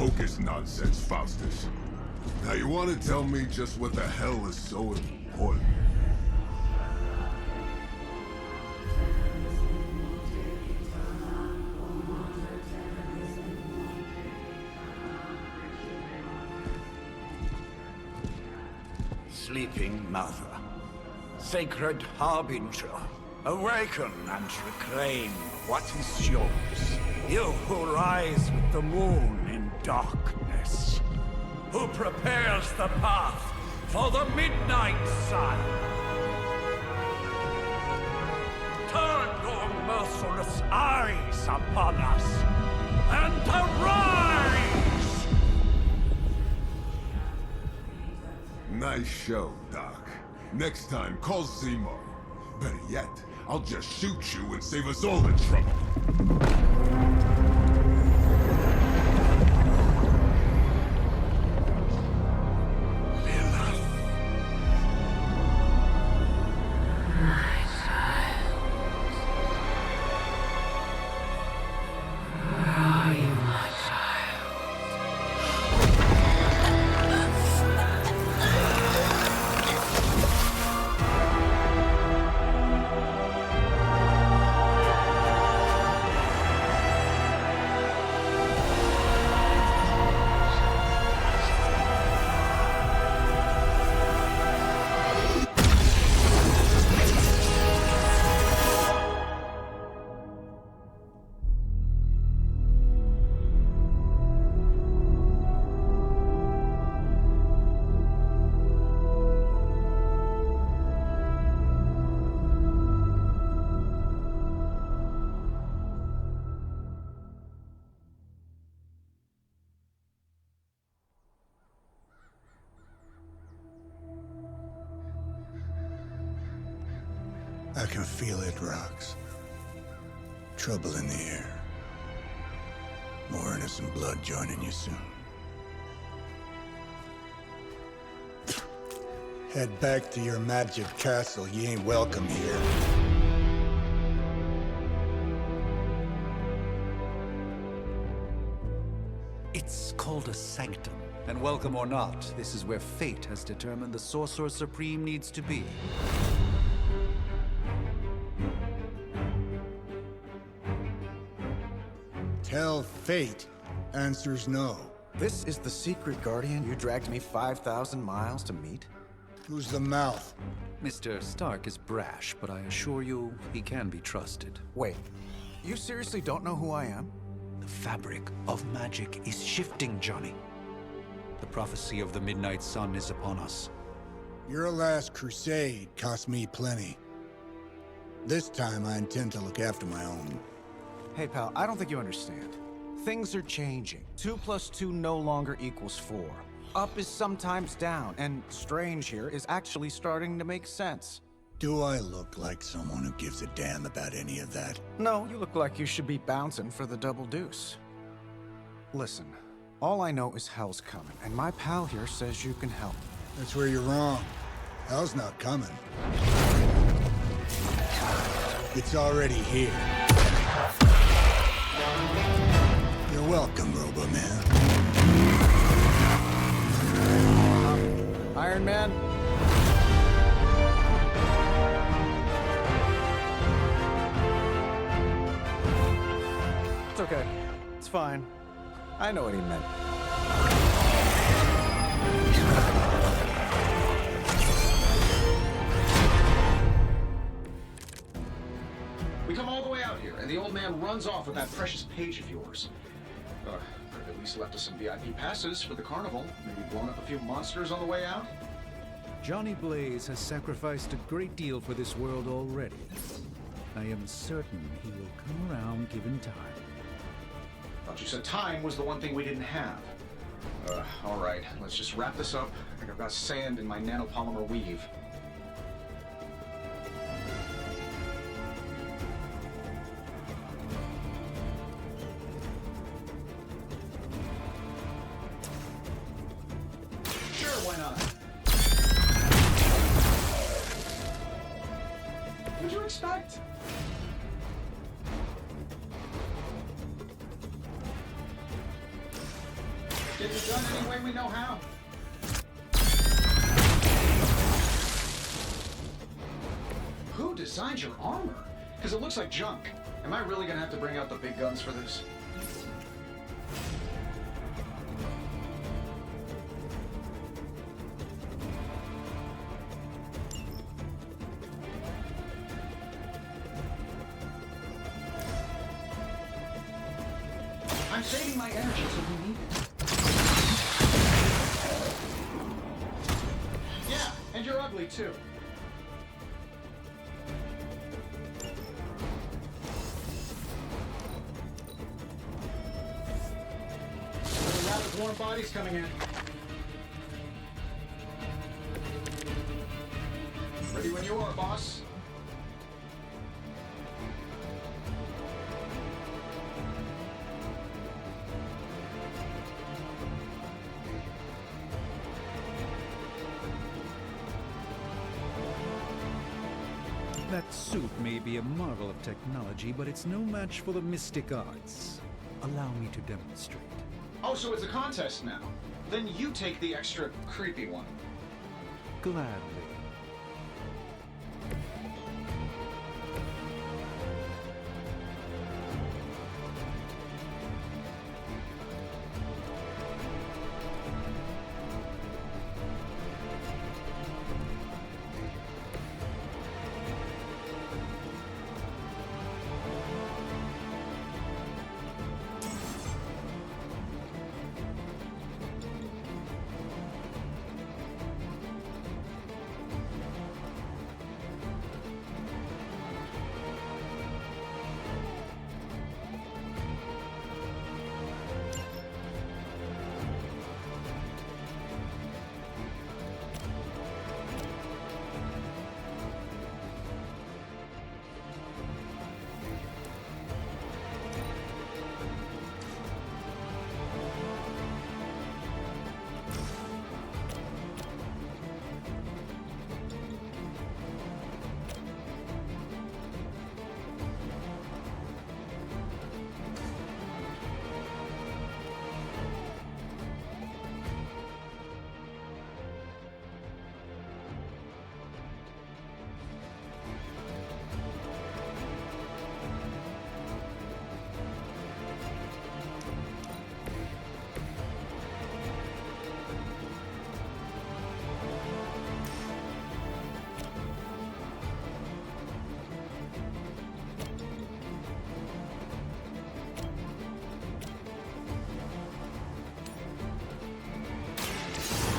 hocus nonsense, Faustus. Now you want to tell me just what the hell is so important? Sleeping Mother, Sacred Harbinger, awaken and reclaim what is yours. You who rise with the moon in darkness, who prepares the path for the midnight sun. Turn your merciless eyes upon us, and arise! Nice show, Doc. Next time, call Zemo. Better yet, I'll just shoot you and save us all the trouble. I can feel it, Rox. Trouble in the air. More innocent blood joining you soon. Head back to your magic castle. You ain't welcome here. It's called a sanctum. And welcome or not, this is where fate has determined the Sorcerer Supreme needs to be. Tell fate. Answers no. This is the secret guardian you dragged me 5,000 miles to meet? Who's the mouth? Mr. Stark is brash, but I assure you, he can be trusted. Wait, you seriously don't know who I am? The fabric of magic is shifting, Johnny. The prophecy of the Midnight Sun is upon us. Your last crusade cost me plenty. This time I intend to look after my own. Hey pal, I don't think you understand. Things are changing. 2 + 2 no longer equals 4. Up is sometimes down, and strange here is actually starting to make sense. Do I look like someone who gives a damn about any of that? No, you look like you should be bouncing for the double deuce. Listen, all I know is hell's coming, and my pal here says you can help. That's where you're wrong. Hell's not coming. It's already here. You're welcome, Robo-Man. Iron Man? It's okay. It's fine. I know what he meant. We come all the way out here, and the old man runs off with that precious page of yours. Could have at least left us some VIP passes for the carnival. Maybe blown up a few monsters on the way out. Johnny Blaze has sacrificed a great deal for this world already. I am certain he will come around given time. Thought you said time was the one thing we didn't have. All right, let's just wrap this up. I think I've got sand in my nanopolymer weave. Sure, why not? What'd you expect? Get it done any way we know how. Who designed your armor? Because it looks like junk. Am I really gonna have to bring out the big guns for this? I'm saving my energy so we need it. Yeah, and you're ugly too. Another round of warm bodies coming in. Ready when you are, boss. That suit may be a marvel of technology, but it's no match for the mystic arts. Allow me to demonstrate. Oh, so it's a contest now. Then you take the extra creepy one. Gladly.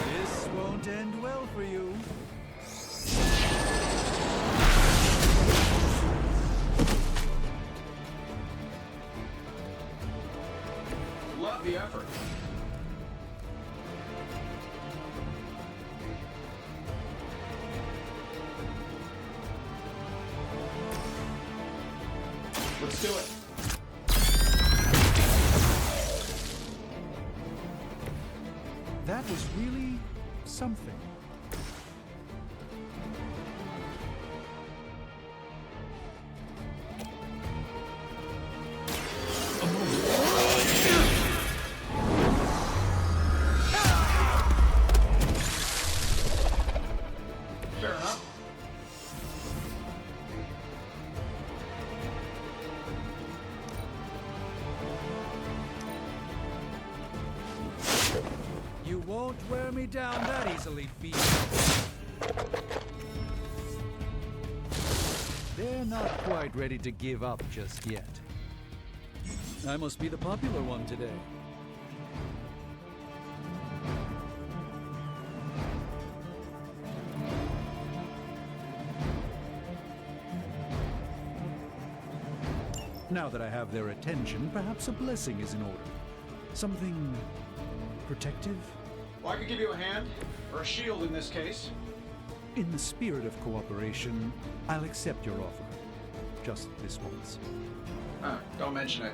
This won't end well for you. Love the effort. Let's do it. That was really something. Fair enough. You won't wear me down that easily, Phoebe. They're not quite ready to give up just yet. I must be the popular one today. Now that I have their attention, perhaps a blessing is in order. Something protective? Well, I could give you a hand, or a shield in this case. In the spirit of cooperation, I'll accept your offer. Just this once. Don't mention it.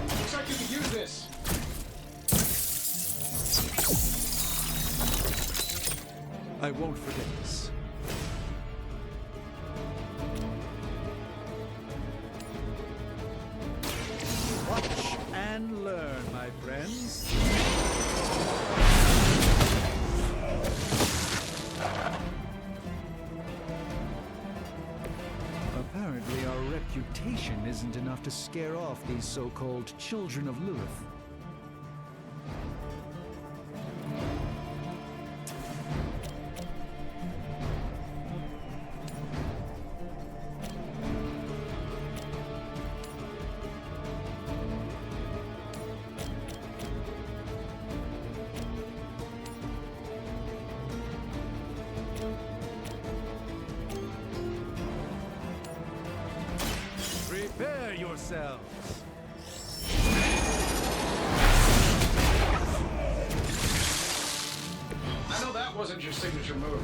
Looks like you could use this. won't forget this. Watch and learn, my friends. Apparently, our reputation isn't enough to scare off these so-called children of Lilith. Prepare yourselves. I know that wasn't your signature move.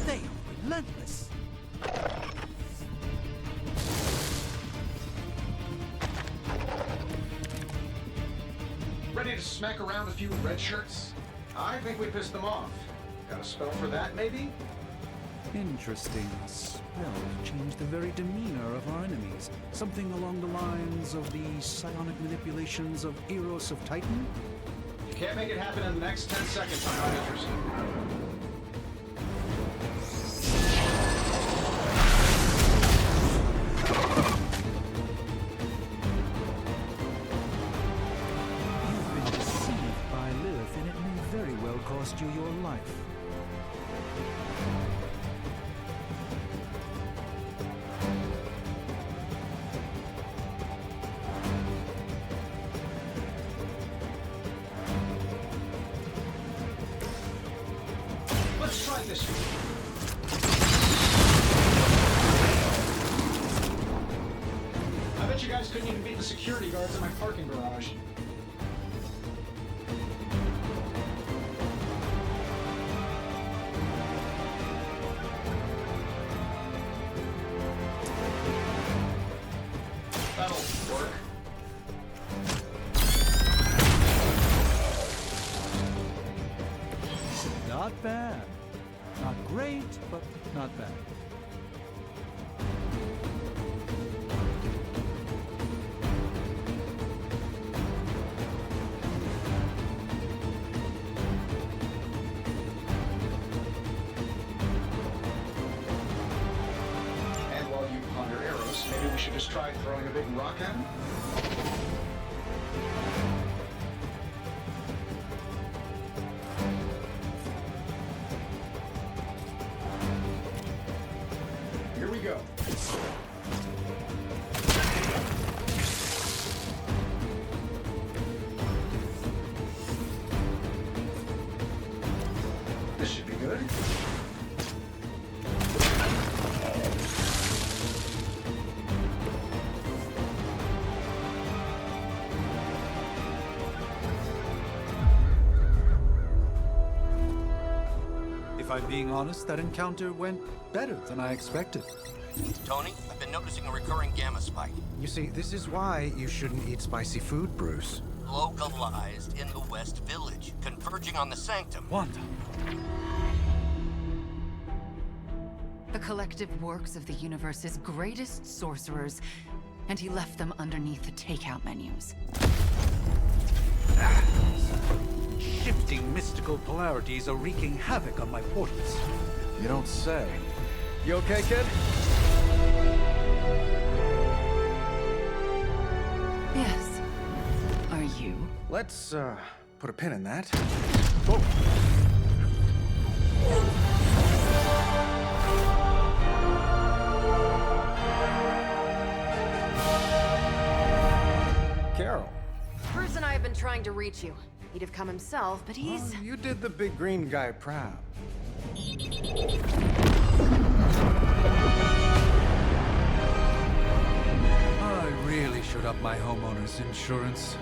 They are relentless. Ready to smack around a few red shirts? I think we pissed them off. Got a spell for that, maybe? Interesting. A spell to change the very demeanor of our enemies. Something along the lines of the psionic manipulations of Eros of Titan? You can't make it happen in the next 10 seconds. I'm not interested. You've been deceived by Lilith, and it may very well cost you your life. Let's try this one. I bet you guys couldn't even beat the security guards in my parking garage. That'll work. Not bad. Not great, but not bad. And while you ponder arrows, maybe we should just try throwing a big rock at him? Here we go. This should be good. If I'm being honest, that encounter went better than I expected. Tony, I've been noticing a recurring gamma spike. You see, this is why you shouldn't eat spicy food, Bruce. Localized in the West Village, converging on the Sanctum. Wanda, The collective works of the universe's greatest sorcerers, and he left them underneath the takeout menus. shifting mystical polarities are wreaking havoc on my portals. You don't say. You okay, kid? Yes. Are you? Let's, put a pin in that. Carol. Bruce and I have been trying to reach you. He'd have come himself, but he's... You did the big green guy proud. I really should up my homeowner's insurance.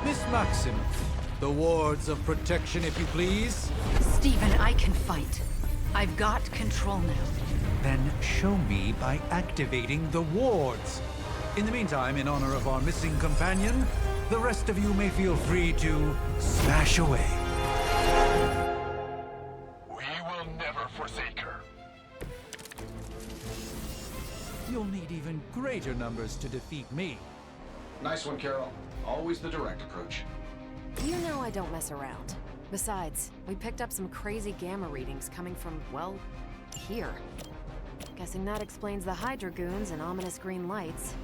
Miss Maximoff, the wards of protection, if you please. Stephen, I can fight. I've got control now. Then show me by activating the wards. In the meantime, in honor of our missing companion, the rest of you may feel free to smash away. We will never forsake her. You'll need even greater numbers to defeat me. Nice one, Carol. Always the direct approach. You know I don't mess around. Besides, we picked up some crazy gamma readings coming from, well, here. Guessing that explains the Hydra goons and ominous green lights.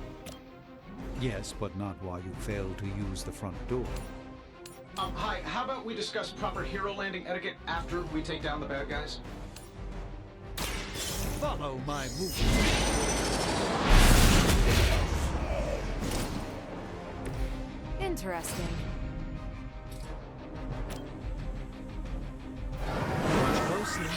Yes, but not while you fail to use the front door. Hi, how about we discuss proper hero landing etiquette after we take down the bad guys? Follow my movement. Interesting. Watch closely.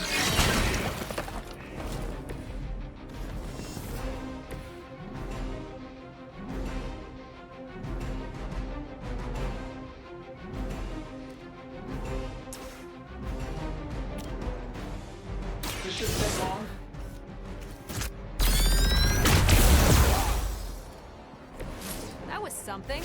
This shouldn't take long. That was something.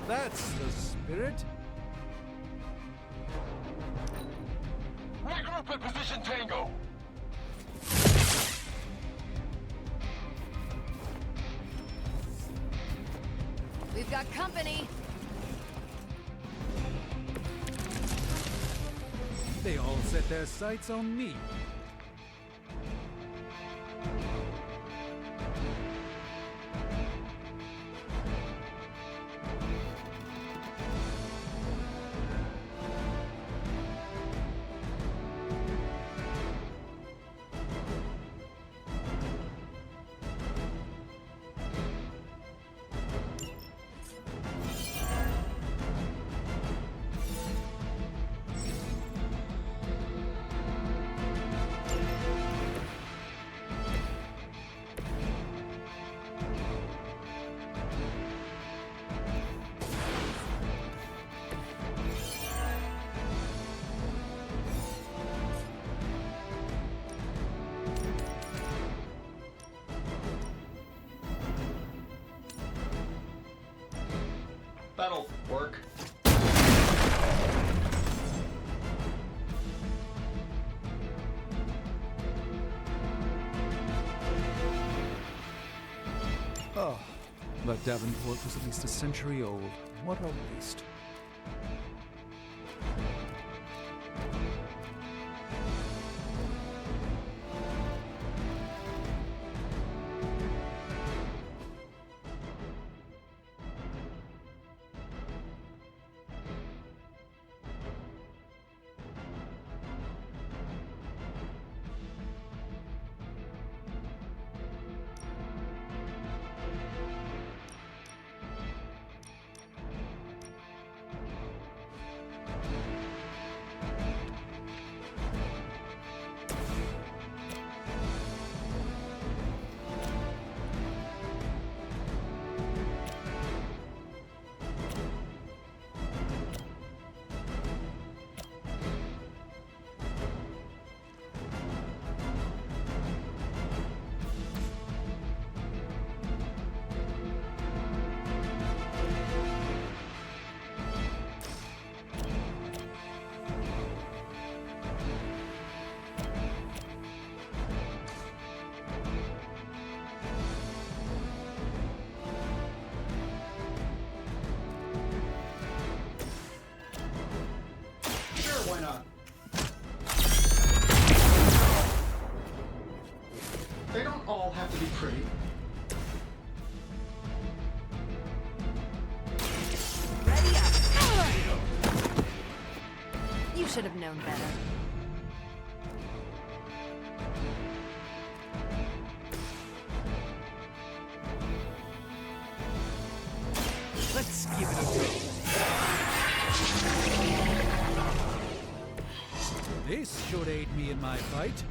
That's the spirit. Regroup in position, Tango. We've got company. They all set their sights on me. That'll work. Oh, but Davenport was at least a century old. What a waste. why not? They don't all have to be pretty. Ready up. You should have known better. Let's give it a go. This should aid me in my fight.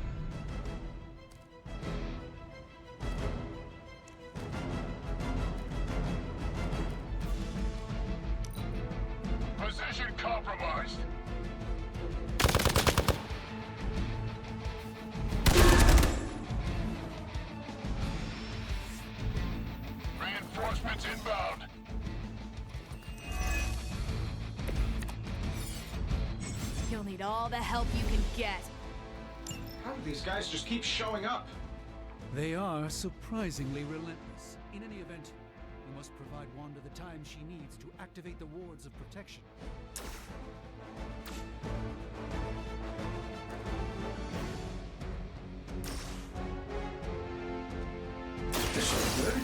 Position compromised. Reinforcements inbound. You'll need all the help you can get. How do these guys just keep showing up? They are surprisingly relentless. In any event, we must provide Wanda the time she needs to activate the wards of protection. This is good.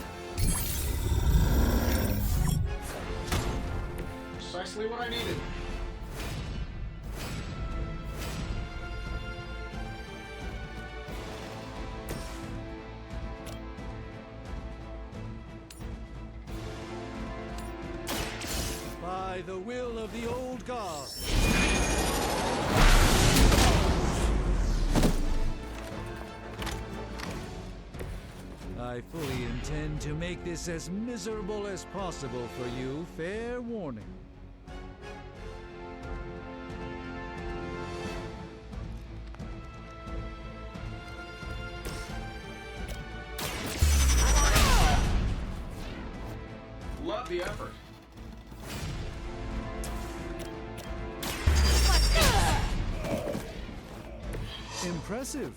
Precisely what I needed. By the will of the old god. I fully intend to make this as miserable as possible for you. Fair warning. Love the effort. Impressive.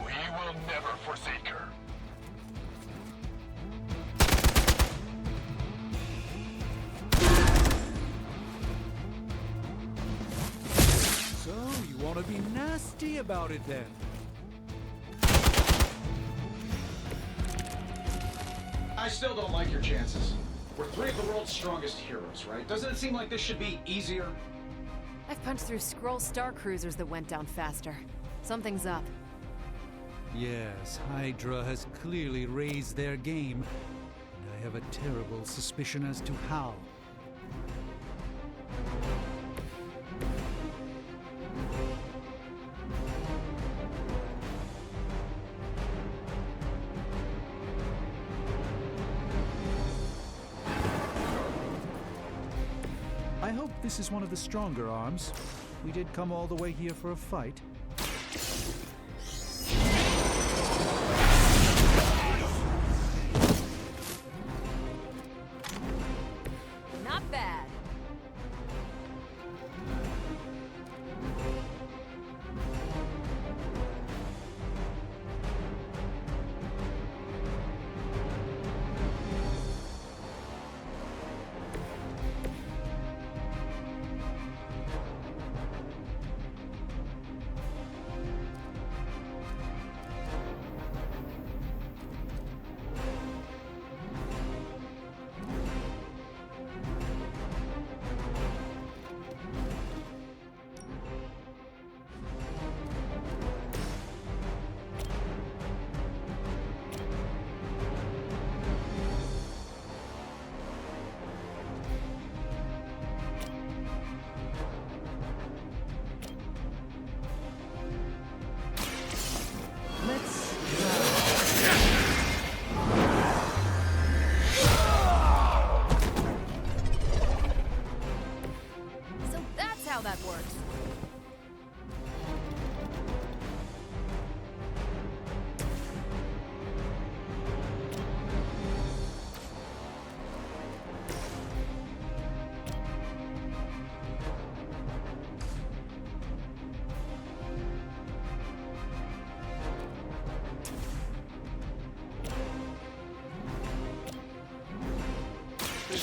We will never forsake her. So, you want to be nasty about it then? I still don't like your chances. We're three of the world's strongest heroes, right? Doesn't it seem like this should be easier? I've punched through Skrull Star Cruisers that went down faster. Something's up. Yes, Hydra has clearly raised their game, and I have a terrible suspicion as to how. I hope this is one of the stronger arms. We did come all the way here for a fight. Not bad.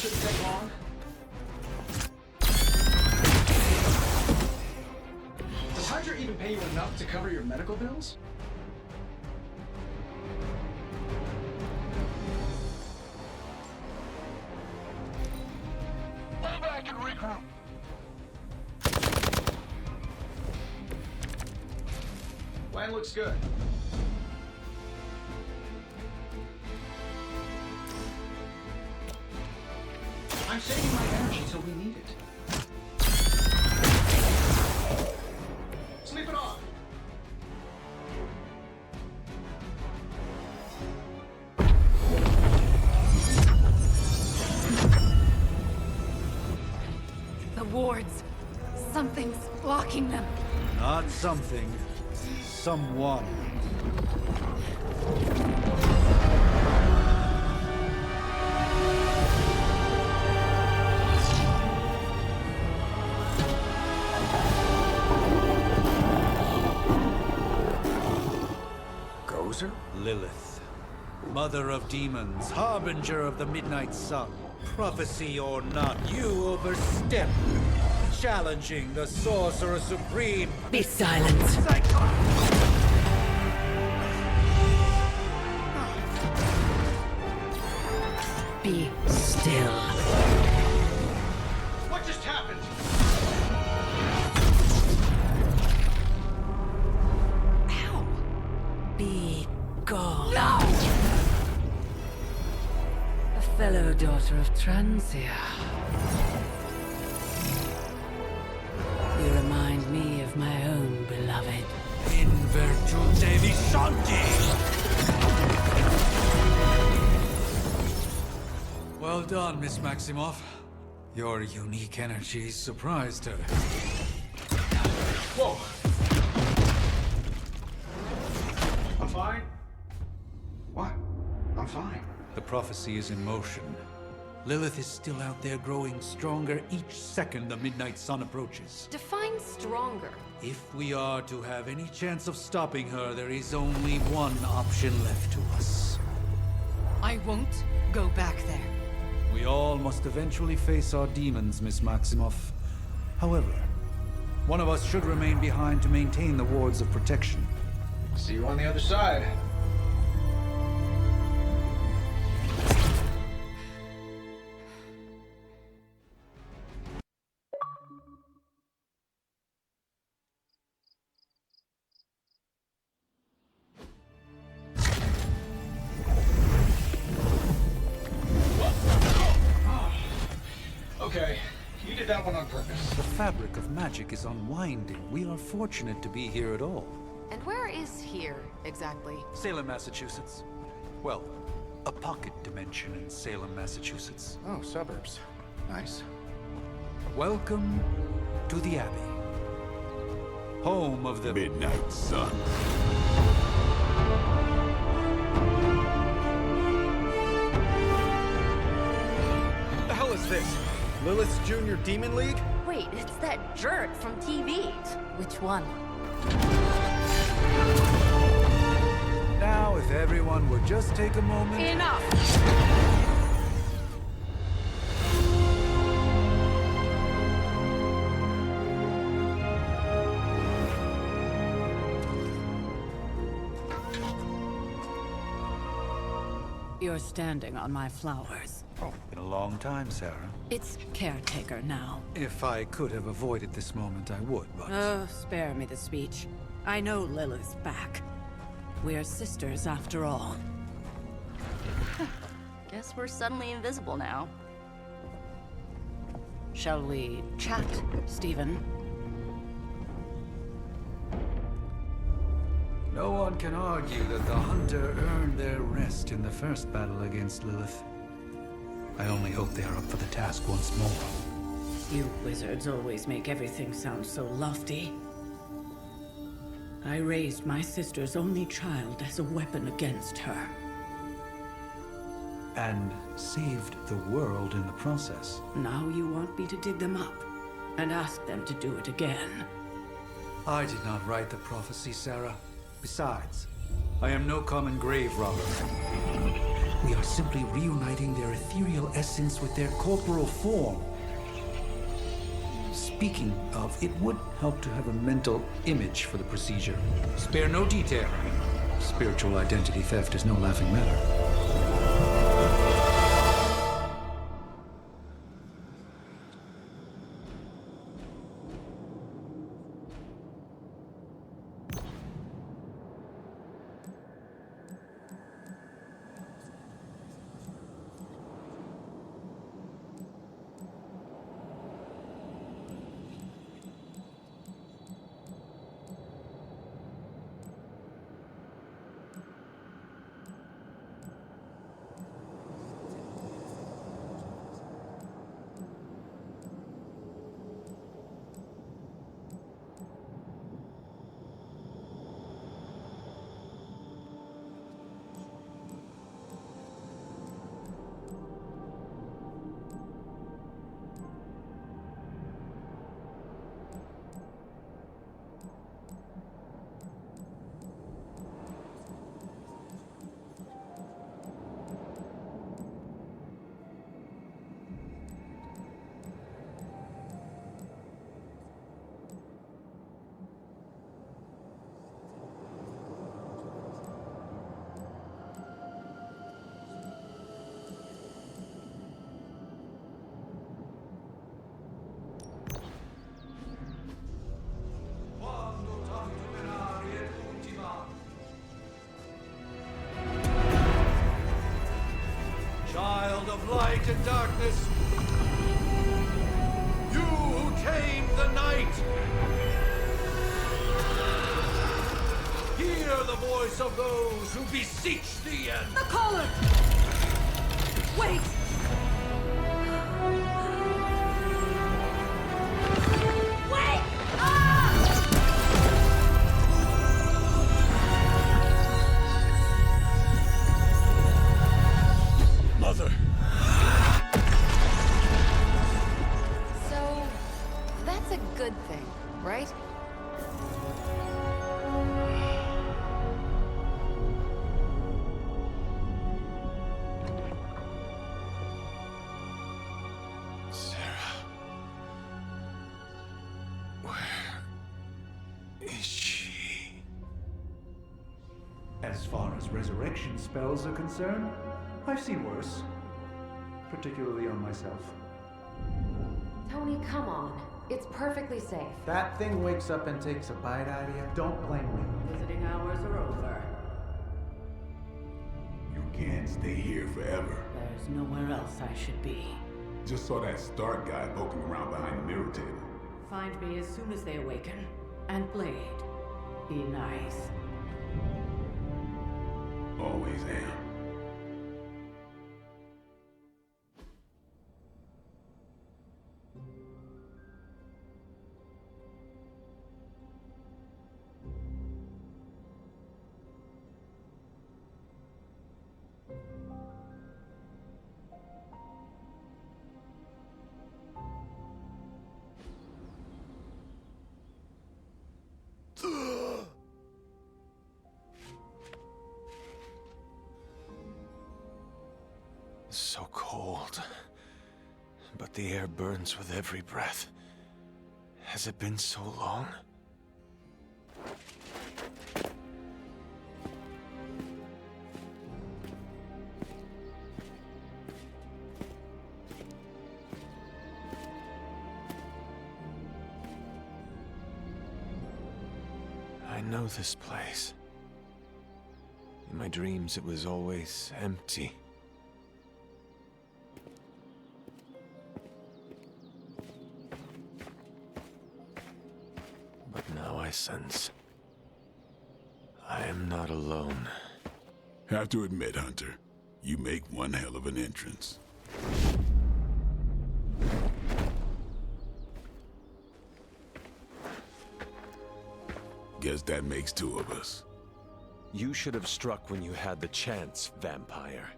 shouldn't take long. Does Hydra even pay you enough to cover your medical bills? Pull back and regroup. Plan looks good. I'm saving my energy till we need it. Sleep it off. The wards. Something's blocking them. Not something. Someone. Gozer? Lilith. Mother of demons, harbinger of the midnight sun. Prophecy or not, you overstep. Challenging the Sorcerer Supreme. Be silent. Be still. What just happened? Ow! Be gone. No! A fellow daughter of Transia. You remind me of my own beloved. In virtute vishanti! Well done, Miss Maximoff. Your unique energy surprised her. Whoa! I'm fine. What? I'm fine. The prophecy is in motion. Lilith is still out there growing stronger each second the midnight sun approaches. Define stronger. If we are to have any chance of stopping her, there is only one option left to us. I won't go back there. We all must eventually face our demons, Miss Maximoff. However, one of us should remain behind to maintain the wards of protection. See you on the other side. Okay, you did that one on purpose. The fabric of magic is unwinding. We are fortunate to be here at all. And where is here, exactly? Salem, Massachusetts. Well, a pocket dimension in Salem, Massachusetts. Oh, suburbs. Nice. Welcome to the Abbey. Home of the Midnight Sun. What the hell is this? Lilith's Junior Demon League? Wait, it's that jerk from TV. Which one? Now, if everyone would just take a moment... Enough! You're standing on my flowers. Oh, been a long time, Sarah. It's caretaker now. If I could have avoided this moment, I would, but... Oh, spare me the speech. I know Lilith's back. We're sisters after all. Guess we're suddenly invisible now. Shall we chat, Stephen? No one can argue that the Hunter earned their rest in the first battle against Lilith. I only hope they are up for the task once more. You wizards always make everything sound so lofty. I raised my sister's only child as a weapon against her. And saved the world in the process. Now you want me to dig them up and ask them to do it again. I did not write the prophecy, Sarah. Besides, I am no common grave robber. We are simply reuniting their ethereal essence with their corporal form. Speaking of, it would help to have a mental image for the procedure. Spare no detail. Spiritual identity theft is no laughing matter. Child of light and darkness, you who tamed the night, hear the voice of those who beseech thee and... The caller! Wait! Wait! Mother! So, that's a good thing, right? Sarah. Where is she? As far as resurrection spells are concerned, I've seen worse. Particularly on myself. Tony, come on. It's perfectly safe. That thing wakes up and takes a bite out of you. Don't blame me. Visiting hours are over. You can't stay here forever. There's nowhere else I should be. Just saw that Stark guy poking around behind the mirror table. Find me as soon as they awaken. And Blade, be nice. Always am. So cold. But the air burns with every breath. Has it been so long? I know this place. In my dreams, it was always empty. But now I sense I am not alone. Have to admit, Hunter, you make one hell of an entrance. Guess that makes two of us. You should have struck when you had the chance, vampire.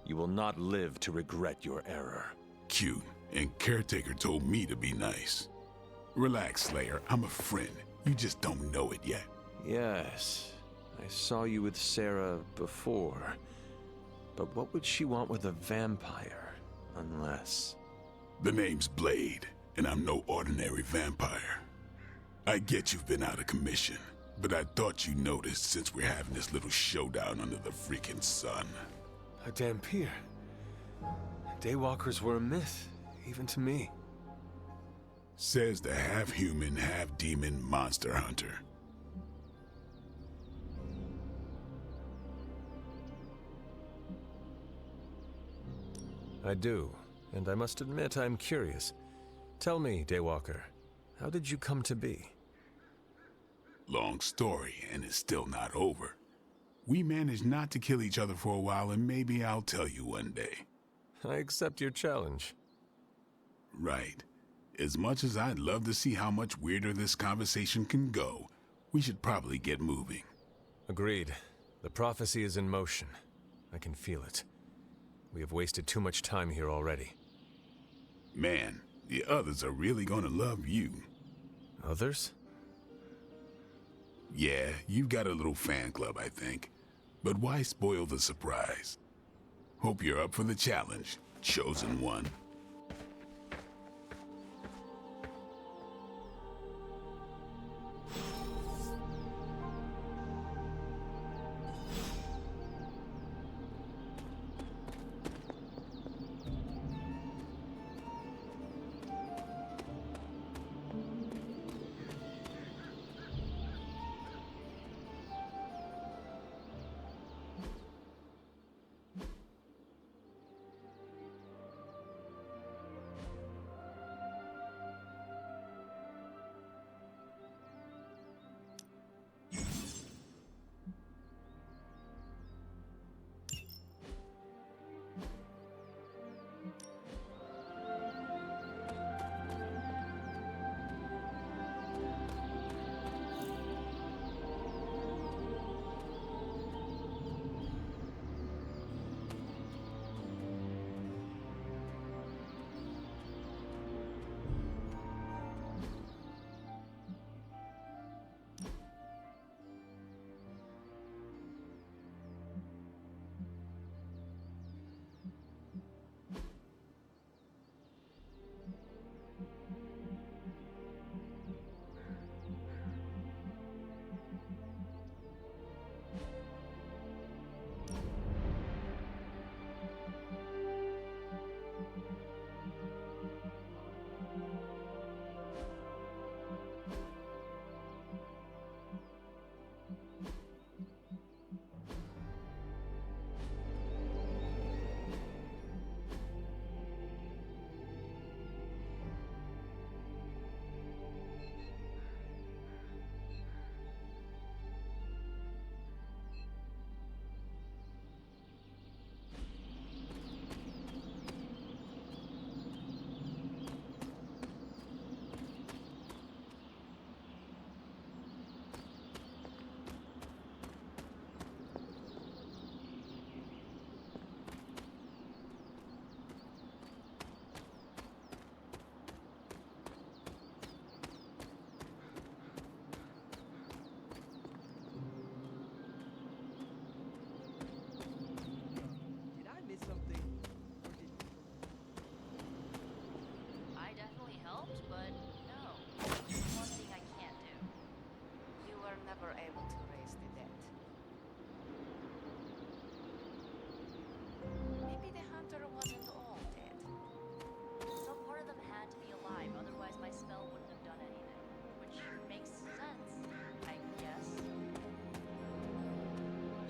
You will not live to regret your error. Cute, and Caretaker told me to be nice. Relax, Slayer, I'm a friend. You just don't know it yet. Yes, I saw you with Sarah before. But what would she want with a vampire? Unless... The name's Blade, and I'm no ordinary vampire. I get you've been out of commission, but I thought you noticed since we're having this little showdown under the freaking sun. A Dhampir. Daywalkers were a myth, even to me. Says the half-human, half-demon monster hunter. I do, and I must admit I'm curious. Tell me, Daywalker, how did you come to be? Long story, and it's still not over. We managed not to kill each other for a while, and maybe I'll tell you one day. I accept your challenge. Right. As much as I'd love to see how much weirder this conversation can go, we should probably get moving. Agreed. The prophecy is in motion. I can feel it. We have wasted too much time here already. Man, the others are really gonna love you. Others? Yeah, you've got a little fan club, I think. But why spoil the surprise? Hope you're up for the challenge, chosen one.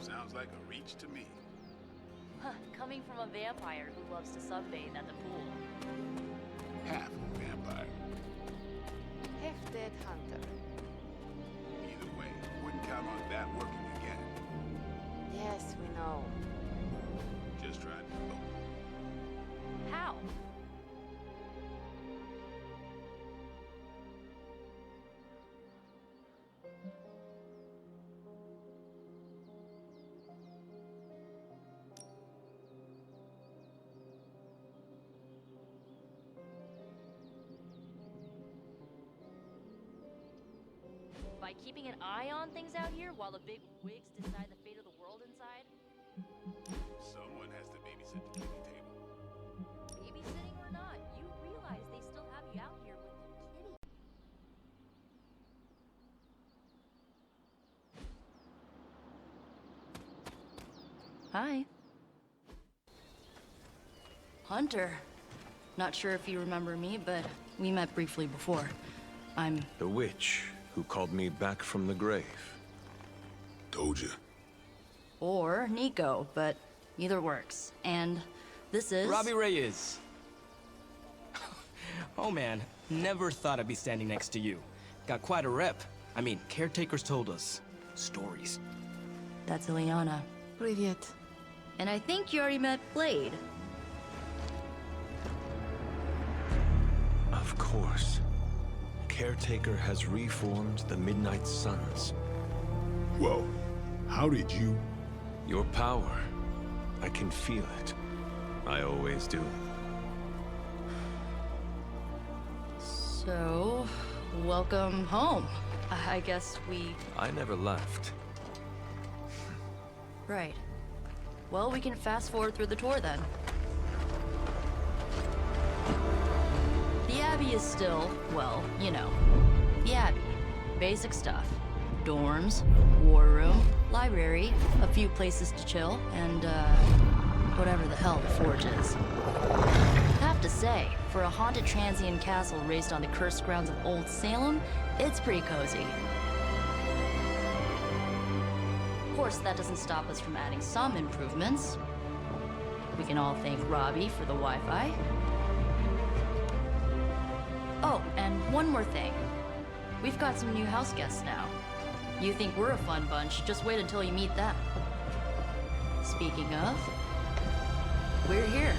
Sounds like a reach to me. Coming from a vampire who loves to sunbathe at the pool. Half vampire. Half dead hunter. Either way, wouldn't count on that working again. Yes, we know. Just trying to help. How? By keeping an eye on things out here while the big wigs decide the fate of the world inside? Someone has Hi. Hunter. Not sure if you remember me, but we met briefly before. I'm... The witch who called me back from the grave. Told ya. Or Nico, but either works. And this is... Robbie Reyes. Oh man, never thought I'd be standing next to you. Got quite a rep. I mean, caretakers told us stories. That's Ileana. Привет. And I think you already met Blade. Of course. Caretaker has reformed the Midnight Suns. Whoa, how did you? Your power. I can feel it. I always do. So, welcome home. I guess we... I never left. Right. Well, we can fast forward through the tour then. The Abbey is still, well, you know, the Abbey. Basic stuff. Dorms, war room, library, a few places to chill, and, whatever the hell the Forge is. Have to say, for a haunted transient castle raised on the cursed grounds of Old Salem, it's pretty cozy. Of course, that doesn't stop us from adding some improvements. We can all thank Robbie for the Wi-Fi. Oh, and one more thing. We've got some new house guests now. You think we're a fun bunch, just wait until you meet them. Speaking of, we're here.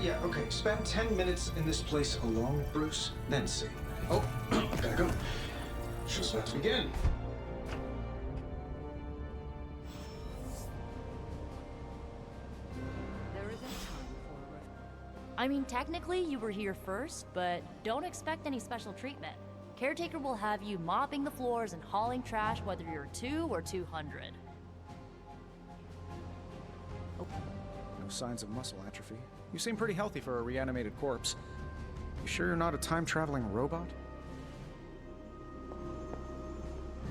Yeah, okay. Spend 10 minutes in this place alone, Bruce, then see. Oh, gotta go. Show's about to begin. I mean, technically you were here first, but don't expect any special treatment. Caretaker will have you mopping the floors and hauling trash whether you're 2 or 200. No signs of muscle atrophy. You seem pretty healthy for a reanimated corpse. You sure you're not a time-traveling robot?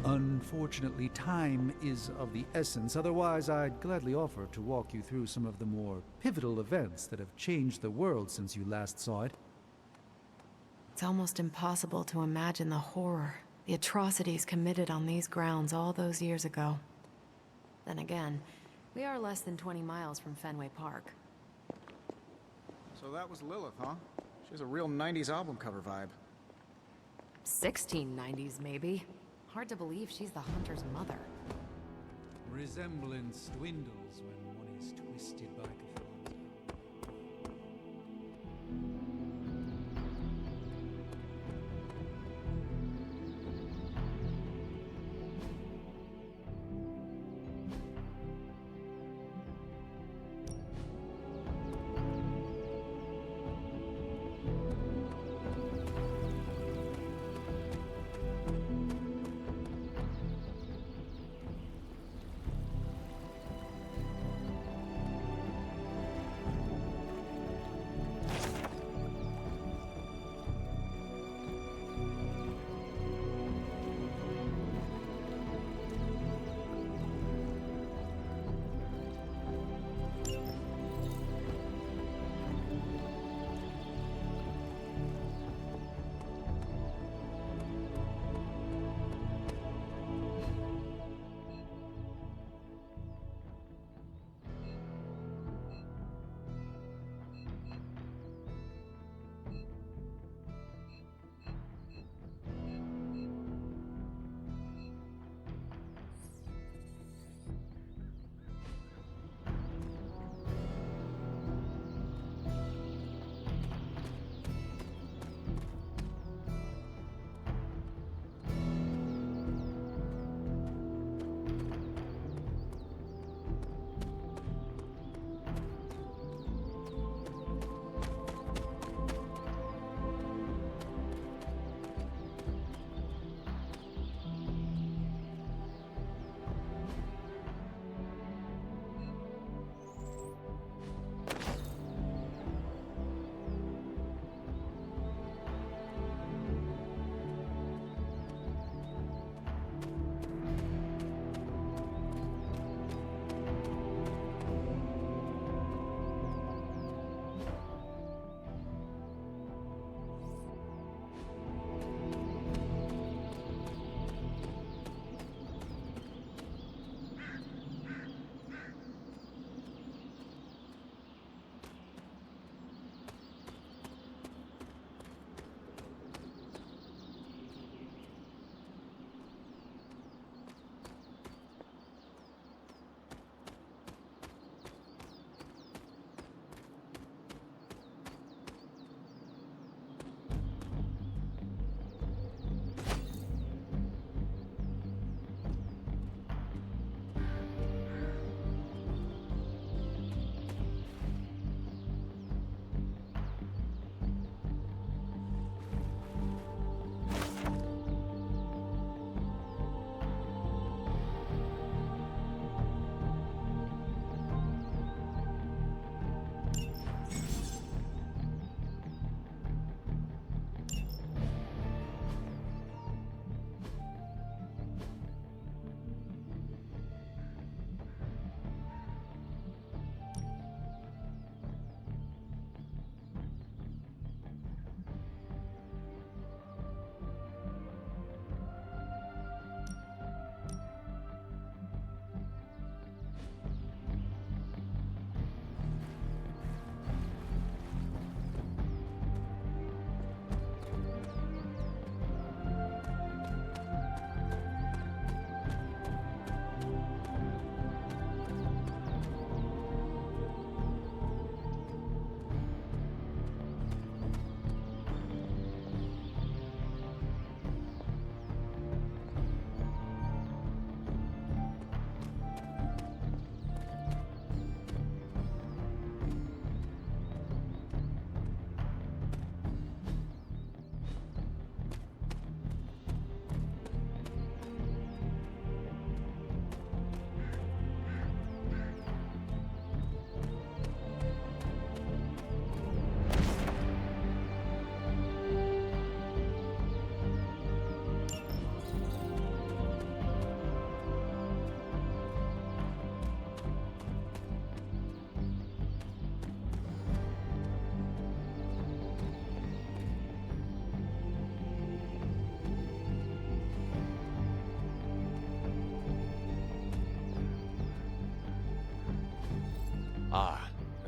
Unfortunately, time is of the essence. Otherwise, I'd gladly offer to walk you through some of the more pivotal events that have changed the world since you last saw it. It's almost impossible to imagine the horror, the atrocities committed on these grounds all those years ago. Then again, we are less than 20 miles from Fenway Park. So that was Lilith, huh? She has a real 90s album cover vibe. 1690s, maybe. Hard to believe she's the hunter's mother. Resemblance dwindles when one is twisted by Catholicism.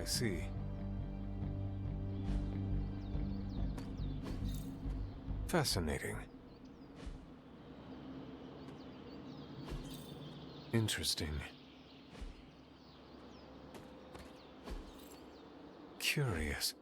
see. Fascinating. Interesting. Curious.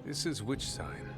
This is which sign?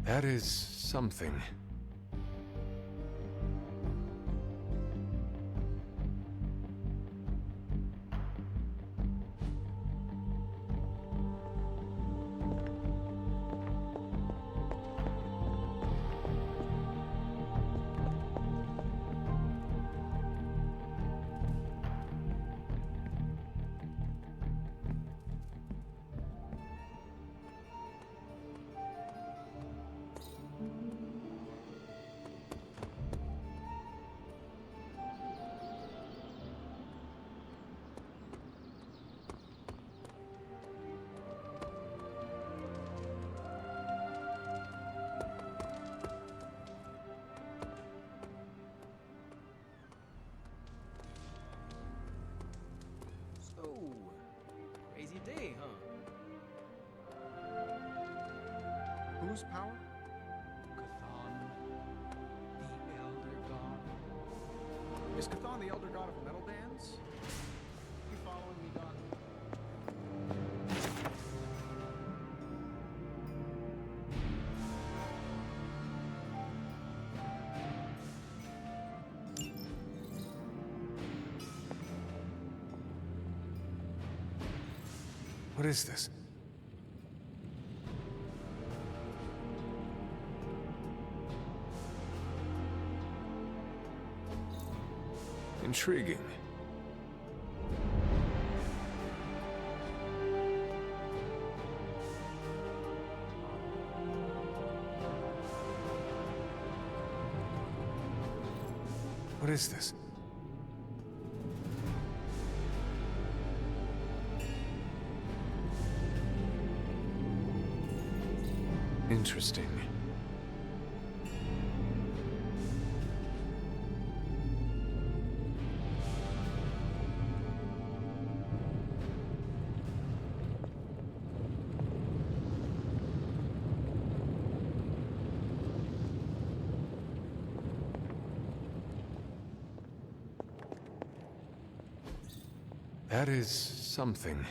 That is something. Crazy day, huh? Whose power? Chthon, the Elder God. Is Chthon the Elder God of metal bands? You following me, Doc? What is this? Intriguing. What is this? Interesting. That is something.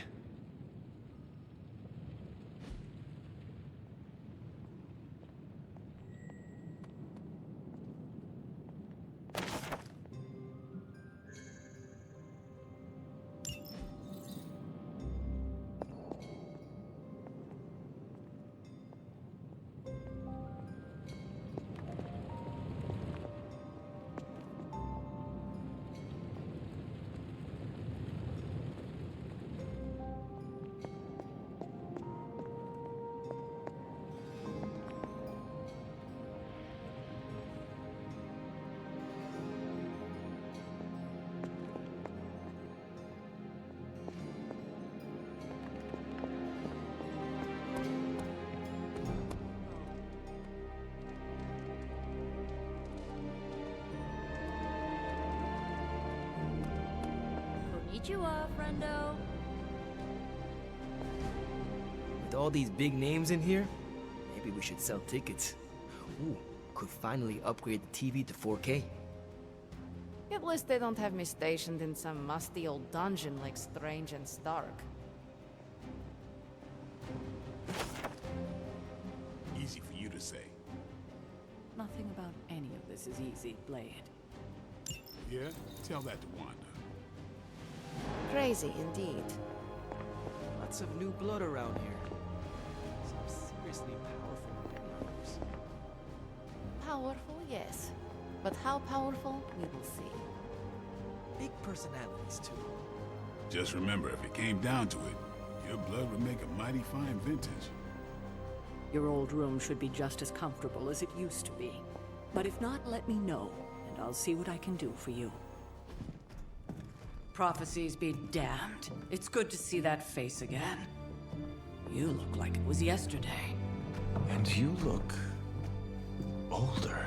Konnichiwa, friendo. With all these big names in here, maybe we should sell tickets. Ooh, could finally upgrade the TV to 4K. At least they don't have me stationed in some musty old dungeon like Strange and Stark. Easy for you to say. Nothing about any of this is easy, Blade. Yeah? Tell that to Wanda. Crazy indeed. Lots of new blood around here. Some seriously powerful members. Powerful, yes. But how powerful, we will see. Big personalities, too. Just remember, if it came down to it, your blood would make a mighty fine vintage. Your old room should be just as comfortable as it used to be. But if not, let me know, and I'll see what I can do for you. Prophecies be damned. It's good to see that face again. You look like it was yesterday. And you look older.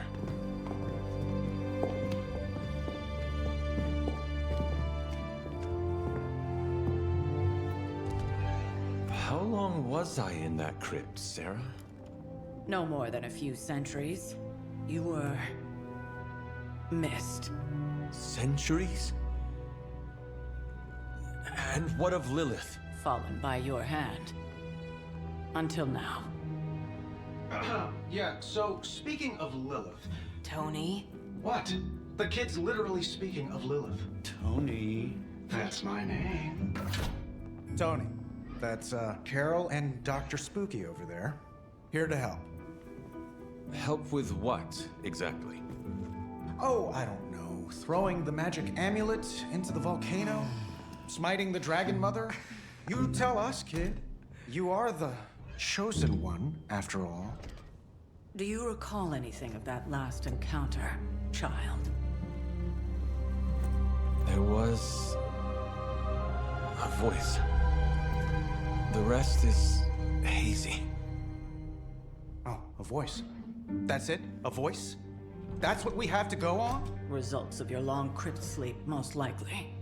How long was I in that crypt, Sarah? No more than a few centuries. You were... missed. Centuries? And what of Lilith? Fallen by your hand. Until now. Yeah, so speaking of Lilith... Tony? What? The kid's literally speaking of Lilith. Tony. That's my name. Tony. That's, Carol and Dr. Spooky over there. Here to help. Help with what, exactly? Oh, I don't know. Throwing the magic amulet into the volcano? Smiting the Dragon Mother? You tell us, kid. You are the chosen one, after all. Do you recall anything of that last encounter, child? There was... a voice. The rest is hazy. Oh, a voice. That's it? A voice? That's what we have to go on? Results of your long crypt sleep, most likely.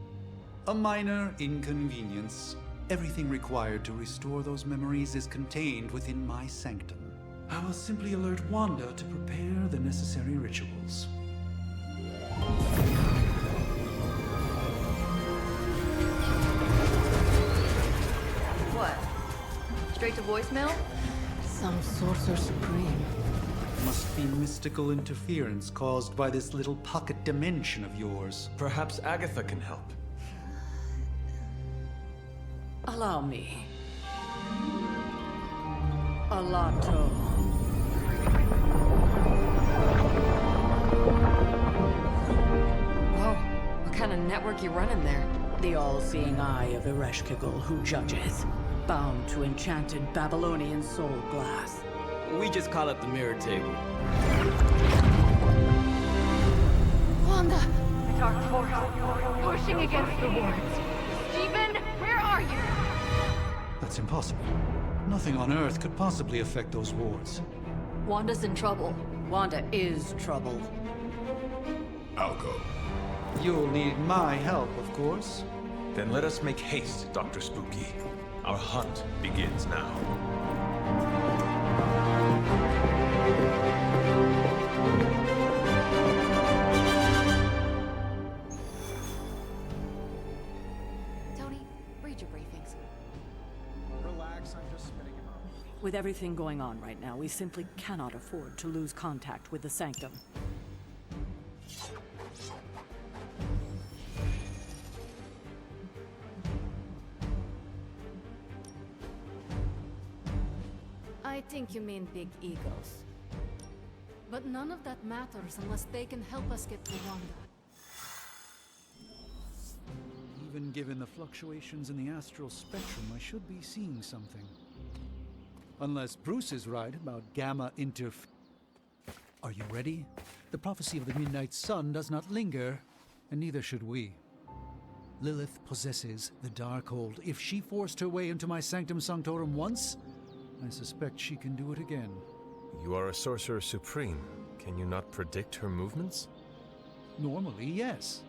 A minor inconvenience. Everything required to restore those memories is contained within my sanctum. I will simply alert Wanda to prepare the necessary rituals. What? Straight to voicemail? Some Sorcerer Supreme. Must be mystical interference caused by this little pocket dimension of yours. Perhaps Agatha can help. Allow me. Alato. Whoa, what kind of network you running there? The all-seeing eye of Ereshkigal who judges, bound to enchanted Babylonian soul glass. We just call it the mirror table. Wanda! The dark force, pushing against the wards. Stephen, where are you? That's impossible. Nothing on Earth could possibly affect those wards. Wanda's in trouble. Wanda is trouble. I'll go. You'll need my help, of course. Then let us make haste, Dr. Spooky. Our hunt begins now. Tony, read your briefings. Relax, I'm just spinning him up. With everything going on right now, we simply cannot afford to lose contact with the Sanctum. I think you mean big egos. But none of that matters unless they can help us get to Wanda. Even given the fluctuations in the astral spectrum, I should be seeing something. Unless Bruce is right about gamma interf... Are you ready? The prophecy of the Midnight Sun does not linger, and neither should we. Lilith possesses the Darkhold. If she forced her way into my Sanctum Sanctorum once, I suspect she can do it again. You are a Sorcerer Supreme. Can you not predict her movements? Normally, yes.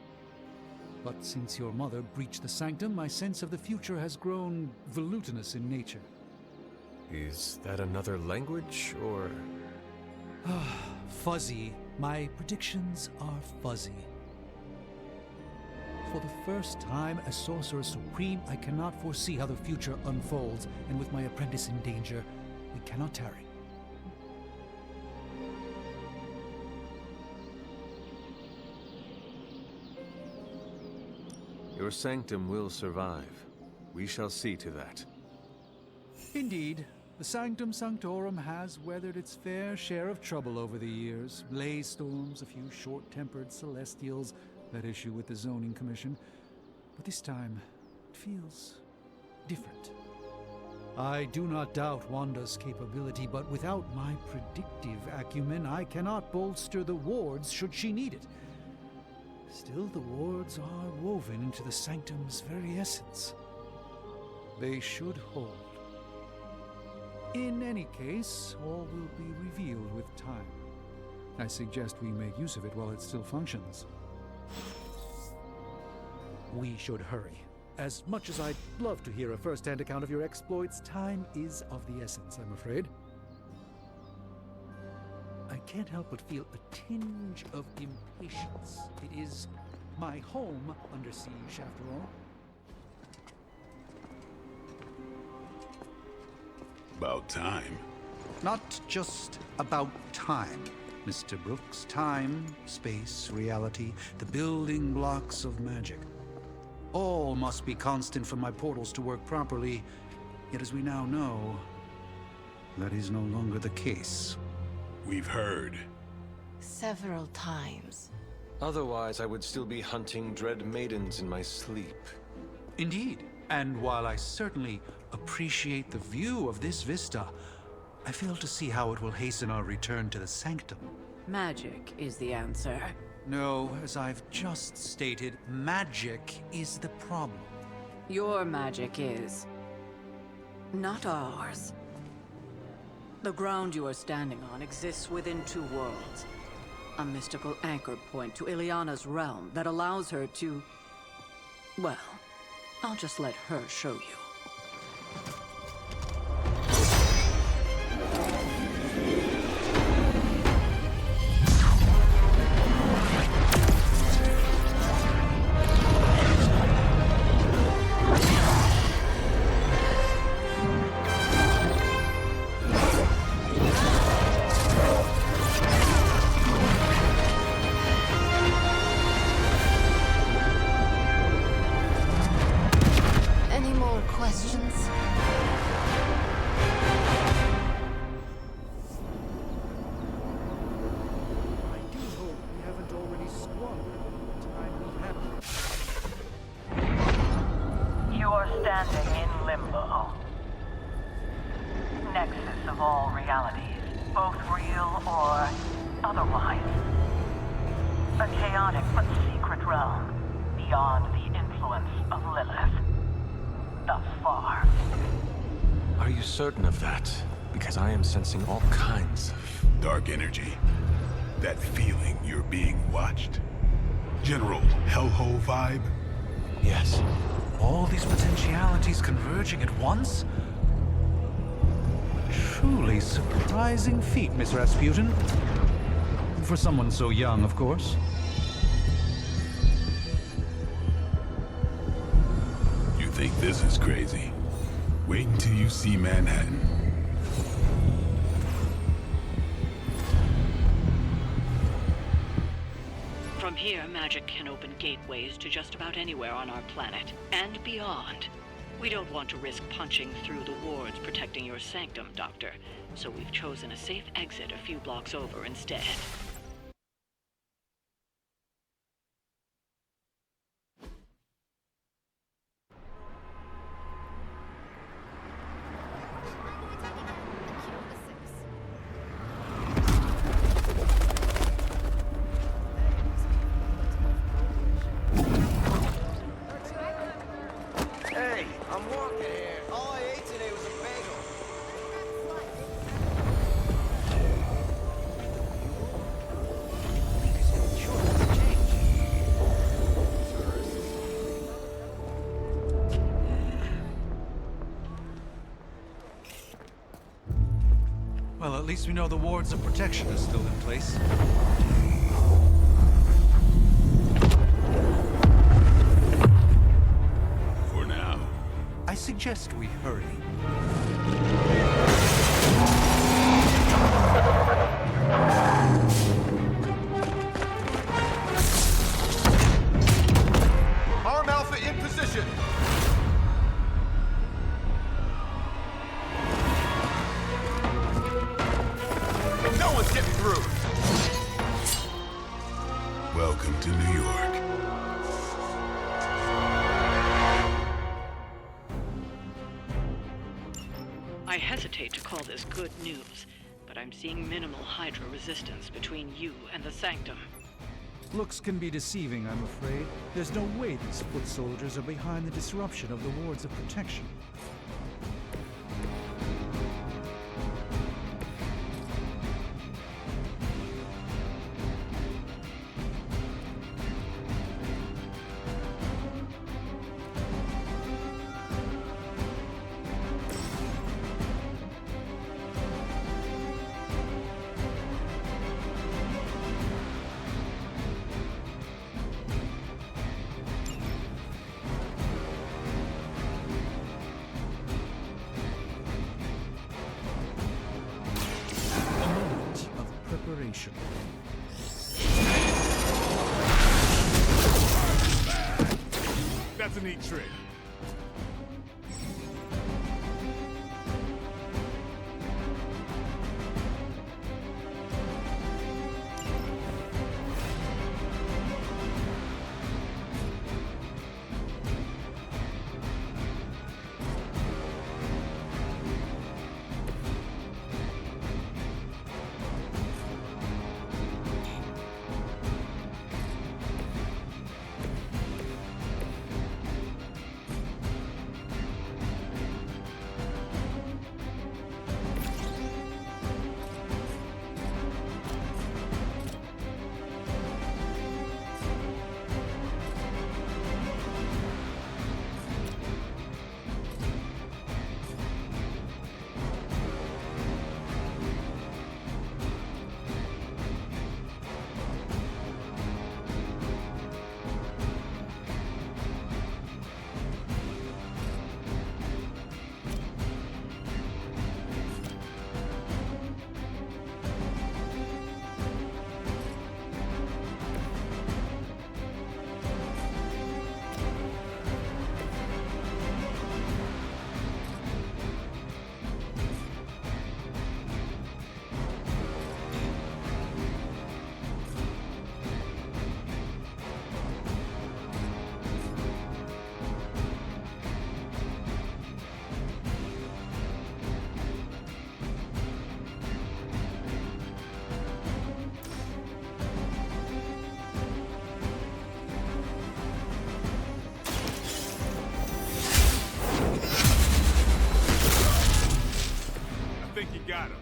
But since your mother breached the Sanctum, my sense of the future has grown volutinous in nature. Is that another language, or...? Fuzzy. My predictions are fuzzy. For the first time as Sorcerer Supreme, I cannot foresee how the future unfolds, and with my apprentice in danger, we cannot tarry. Your sanctum will survive. We shall see to that. Indeed, the Sanctum Sanctorum has weathered its fair share of trouble over the years. Blaze storms, a few short-tempered celestials, that issue with the Zoning Commission. But this time, it feels different. I do not doubt Wanda's capability, but without my predictive acumen, I cannot bolster the wards should she need it. Still, the wards are woven into the Sanctum's very essence. They should hold. In any case, all will be revealed with time. I suggest we make use of it while it still functions. We should hurry. As much as I'd love to hear a first-hand account of your exploits, time is of the essence, I'm afraid. I can't help but feel a tinge of impatience. It is my home under siege, after all. About time. Not just about time, Mr. Brooks. Time, space, reality, the building blocks of magic. All must be constant for my portals to work properly, yet as we now know, that is no longer the case. We've heard. Several times. Otherwise, I would still be hunting dread maidens in my sleep. Indeed. And while I certainly appreciate the view of this vista, I fail to see how it will hasten our return to the Sanctum. Magic is the answer. No, as I've just stated, magic is the problem. Your magic is. Not ours. The ground you are standing on exists within two worlds. A mystical anchor point to Ileana's realm that allows her to... Well, I'll just let her show you. Certain of that, because I am sensing all kinds of dark energy. That feeling you're being watched. General hellhole vibe? Yes. All these potentialities converging at once? Truly surprising feat, Miss Rasputin. For someone so young, of course. You think this is crazy? Wait until you see Manhattan. From here, magic can open gateways to just about anywhere on our planet, and beyond. We don't want to risk punching through the wards protecting your sanctum, Doctor, so we've chosen a safe exit a few blocks over instead. Well, at least we know the wards of protection are still in place. For now. I suggest we hurry. Arm Alpha in position! No one's getting through! Welcome to New York. I hesitate to call this good news, but I'm seeing minimal Hydra resistance between you and the Sanctum. Looks can be deceiving, I'm afraid. There's no way these foot soldiers are behind the disruption of the wards of protection. extinction. That's a neat trick. Got him.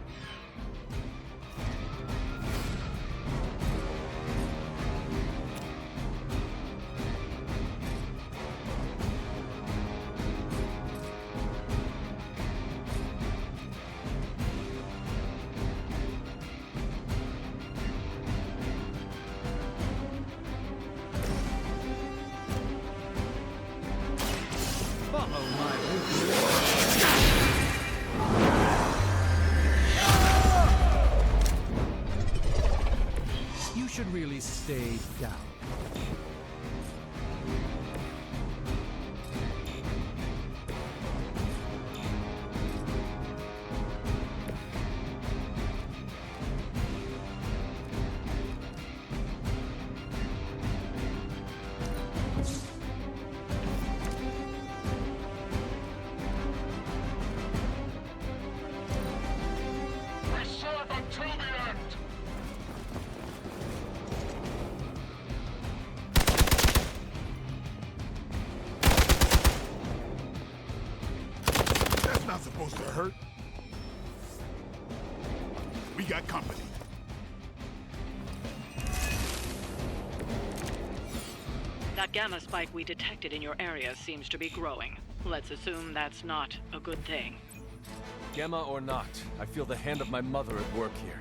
You should really stay down. We serve until the end! That's not supposed to hurt. We got company. That gamma spike we detected in your area seems to be growing. Let's assume that's not a good thing. Gamma or not, I feel the hand of my mother at work here.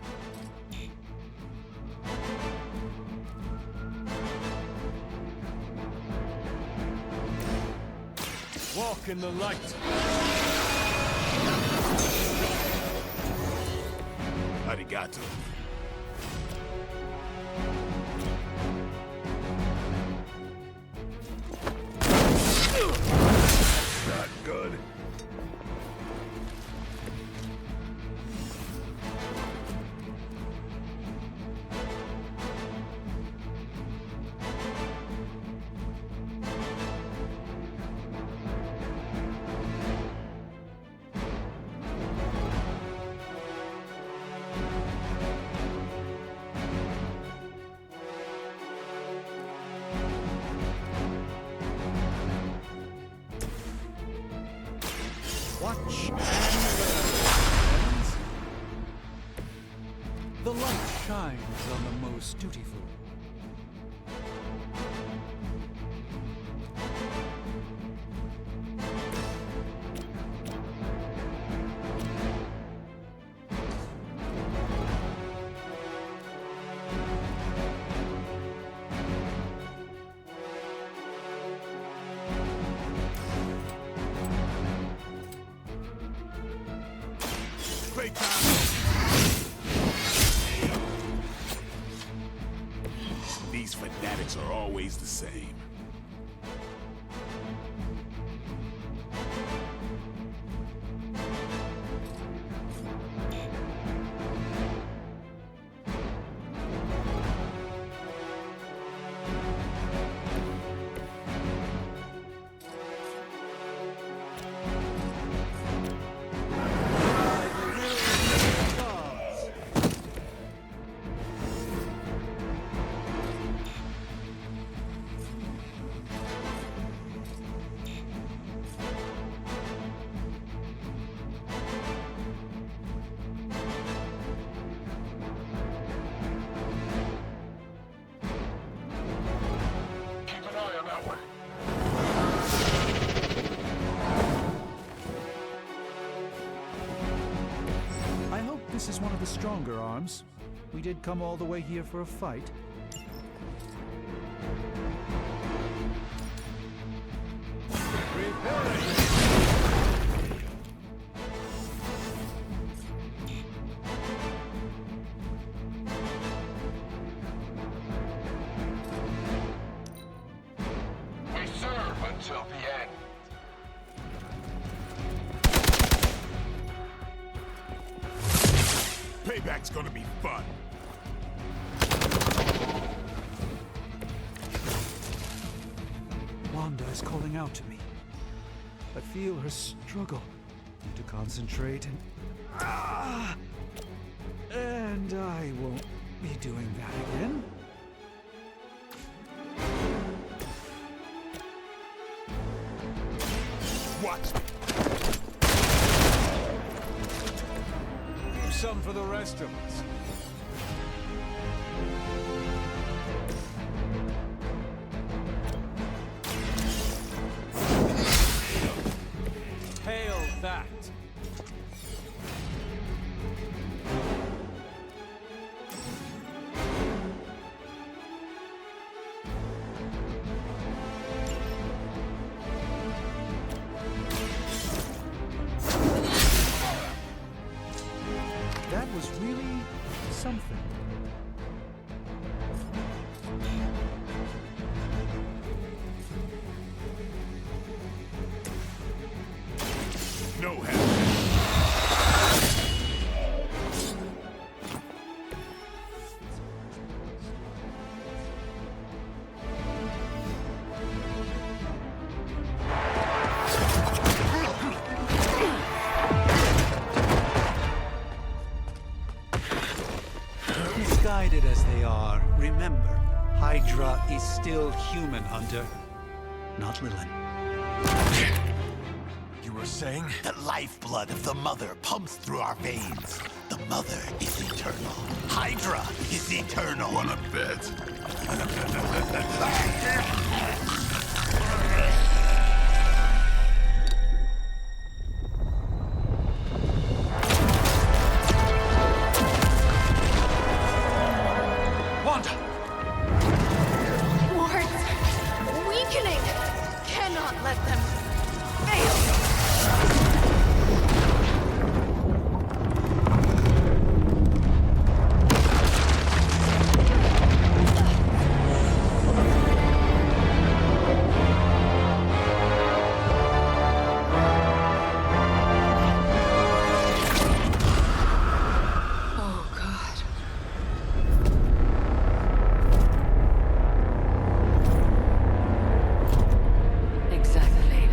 Walk in the light! Arigato. Not good. Watch and learn, friends. The light shines on the most dutiful. Playtime. Things are always the same. This is one of the stronger arms. We did come all the way here for a fight. We serve until the end. Payback's gonna be fun. Wanda is calling out to me. I feel her struggle. Need to concentrate and... And I won't be doing that again. Watch. Some for the rest of us. Hail that! That was really something. No help. Misguided as they are, remember, Hydra is still human, Hunter. Not Lilin. You were saying? The lifeblood of the Mother pumps through our veins. The Mother is eternal. Hydra is eternal. Wanna bet? Wanda! Wards! Weakening! Cannot let them fail! Oh, God. Exactly.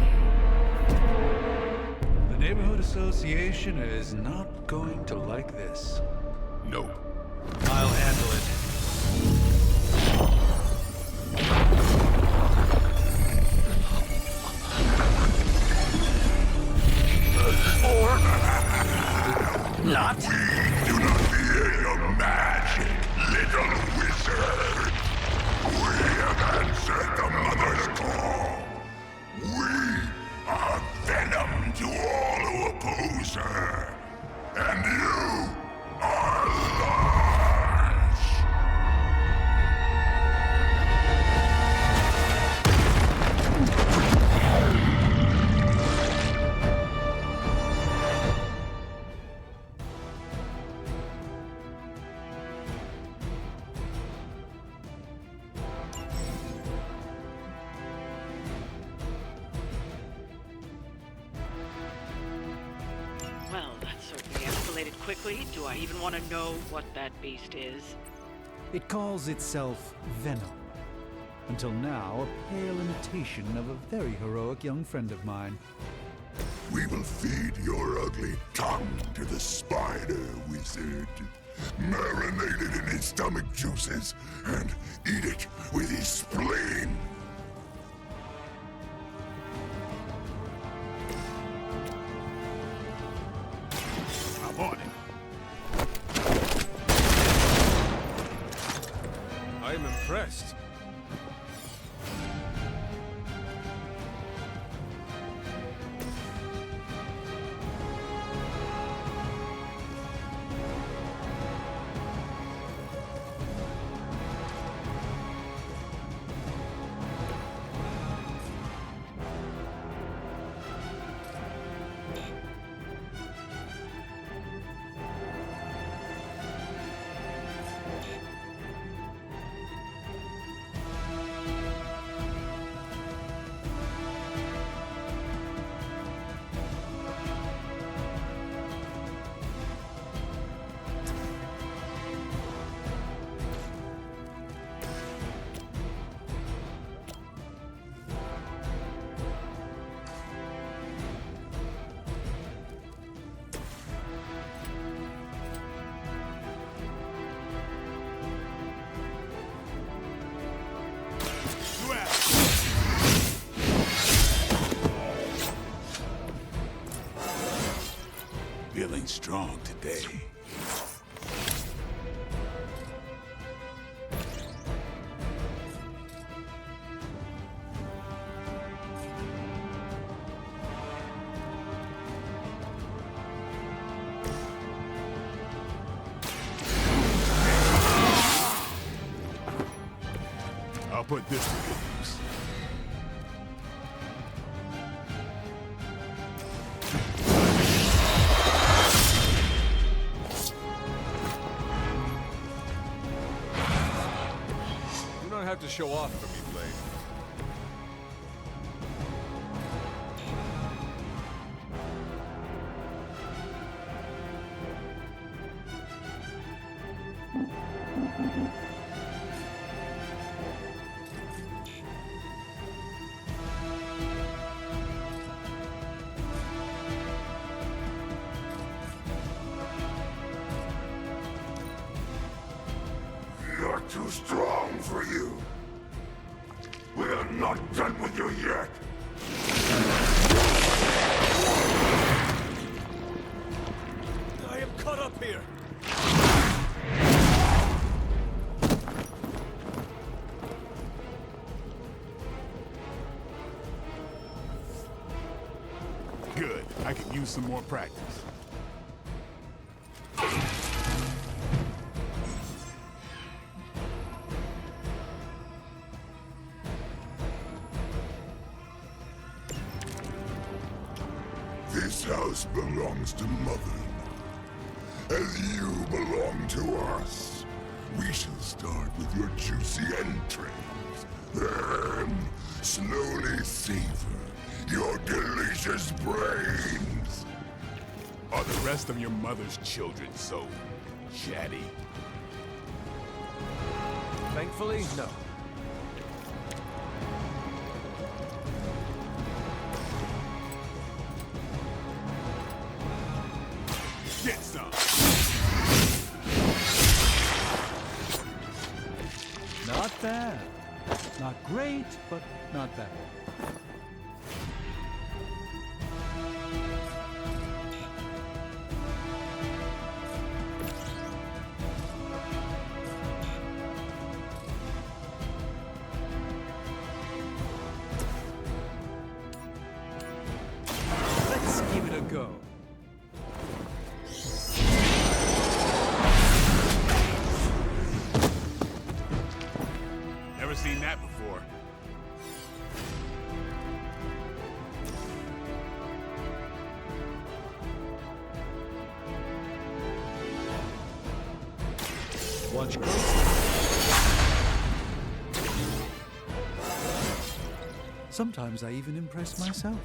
The Neighborhood Association is not going to like this. Nope. I'll handle it. Or not. We do not fear your magic, little wizard. We have answered the Mother's call. We are venom to all who oppose her. And you are large. Well, that certainly escalated quickly. Do I even want to know what that beast is? It calls itself Venom. Until now, a pale imitation of a very heroic young friend of mine. We will feed your ugly tongue to the spider wizard. Marinate it in his stomach juices and eat it with his spleen. I'm on it. I am impressed. Feeling strong today. I'll put this to good use. You don't have to show off for me, Blade. You're too strong for you. We're not done with you yet. I am caught up here. Good. I could use some more practice. This house belongs to Mother, as you belong to us. We shall start with your juicy entrails, then slowly savor your delicious brains. Are the rest of your mother's children so chatty? Thankfully, no. Get some! Not bad. Not great, but not bad. Let's give it a go. Never seen that before. Watch closely. Sometimes I even impress myself.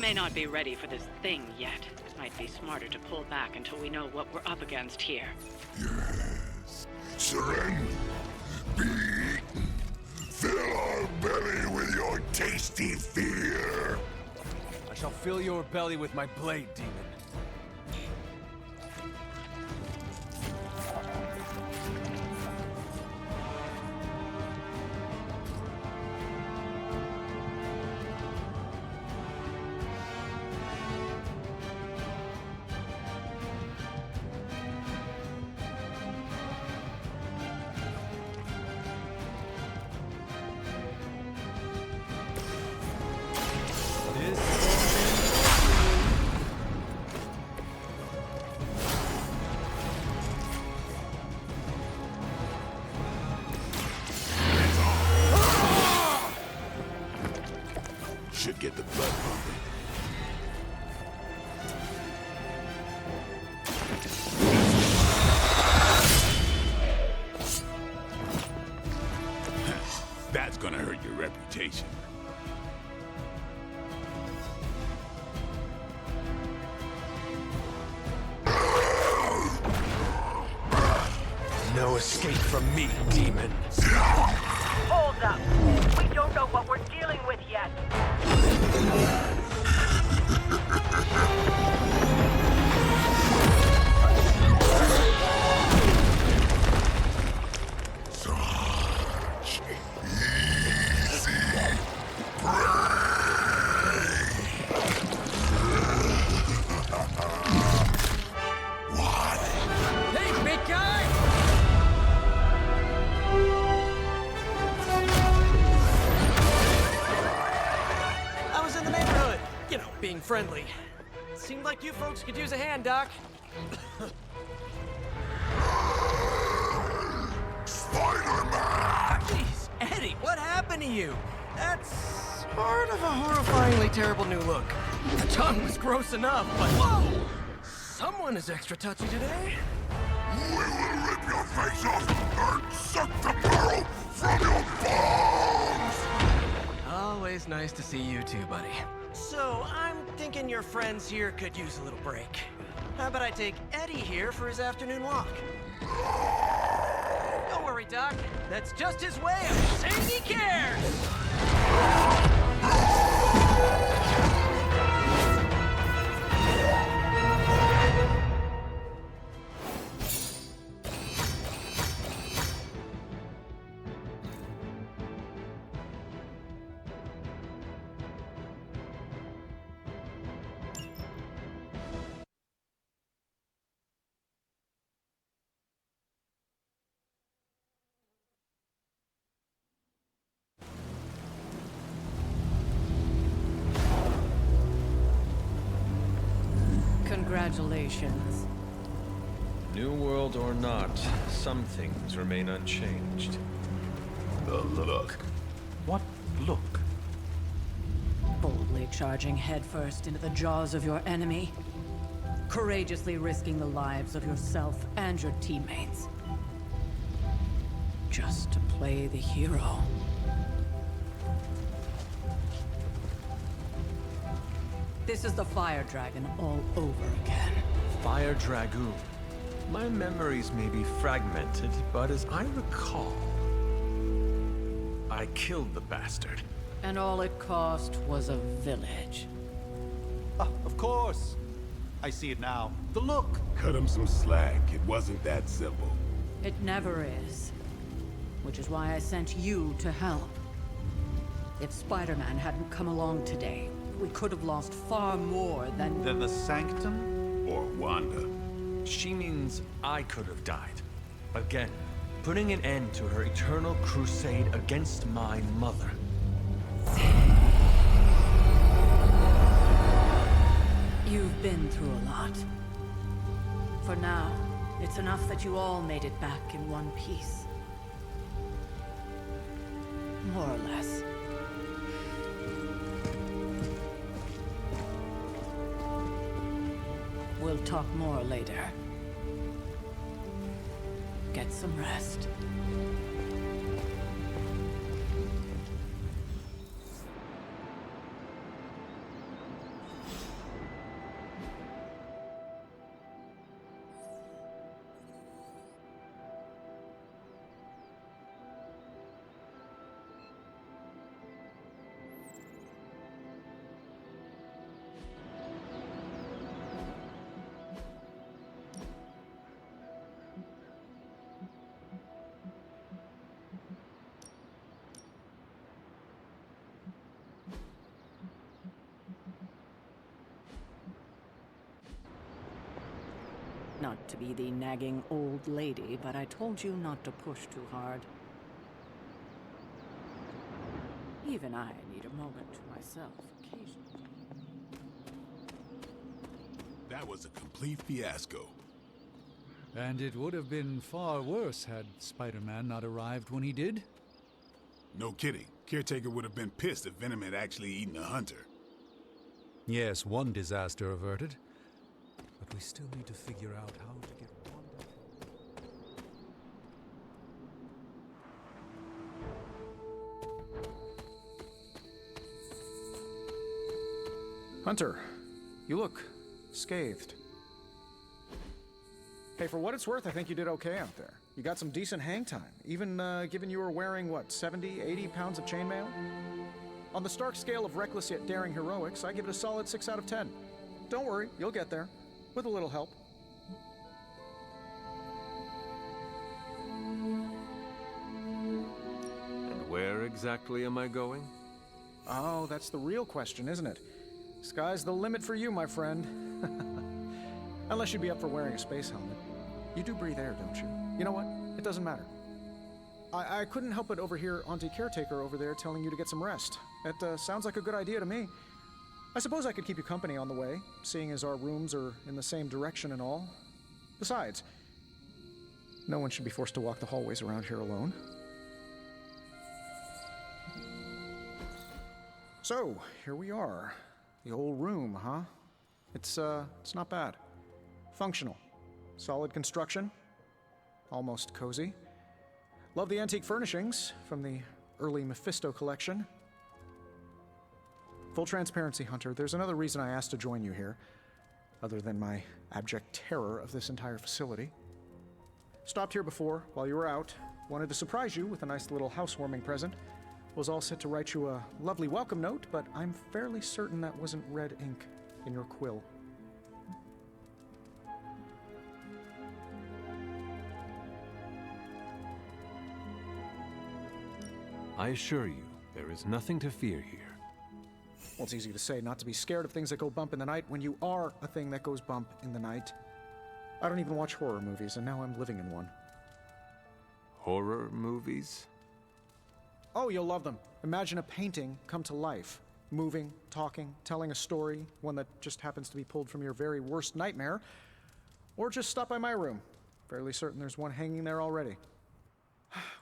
may not be ready for this thing yet. Might be smarter to pull back until we know what we're up against here. Yes. Surrender. Be eaten. Fill our belly with your tasty fear. I shall fill your belly with my blade, demon. Should get the blood pumping. That's gonna hurt your reputation. No escape from me, demon. Hold up. We don't know what we're dealing with yet. Such easy prey. What? Hey, big guy! I was in the neighborhood. You know, being friendly. Seemed like you folks could use a hand, Doc. Spider-Man! Jeez, Eddie, what happened to you? That's sort of a horrifyingly terrible new look. The tongue was gross enough, but whoa! Someone is extra touchy today. We will rip your face off and suck the marrow from your bones! Always nice to see you too, buddy. So, I'm thinking your friends here could use a little break. How about I take Eddie here for his afternoon walk? Don't worry, Doc. That's just his way of saying he cares! Congratulations. New world or not, some things remain unchanged. The look. What look? Boldly charging headfirst into the jaws of your enemy. Courageously risking the lives of yourself and your teammates. Just to play the hero. This is the Fire Dragon all over again. Fire Dragoon. My memories may be fragmented, but as I recall, I killed the bastard. And all it cost was a village. Of course. I see it now. The look. Cut him some slack. It wasn't that simple. It never is. Which is why I sent you to help. If Spider-Man hadn't come along today, we could have lost far more than... Than the Sanctum? Or Wanda. She means I could have died. Again, putting an end to her eternal crusade against my mother. You've been through a lot. For now, it's enough that you all made it back in one piece. More or less. We'll talk more later. Get some rest. Not to be the nagging old lady, but I told you not to push too hard. Even I need a moment to myself occasionally. That was a complete fiasco. And it would have been far worse had Spider-Man not arrived when he did. No kidding. Caretaker would have been pissed if Venom had actually eaten a hunter. Yes, one disaster averted. But we still need to figure out how to get Wanda. Hunter, you look scathed. Hey, for what it's worth, I think you did okay out there. You got some decent hang time, even given you were wearing, what, 70, 80 pounds of chainmail? On the Stark scale of reckless yet daring heroics, I give it a solid 6 out of 10. Don't worry, you'll get there. With a little help. And where exactly am I going? Oh, that's the real question, isn't it? Sky's the limit for you, my friend. Unless you'd be up for wearing a space helmet. You do breathe air, don't you? You know what? It doesn't matter. I couldn't help but overhear Auntie Caretaker over there telling you to get some rest. That sounds like a good idea to me. I suppose I could keep you company on the way, seeing as our rooms are in the same direction and all. Besides, no one should be forced to walk the hallways around here alone. So, here we are. The old room, huh? It's not bad. Functional. Solid construction. Almost cozy. Love the antique furnishings from the early Mephisto collection. Full transparency, Hunter, there's another reason I asked to join you here, other than my abject terror of this entire facility. Stopped here before, while you were out. Wanted to surprise you with a nice little housewarming present. Was all set to write you a lovely welcome note, but I'm fairly certain that wasn't red ink in your quill. I assure you, there is nothing to fear here. Well, it's easy to say not to be scared of things that go bump in the night when you are a thing that goes bump in the night. I don't even watch horror movies, and now I'm living in one. Horror movies? Oh, you'll love them. Imagine a painting come to life. Moving, talking, telling a story, one that just happens to be pulled from your very worst nightmare. Or just stop by my room. Fairly certain there's one hanging there already.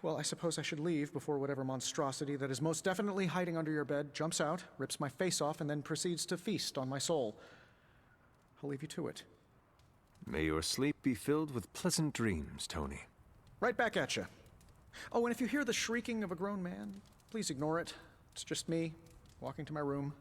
Well, I suppose I should leave before whatever monstrosity that is most definitely hiding under your bed jumps out, rips my face off, and then proceeds to feast on my soul. I'll leave you to it. May your sleep be filled with pleasant dreams, Tony. Right back at you. Oh, and if you hear the shrieking of a grown man, please ignore it. It's just me, walking to my room.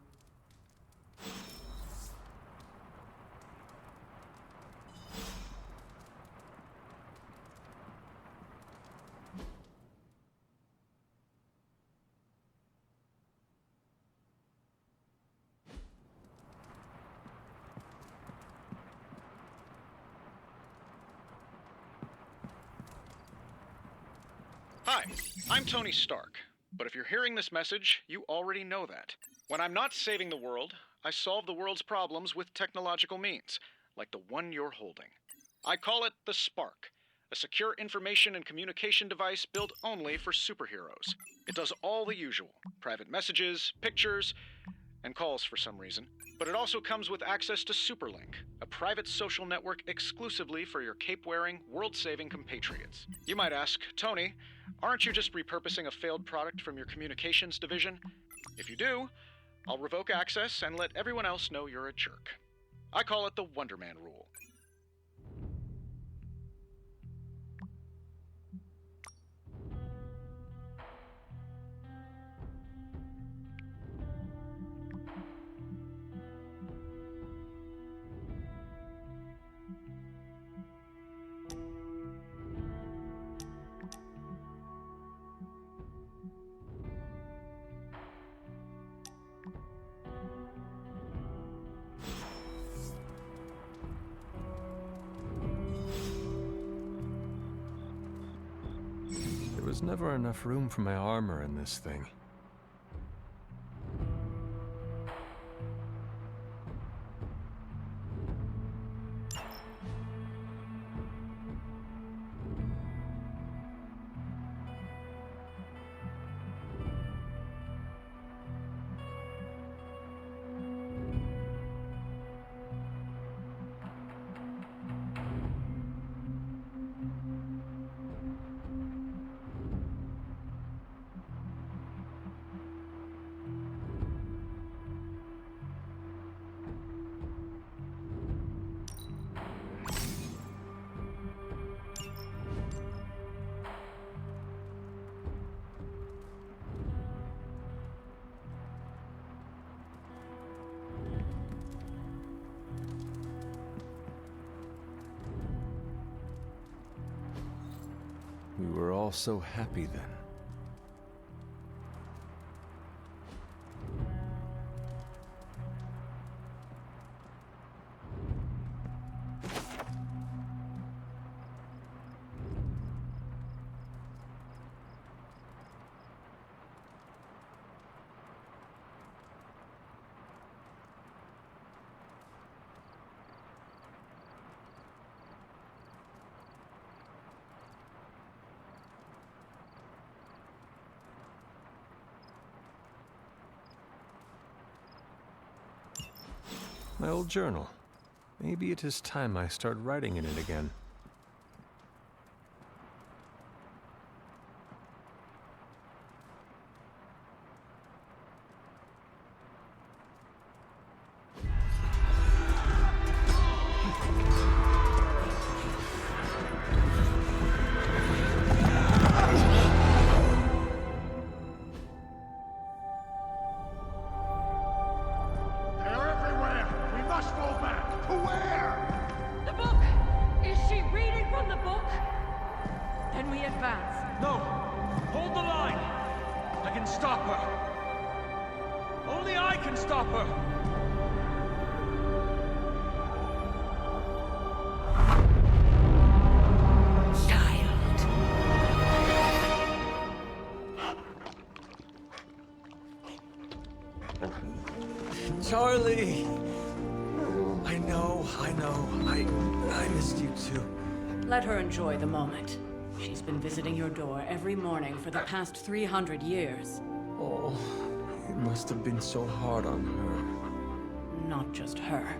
Hi, I'm Tony Stark, but if you're hearing this message, you already know that. When I'm not saving the world, I solve the world's problems with technological means, like the one you're holding. I call it the Spark, a secure information and communication device built only for superheroes. It does all the usual, private messages, pictures, and calls for some reason. But it also comes with access to Superlink, a private social network exclusively for your cape-wearing, world-saving compatriots. You might ask, Tony, aren't you just repurposing a failed product from your communications division? If you do, I'll revoke access and let everyone else know you're a jerk. I call it the Wonder Man rule. There was never enough room for my armor in this thing. We were all so happy then. My old journal. Maybe it is time I start writing in it again. Charlie! I know. I missed you too. Let her enjoy the moment. She's been visiting your door every morning for the past 300 years. Oh, it must have been so hard on her. Not just her.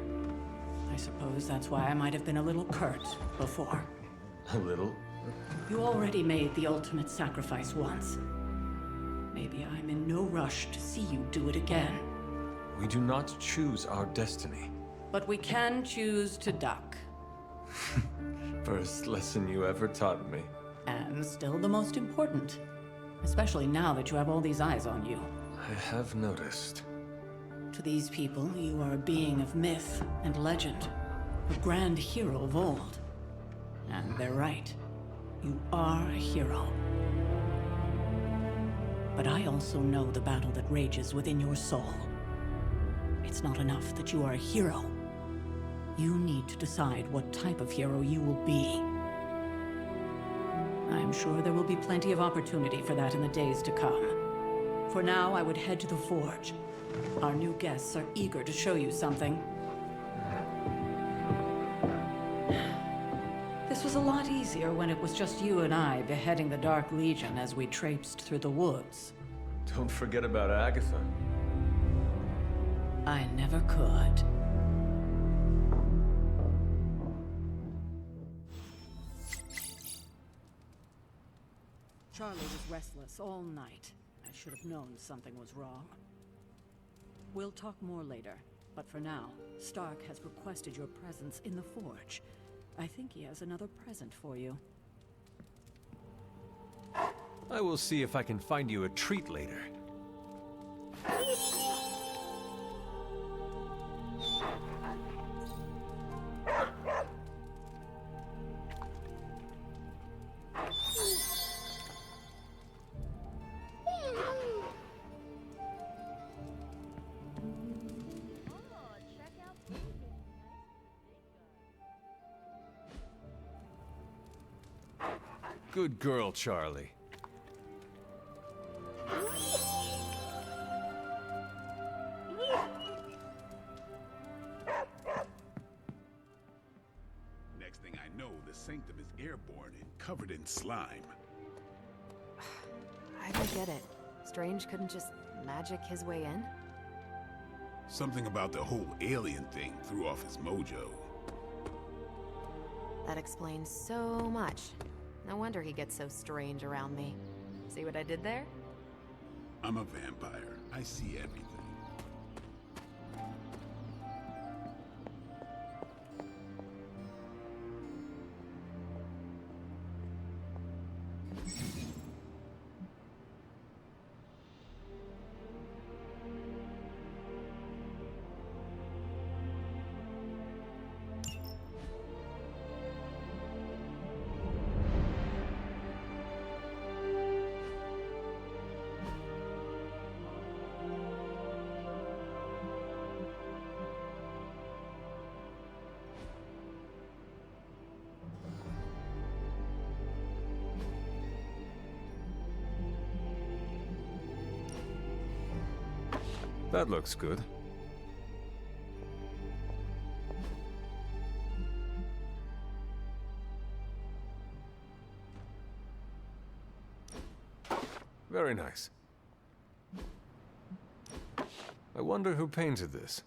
I suppose that's why I might have been a little curt before. A little? You already made the ultimate sacrifice once. Maybe I'm in no rush to see you do it again. We do not choose our destiny. But we can choose to duck. First lesson you ever taught me. And still the most important. Especially now that you have all these eyes on you. I have noticed. To these people, you are a being of myth and legend. A grand hero of old. And they're right. You are a hero. But I also know the battle that rages within your soul. It's not enough that you are a hero. You need to decide what type of hero you will be. I'm sure there will be plenty of opportunity for that in the days to come. For now, I would head to the Forge. Our new guests are eager to show you something. This was a lot easier when it was just you and I beheading the Dark Legion as we traipsed through the woods. Don't forget about Agatha. I never could. Charlie was restless all night. I should have known something was wrong. We'll talk more later, but for now, Stark has requested your presence in the Forge. I think he has another present for you. I will see if I can find you a treat later. Good girl, Charlie. Next thing I know, the Sanctum is airborne and covered in slime. I don't get it. Strange couldn't just magic his way in? Something about the whole alien thing threw off his mojo. That explains so much. No wonder he gets so strange around me. See what I did there? I'm a vampire. I see everything. That looks good. Very nice. I wonder who painted this.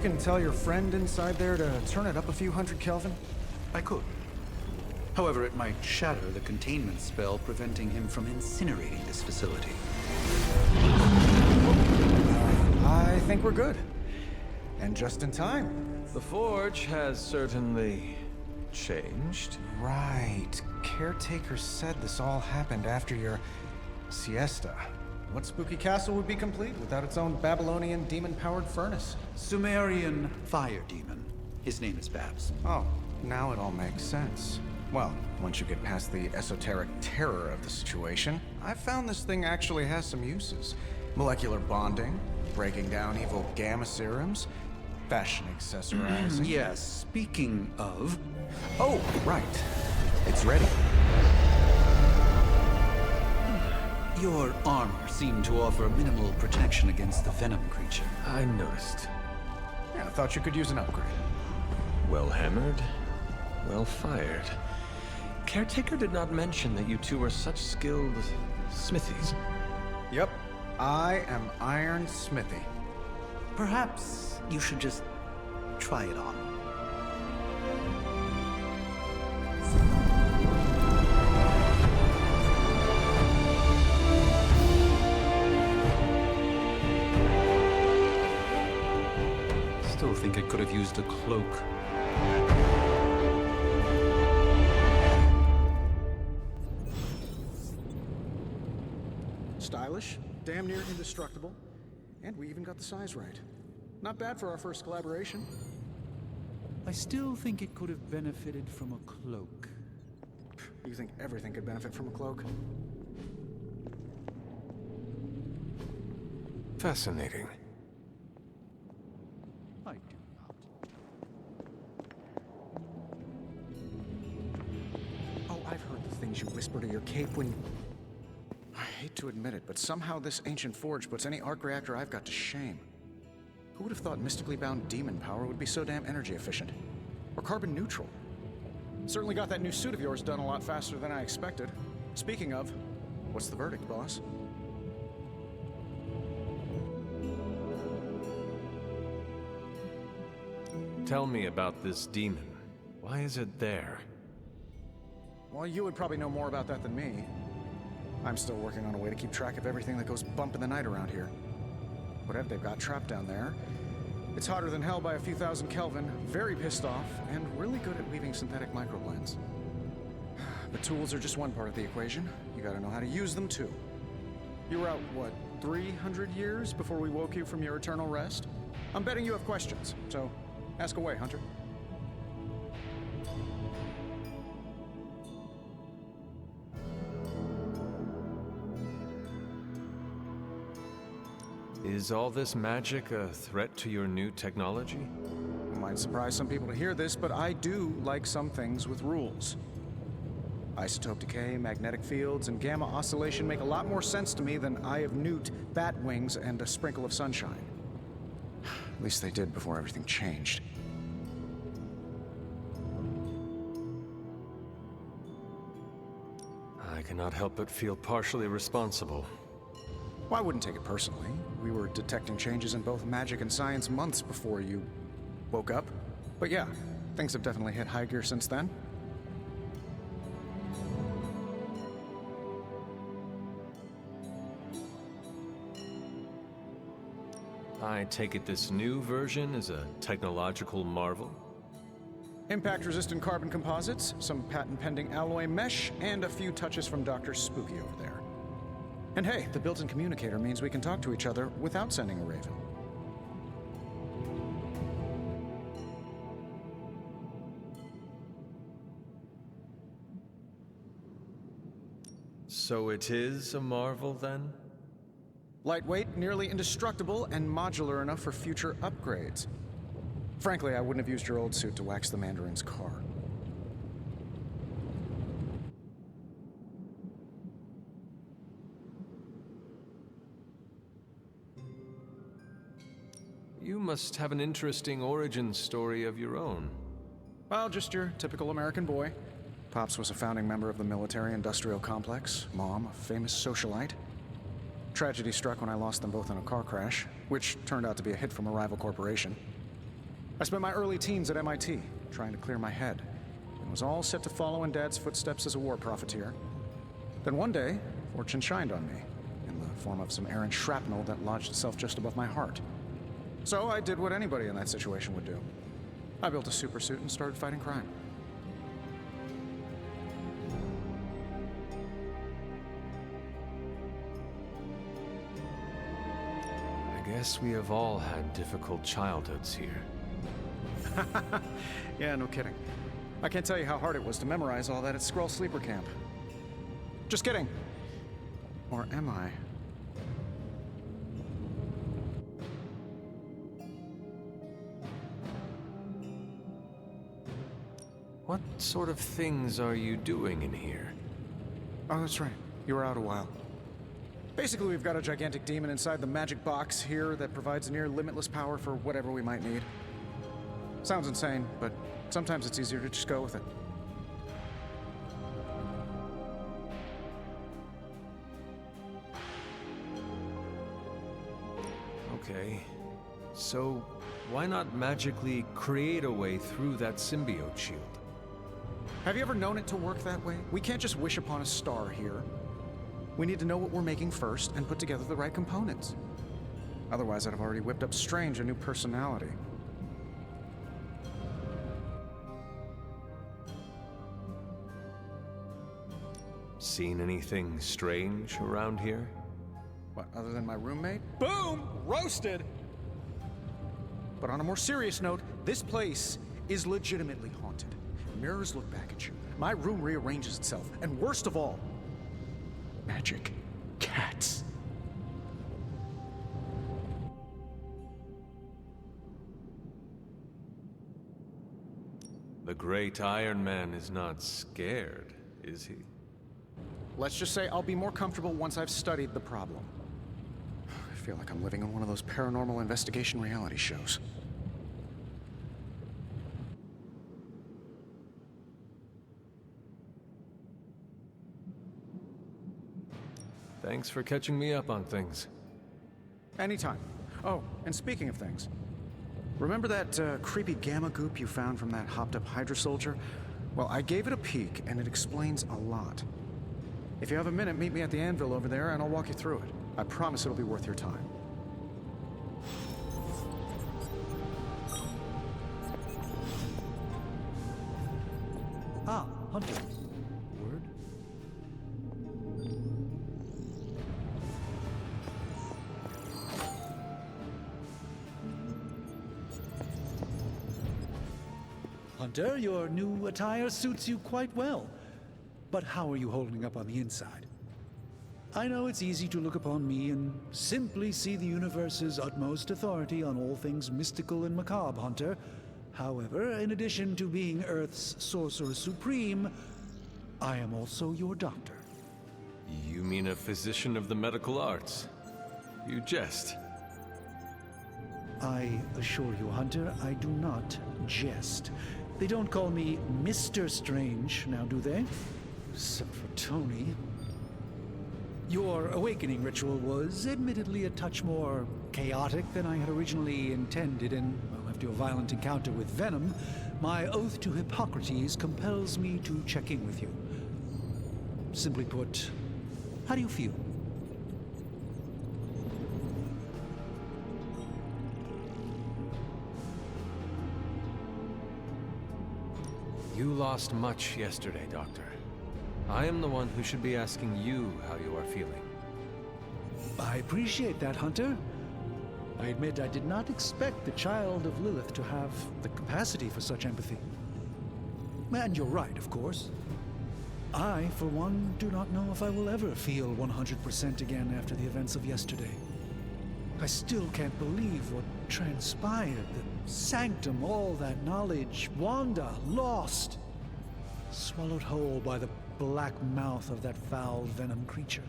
can tell your friend inside there to turn it up a few hundred Kelvin? I could. However, it might shatter the containment spell preventing him from incinerating this facility. I think we're good. And just in time. The Forge has certainly changed. Right. Caretaker said this all happened after your siesta. What spooky castle would be complete without its own Babylonian demon-powered furnace? Sumerian fire demon. His name is Babs. Oh, now it all makes sense. Well, once you get past the esoteric terror of the situation, I've found this thing actually has some uses. Molecular bonding, breaking down evil gamma serums, fashion accessorizing. Yes, speaking of... Oh, right. It's ready. Your armor seemed to offer minimal protection against the venom creature. I noticed. Yeah, I thought you could use an upgrade. Well hammered, well fired. Caretaker did not mention that you two are such skilled smithies. Yep, I am Iron Smithy. Perhaps you should just try it on. Still think it could have used a cloak. Stylish, damn near indestructible, and we even got the size right. Not bad for our first collaboration. I still think it could have benefited from a cloak. You think everything could benefit from a cloak? Fascinating. I do not. Oh, I've heard the things you whisper to your cape when... I hate to admit it, but somehow this ancient forge puts any arc reactor I've got to shame. Who would have thought mystically bound demon power would be so damn energy efficient? Or carbon neutral? Certainly got that new suit of yours done a lot faster than I expected. Speaking of, what's the verdict, boss? Tell me about this demon. Why is it there? Well, you would probably know more about that than me. I'm still working on a way to keep track of everything that goes bump in the night around here. Whatever they've got trapped down there, it's hotter than hell by a few thousand Kelvin, very pissed off, and really good at weaving synthetic microblends. But tools are just one part of the equation. You gotta know how to use them too. You were out, what, 300 years before we woke you from your eternal rest? I'm betting you have questions, so ask away, Hunter. Is all this magic a threat to your new technology? It might surprise some people to hear this, but I do like some things with rules. Isotope decay, magnetic fields, and gamma oscillation make a lot more sense to me than Eye of Newt, bat wings, and a sprinkle of sunshine. At least they did before everything changed. I cannot help but feel partially responsible. Well, I wouldn't take it personally. We were detecting changes in both magic and science months before you woke up. But yeah, things have definitely hit high gear since then. I take it this new version is a technological marvel? Impact-resistant carbon composites, some patent-pending alloy mesh, and a few touches from Dr. Spooky over there. And hey, the built-in communicator means we can talk to each other without sending a raven. So it is a marvel, then? Lightweight, nearly indestructible, and modular enough for future upgrades. Frankly, I wouldn't have used your old suit to wax the Mandarin's car. You must have an interesting origin story of your own. Well, just your typical American boy. Pops was a founding member of the military-industrial complex. Mom, a famous socialite. Tragedy struck when I lost them both in a car crash, which turned out to be a hit from a rival corporation. I spent my early teens at MIT, trying to clear my head, and was all set to follow in Dad's footsteps as a war profiteer. Then one day, fortune shined on me, in the form of some errant shrapnel that lodged itself just above my heart. So I did what anybody in that situation would do. I built a supersuit and started fighting crime. I guess we have all had difficult childhoods here. Yeah, no kidding. I can't tell you how hard it was to memorize all that at Skrull Sleeper Camp. Just kidding. Or am I? What sort of things are you doing in here? Oh, that's right. You were out a while. Basically, we've got a gigantic demon inside the magic box here that provides near limitless power for whatever we might need. Sounds insane, but sometimes it's easier to just go with it. Okay. So, why not magically create a way through that symbiote shield? Have you ever known it to work that way? We can't just wish upon a star here. We need to know what we're making first and put together the right components. Otherwise, I'd have already whipped up Strange a new personality. Seen anything strange around here? What, other than my roommate? Boom! Roasted! But on a more serious note, this place is legitimately haunted. Mirrors look back at you. My room rearranges itself. And worst of all, magic cats. The great Iron Man is not scared, is he? Let's just say I'll be more comfortable once I've studied the problem. I feel like I'm living in one of those paranormal investigation reality shows. Thanks for catching me up on things. Anytime. Oh, and speaking of things, remember that creepy gamma goop you found from that hopped-up Hydra soldier? Well, I gave it a peek, and it explains a lot. If you have a minute, meet me at the anvil over there, and I'll walk you through it. I promise it'll be worth your time. Ah, Hunter. Word? Hunter, your new attire suits you quite well. But how are you holding up on the inside? I know it's easy to look upon me and simply see the universe's utmost authority on all things mystical and macabre, Hunter. However, in addition to being Earth's Sorcerer Supreme, I am also your doctor. You mean a physician of the medical arts? You jest. I assure you, Hunter, I do not jest. They don't call me Mr. Strange, now do they? Except for Tony. Your awakening ritual was admittedly a touch more chaotic than I had originally intended, and well, after your violent encounter with Venom, my oath to Hippocrates compels me to check in with you. Simply put, how do you feel? You lost much yesterday, Doctor. I am the one who should be asking you how you are feeling. I appreciate that, Hunter. I admit I did not expect the child of Lilith to have the capacity for such empathy. And you're right, of course. I, for one, do not know if I will ever feel 100% again after the events of yesterday. I still can't believe what transpired. The Sanctum, all that knowledge, Wanda, lost. Swallowed whole by the black mouth of that foul Venom creature.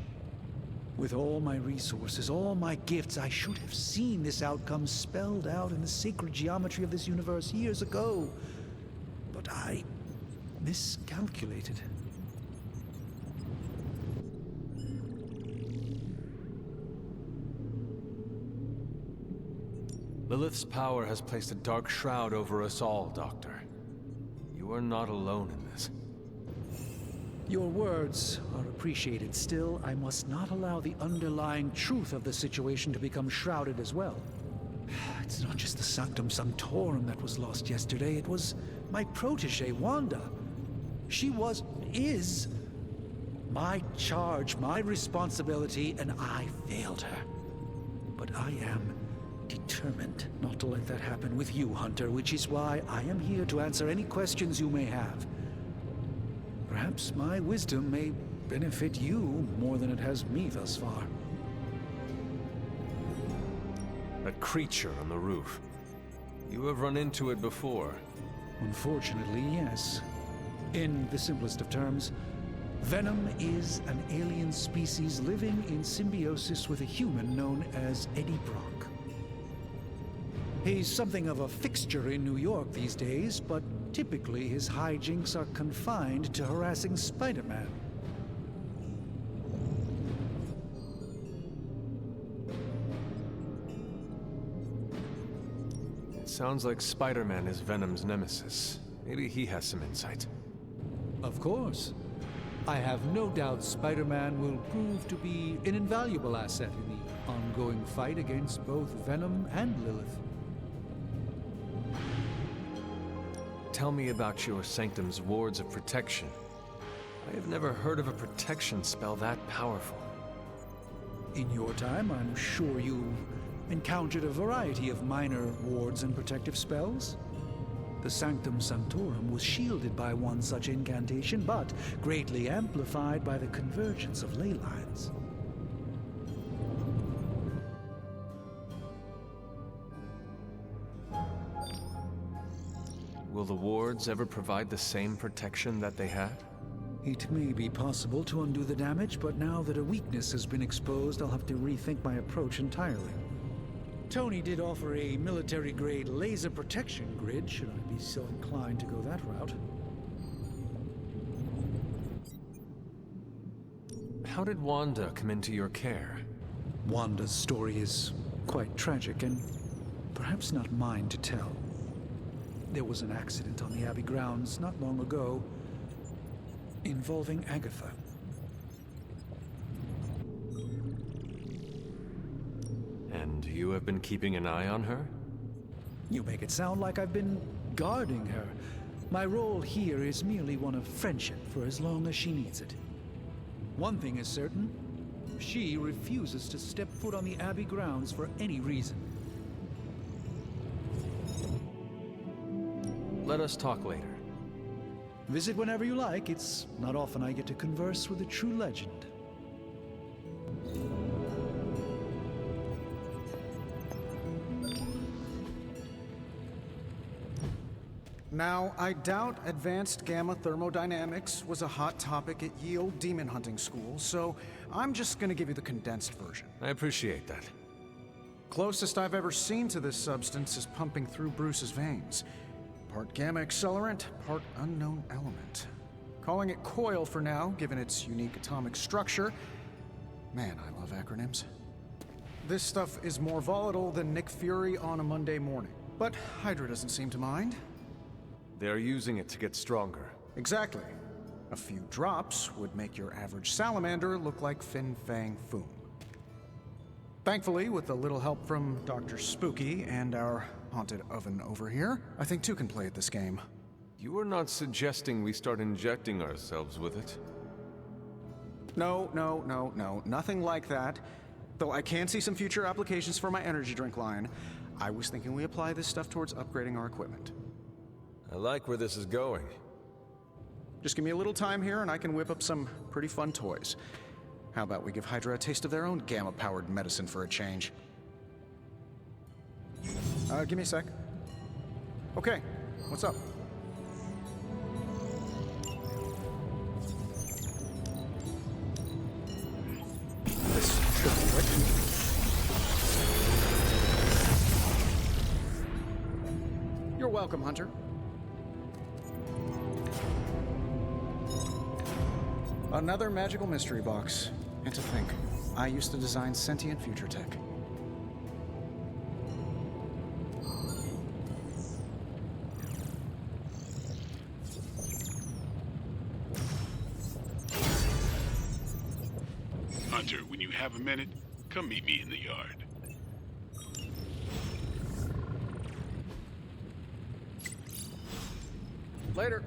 With all my resources, all my gifts, I should have seen this outcome spelled out in the sacred geometry of this universe years ago. But I miscalculated. Lilith's power has placed a dark shroud over us all, Doctor. You are not alone in this. Your words are appreciated. Still, I must not allow the underlying truth of the situation to become shrouded as well. It's not just the Sanctum Sanctorum that was lost yesterday. It was my protege, Wanda. She is my charge, my responsibility, and I failed her. But I am determined not to let that happen with you, Hunter, which is why I am here to answer any questions you may have. Perhaps my wisdom may benefit you more than it has me thus far. That creature on the roof. You have run into it before. Unfortunately, yes. In the simplest of terms, Venom is an alien species living in symbiosis with a human known as Eddie Brock. He's something of a fixture in New York these days, but typically his hijinks are confined to harassing Spider-Man. It sounds like Spider-Man is Venom's nemesis. Maybe he has some insight. Of course. I have no doubt Spider-Man will prove to be an invaluable asset in the ongoing fight against both Venom and Lilith. Tell me about your Sanctum's wards of protection. I have never heard of a protection spell that powerful. In your time, I'm sure you've encountered a variety of minor wards and protective spells. The Sanctum Sanctorum was shielded by one such incantation, but greatly amplified by the convergence of ley lines. Will the wards ever provide the same protection that they had? It may be possible to undo the damage, but now that a weakness has been exposed, I'll have to rethink my approach entirely. Tony did offer a military-grade laser protection grid, should I be so inclined to go that route. How did Wanda come into your care? Wanda's story is quite tragic, and perhaps not mine to tell. There was an accident on the Abbey grounds not long ago involving Agatha. And you have been keeping an eye on her? You make it sound like I've been guarding her. My role here is merely one of friendship for as long as she needs it. One thing is certain, she refuses to step foot on the Abbey grounds for any reason. Let us talk later. Visit whenever you like. It's not often I get to converse with a true legend. Now, I doubt advanced gamma thermodynamics was a hot topic at Ye Olde Demon Hunting School, so I'm just gonna give you the condensed version. I appreciate that. Closest I've ever seen to this substance is pumping through Bruce's veins. Part gamma accelerant, part unknown element. Calling it Coil for now, given its unique atomic structure. Man, I love acronyms. This stuff is more volatile than Nick Fury on a Monday morning. But Hydra doesn't seem to mind. They're using it to get stronger. Exactly. A few drops would make your average salamander look like Fin Fang Foom. Thankfully, with a little help from Dr. Spooky and our haunted oven over here, I think two can play at this game. You are not suggesting we start injecting ourselves with it? No, nothing like that. Though I can see some future applications for my energy drink line. I was thinking we apply this stuff towards upgrading our equipment. I like where this is going. Just give me a little time here and I can whip up some pretty fun toys. How about we give Hydra a taste of their own gamma-powered medicine for a change? Give me a sec. Okay, what's up? This should do it. You're welcome, Hunter. Another magical mystery box. And to think, I used to design sentient future tech. Hunter, when you have a minute, come meet me in the yard. Later.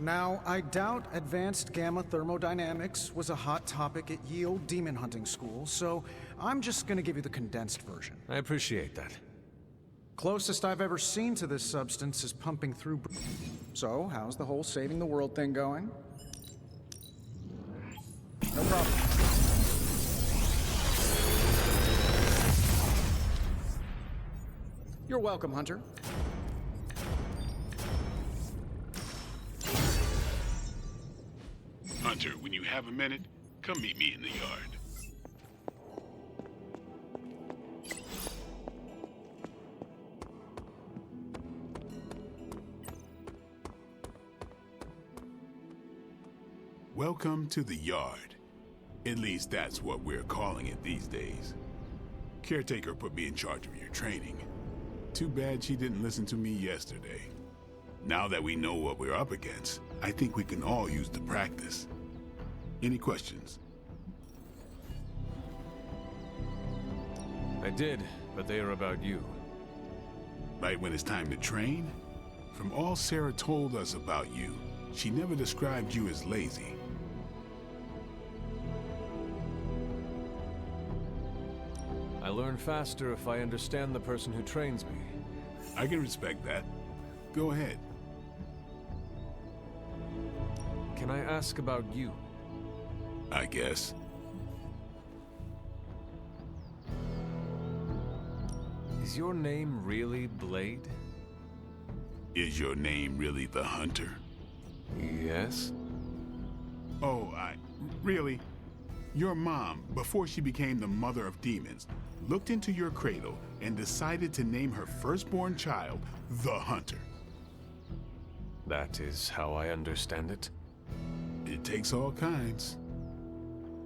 Now, I doubt advanced gamma thermodynamics was a hot topic at ye old demon hunting school, so I'm just gonna give you the condensed version. I appreciate that. Closest I've ever seen to this substance is pumping through. So, how's the whole saving the world thing going? No problem. You're welcome, Hunter. Hunter, when you have a minute, come meet me in the yard. Welcome to the yard. At least that's what we're calling it these days. Caretaker put me in charge of your training. Too bad she didn't listen to me yesterday. Now that we know what we're up against, I think we can all use the practice. Any questions? I did, but they are about you. Right when it's time to train? From all Sarah told us about you, she never described you as lazy. I learn faster if I understand the person who trains me. I can respect that. Go ahead. Can I ask about you? I guess. Is your name really Blade? Is your name really the Hunter? Yes. Oh, really? Your mom, before she became the mother of demons, looked into your cradle and decided to name her firstborn child the Hunter. That is how I understand it. It takes all kinds.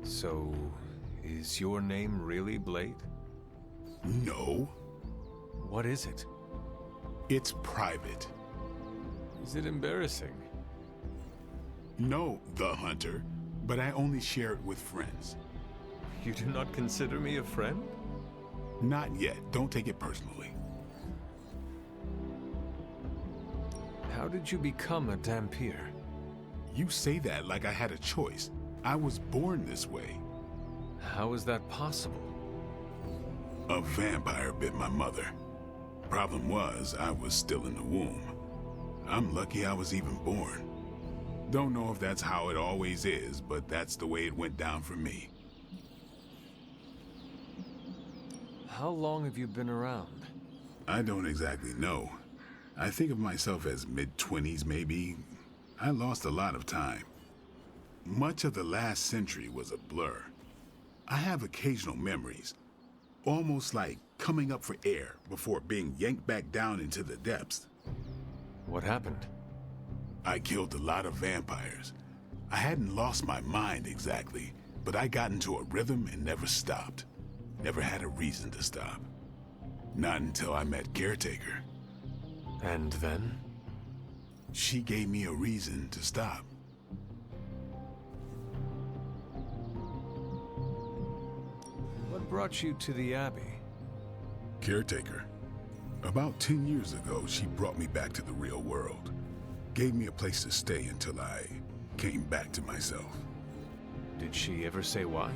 So, is your name really Blade? No. What is it? It's private. Is it embarrassing? No, the Hunter, but I only share it with friends. You do not consider me a friend? Not yet. Don't take it personally. How did you become a Dhampir? You say that like I had a choice. I was born this way. How is that possible? A vampire bit my mother. Problem was, I was still in the womb. I'm lucky I was even born. Don't know if that's how it always is, but that's the way it went down for me. How long have you been around? I don't exactly know. I think of myself as mid-20s, maybe. I lost a lot of time. Much of the last century was a blur. I have occasional memories, almost like coming up for air before being yanked back down into the depths. What happened? I killed a lot of vampires. I hadn't lost my mind exactly, but I got into a rhythm and never stopped. Never had a reason to stop. Not until I met Caretaker. And then? She gave me a reason to stop. What brought you to the Abbey? Caretaker. About 10 years ago, she brought me back to the real world. Gave me a place to stay until I came back to myself. Did she ever say why?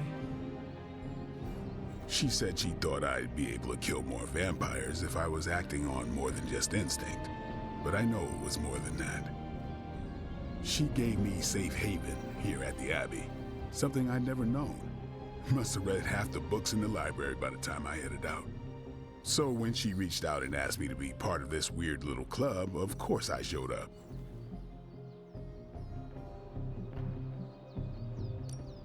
She said she thought I'd be able to kill more vampires if I was acting on more than just instinct. But I know it was more than that. She gave me safe haven here at the Abbey. Something I'd never known. Must have read half the books in the library by the time I headed out. So when she reached out and asked me to be part of this weird little club, of course I showed up.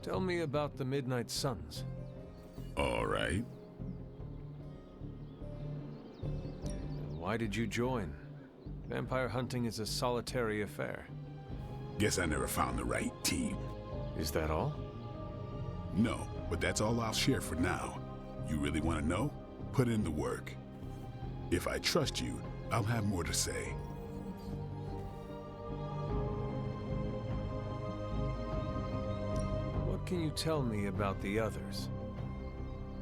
Tell me about the Midnight Suns. All right. Why did you join? Vampire hunting is a solitary affair. Guess I never found the right team. Is that all? No, but that's all I'll share for now. You really want to know? Put in the work. If I trust you, I'll have more to say. What can you tell me about the others?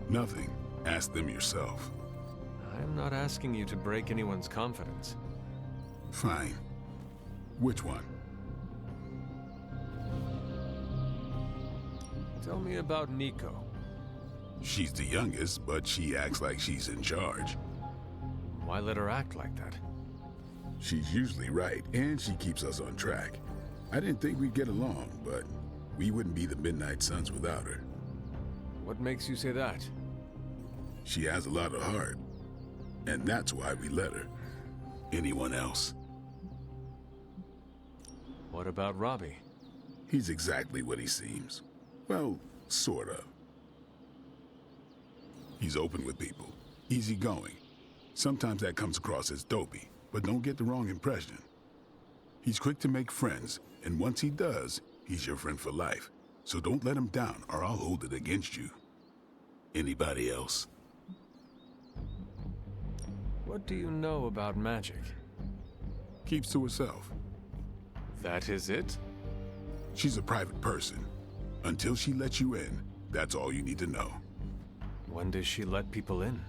Nothing. Ask them yourself. I'm not asking you to break anyone's confidence. Fine. Which one? Tell me about Nico. She's the youngest, but she acts like she's in charge. Why let her act like that? She's usually right, and she keeps us on track. I didn't think we'd get along, but we wouldn't be the Midnight Suns without her. What makes you say that? She has a lot of heart, and that's why we let her. Anyone else? What about Robbie? He's exactly what he seems. Well, sort of. He's open with people, easygoing. Sometimes that comes across as dopey, but don't get the wrong impression. He's quick to make friends, and once he does, he's your friend for life. So don't let him down, or I'll hold it against you. Anybody else? What do you know about magic? Keeps to herself. That is it? She's a private person. Until she lets you in, that's all you need to know. When does she let people in?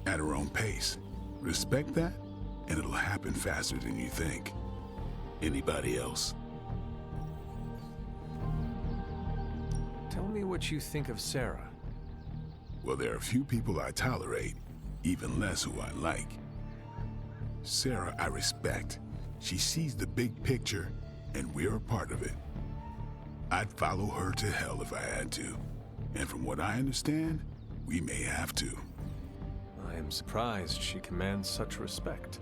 At her own pace. Respect that, and it'll happen faster than you think. Anybody else? Tell me what you think of Sarah. Well, there are a few people I tolerate, even less who I like. Sarah, I respect. She sees the big picture, and we're a part of it. I'd follow her to hell if I had to. And from what I understand, we may have to. I am surprised she commands such respect.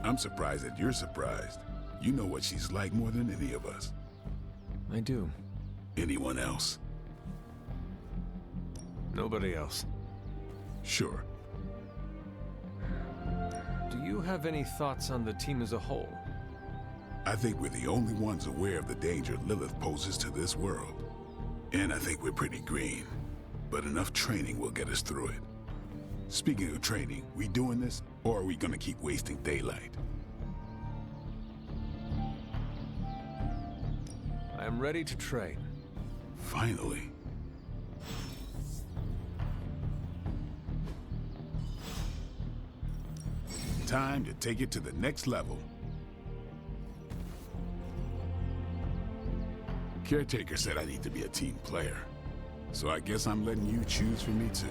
I'm surprised that you're surprised. You know what she's like more than any of us. I do. Anyone else? Nobody else. Sure. Do you have any thoughts on the team as a whole? I think we're the only ones aware of the danger Lilith poses to this world. And I think we're pretty green. But enough training will get us through it. Speaking of training, we doing this, or are we gonna keep wasting daylight? I am ready to train. Finally. Time to take it to the next level. Caretaker said I need to be a team player. So I guess I'm letting you choose for me too.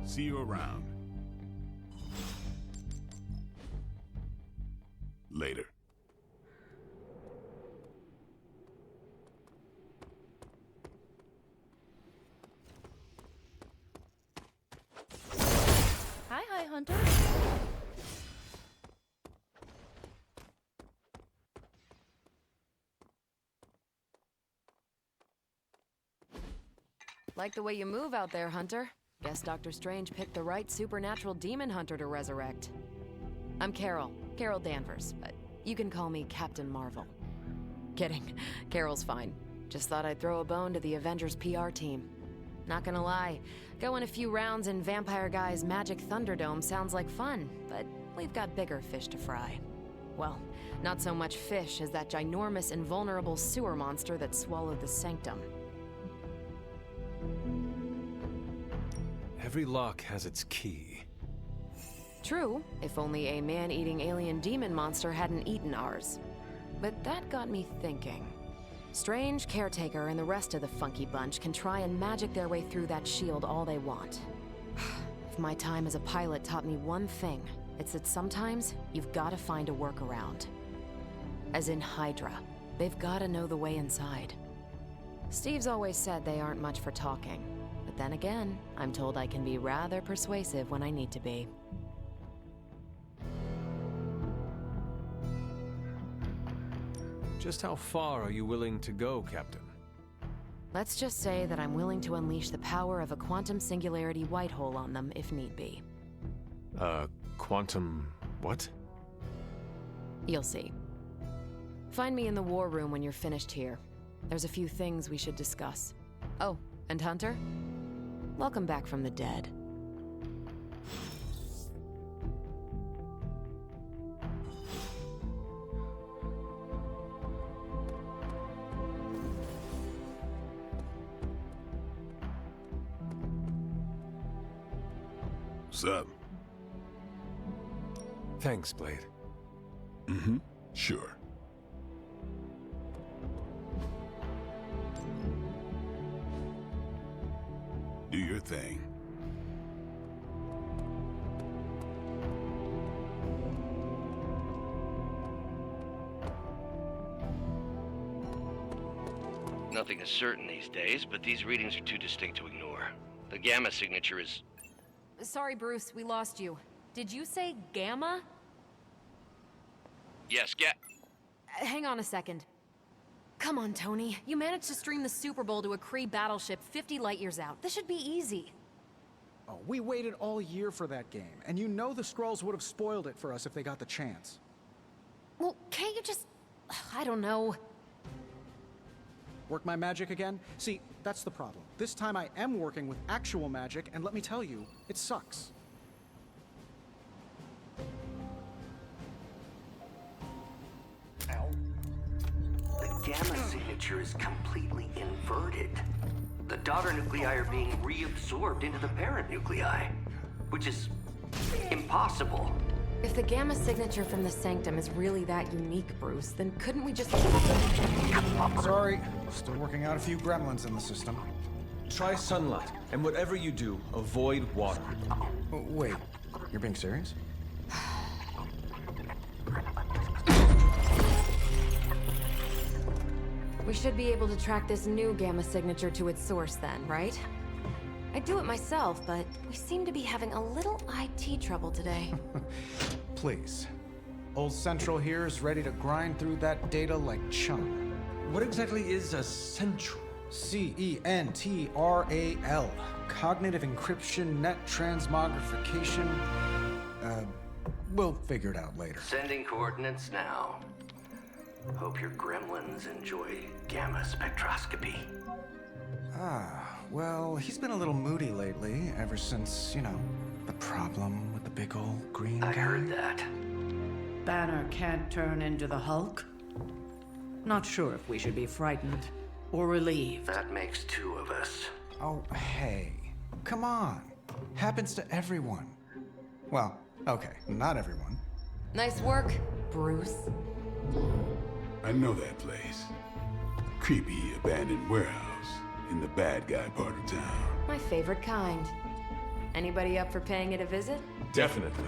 See you around. Later. Hi, Hunter. Like the way you move out there, Hunter. Guess Dr. Strange picked the right supernatural demon hunter to resurrect. I'm Carol Danvers, but you can call me Captain Marvel. Kidding, Carol's fine. Just thought I'd throw a bone to the Avengers PR team. Not gonna lie, going a few rounds in Vampire Guy's Magic Thunderdome sounds like fun, but we've got bigger fish to fry. Well, not so much fish as that ginormous invulnerable sewer monster that swallowed the Sanctum. Every lock has its key. True, if only a man-eating alien demon monster hadn't eaten ours. But that got me thinking. Strange, Caretaker, and the rest of the funky bunch can try and magic their way through that shield all they want. If my time as a pilot taught me one thing, it's that sometimes you've gotta find a workaround. As in Hydra. They've gotta know the way inside. Steve's always said they aren't much for talking. But then again, I'm told I can be rather persuasive when I need to be. Just how far are you willing to go, Captain? Let's just say that I'm willing to unleash the power of a quantum singularity white hole on them if need be. Quantum... what? You'll see. Find me in the war room when you're finished here. There's a few things we should discuss. Oh, and Hunter? Welcome back from the dead. What's up? Thanks, Blade. Mm-hmm. Sure. Do your thing. Nothing is certain these days, but these readings are too distinct to ignore. The gamma signature is... Sorry, Bruce, we lost you. Did you say Gamma? Yes, Hang on a second. Come on, Tony. You managed to stream the Super Bowl to a Kree battleship 50 light-years out. This should be easy. Oh, we waited all year for that game, and you know the Skrulls would have spoiled it for us if they got the chance. Well, can't you just... I don't know. Work my magic again? See, that's the problem. This time I am working with actual magic, and let me tell you, it sucks. Ow. The gamma signature is completely inverted. The daughter nuclei are being reabsorbed into the parent nuclei, which is impossible. If the gamma signature from the Sanctum is really that unique, Bruce, then couldn't we just... Sorry, still working out a few gremlins in the system. Try sunlight, and whatever you do, avoid water. Oh, wait, you're being serious? We should be able to track this new gamma signature to its source then, right? I'd do it myself, but we seem to be having a little IT trouble today. Please. Old Central here is ready to grind through that data like chum. What exactly is a Central? C-E-N-T-R-A-L. Cognitive Encryption Net Transmogrification. We'll figure it out later. Sending coordinates now. Hope your gremlins enjoy gamma spectroscopy. Ah, well, he's been a little moody lately, ever since, you know, the problem with the big old green guy. I heard that. Banner can't turn into the Hulk? Not sure if we should be frightened or relieved. That makes two of us. Oh, hey. Come on. Happens to everyone. Well, okay, not everyone. Nice work, Bruce. I know that place. Creepy abandoned warehouse in the bad guy part of town. My favorite kind. Anybody up for paying it a visit? Definitely.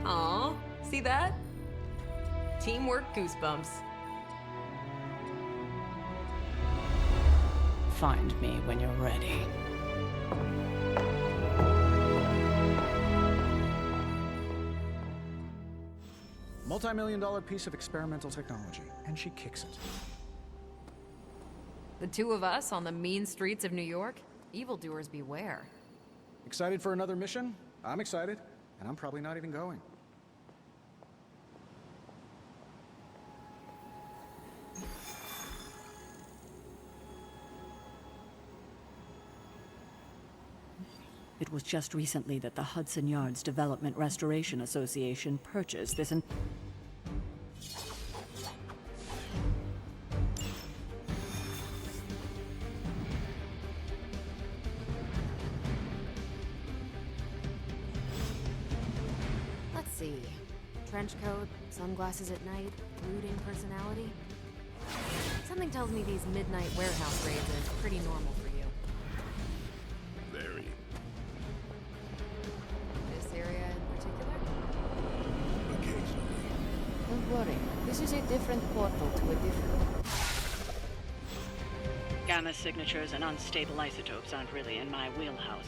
Aw, see that? Teamwork goosebumps. Find me when you're ready. Multi-million-dollar piece of experimental technology, and she kicks it. The two of us on the mean streets of New York? Evildoers beware. Excited for another mission? I'm excited, and I'm probably not even going. It was just recently that the Hudson Yards Development Restoration Association purchased this and... see. Trench coat, sunglasses at night, brooding personality. Something tells me these midnight warehouse raids are pretty normal for you. Very. This area in particular? Occasionally. Don't worry, this is a different portal to a different... Gamma signatures and unstable isotopes aren't really in my wheelhouse,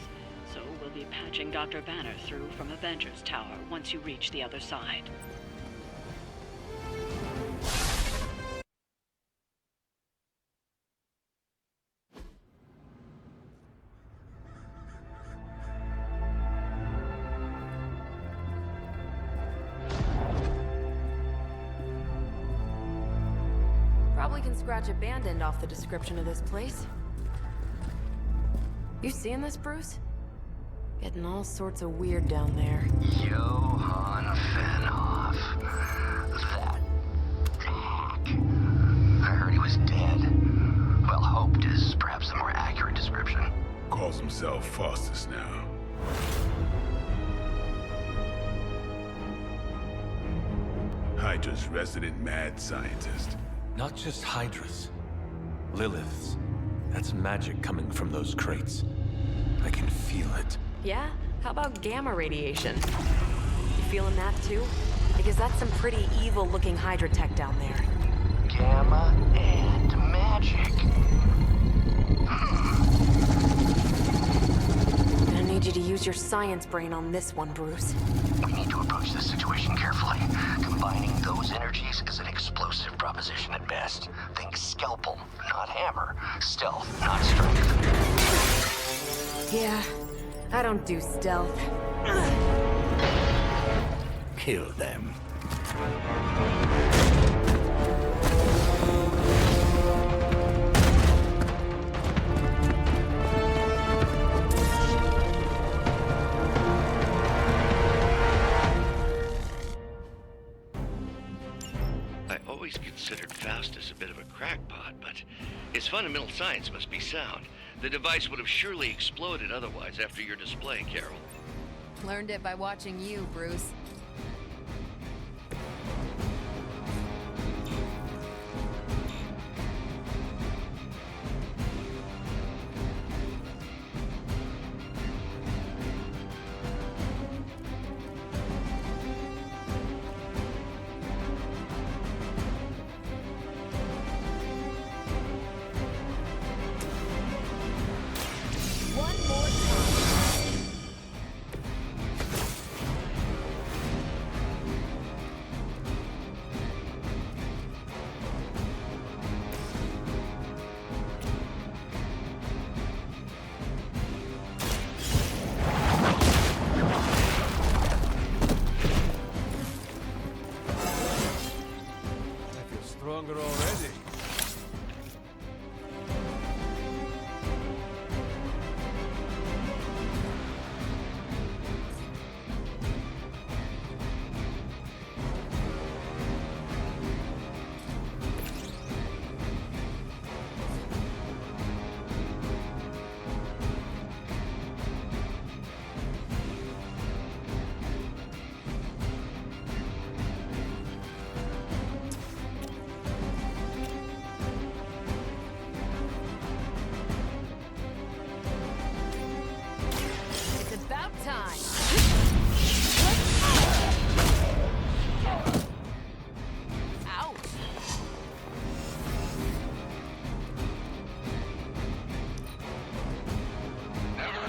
so we'll be patching Dr. Banner through from Avengers Tower once you reach the other side. Probably can scratch abandoned off the description of this place. You seeing this, Bruce? Getting all sorts of weird down there. Johann Fenhoff. That hack. I heard he was dead. Well, hoped is perhaps the more accurate description. Calls himself Faustus now. Hydra's resident mad scientist. Not just Hydra's. Lilith's. That's magic coming from those crates. I can feel it. Yeah? How about gamma radiation? You feeling that too? Because that's some pretty evil-looking Hydra tech down there. Gamma and magic. Gonna need you to use your science brain on this one, Bruce. We need to approach this situation carefully. Combining those energies is an explosive proposition at best. Think scalpel, not hammer. Stealth, not strength. Yeah, I don't do stealth. Kill them. I always considered Faustus a bit of a crackpot, but his fundamental science must be sound. The device would have surely exploded otherwise after your display, Carol. Learned it by watching you, Bruce. Stronger already.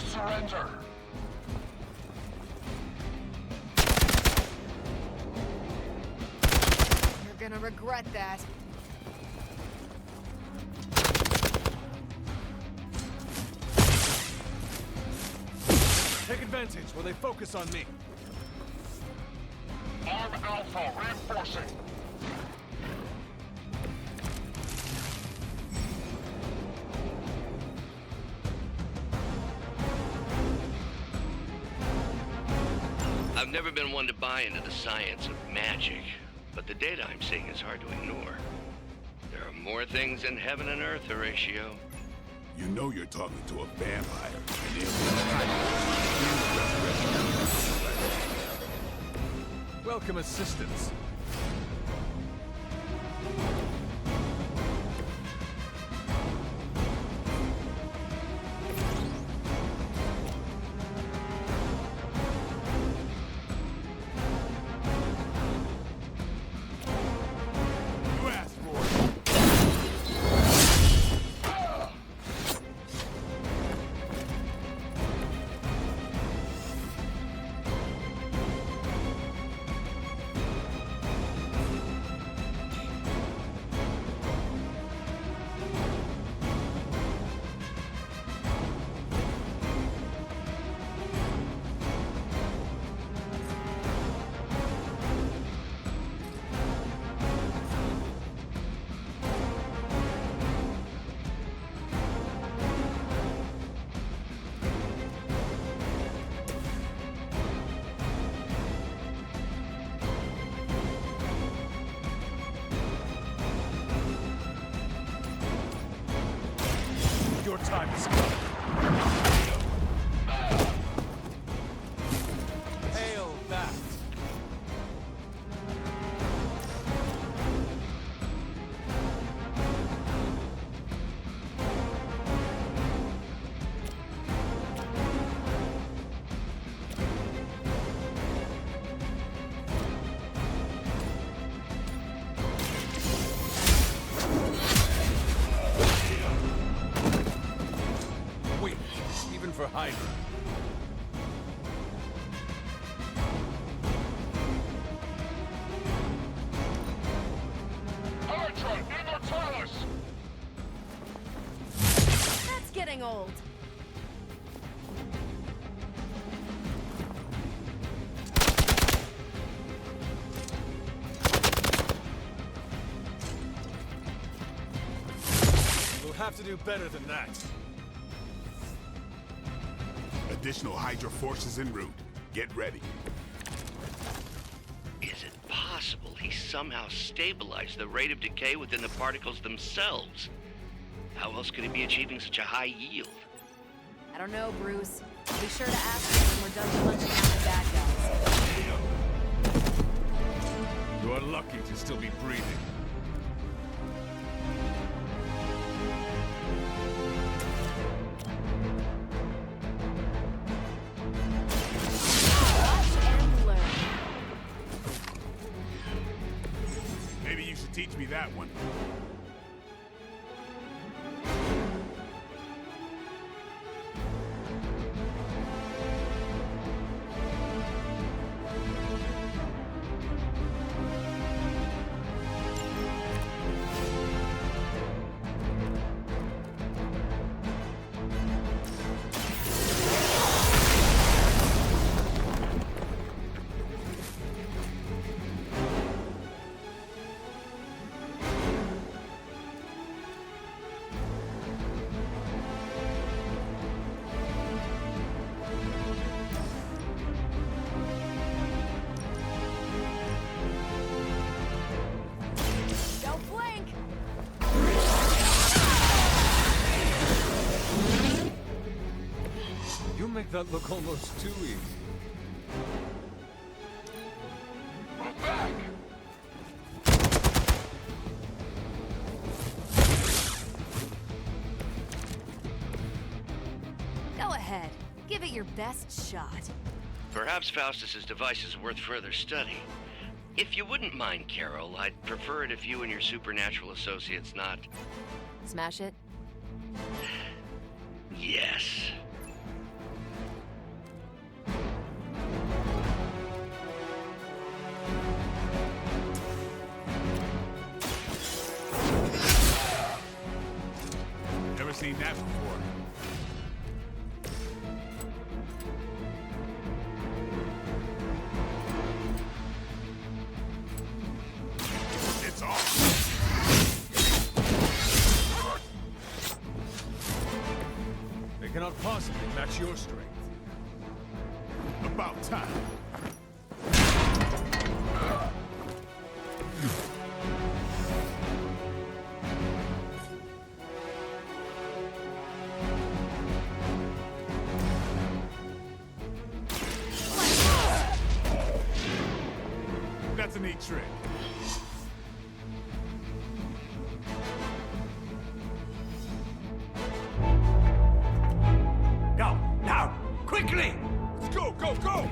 Surrender! You're gonna regret that. Take advantage while they focus on me. Arm Alpha reinforcing. I've never been one to buy into the science of magic, but the data I'm seeing is hard to ignore. There are more things in heaven and earth, Horatio. You know you're talking to a vampire, and welcome assistance. You asked for it. Your time is coming. Hail back. Wait, even for Hydra. Hydra, Immortalis! That's getting old. We'll have to do better than that. Additional Hydra forces en route. Get ready. Is it possible he somehow stabilized the rate of decay within the particles themselves? How else could he be achieving such a high yield? I don't know, Bruce. Be sure to ask him when we're done punching out the bad guys. You are lucky to still be breathing. Watch and learn. Maybe you should teach me that one. Don't blink! You make that look almost too easy. Move back! Go ahead. Give it your best shot. Perhaps Faustus's device is worth further study. If you wouldn't mind, Carol, I'd prefer it if you and your supernatural associates not... Smash it? Yes. Never seen that before. It's off. They cannot possibly match your strength. About time. trick. Go, now, quickly! Let's go, go, go!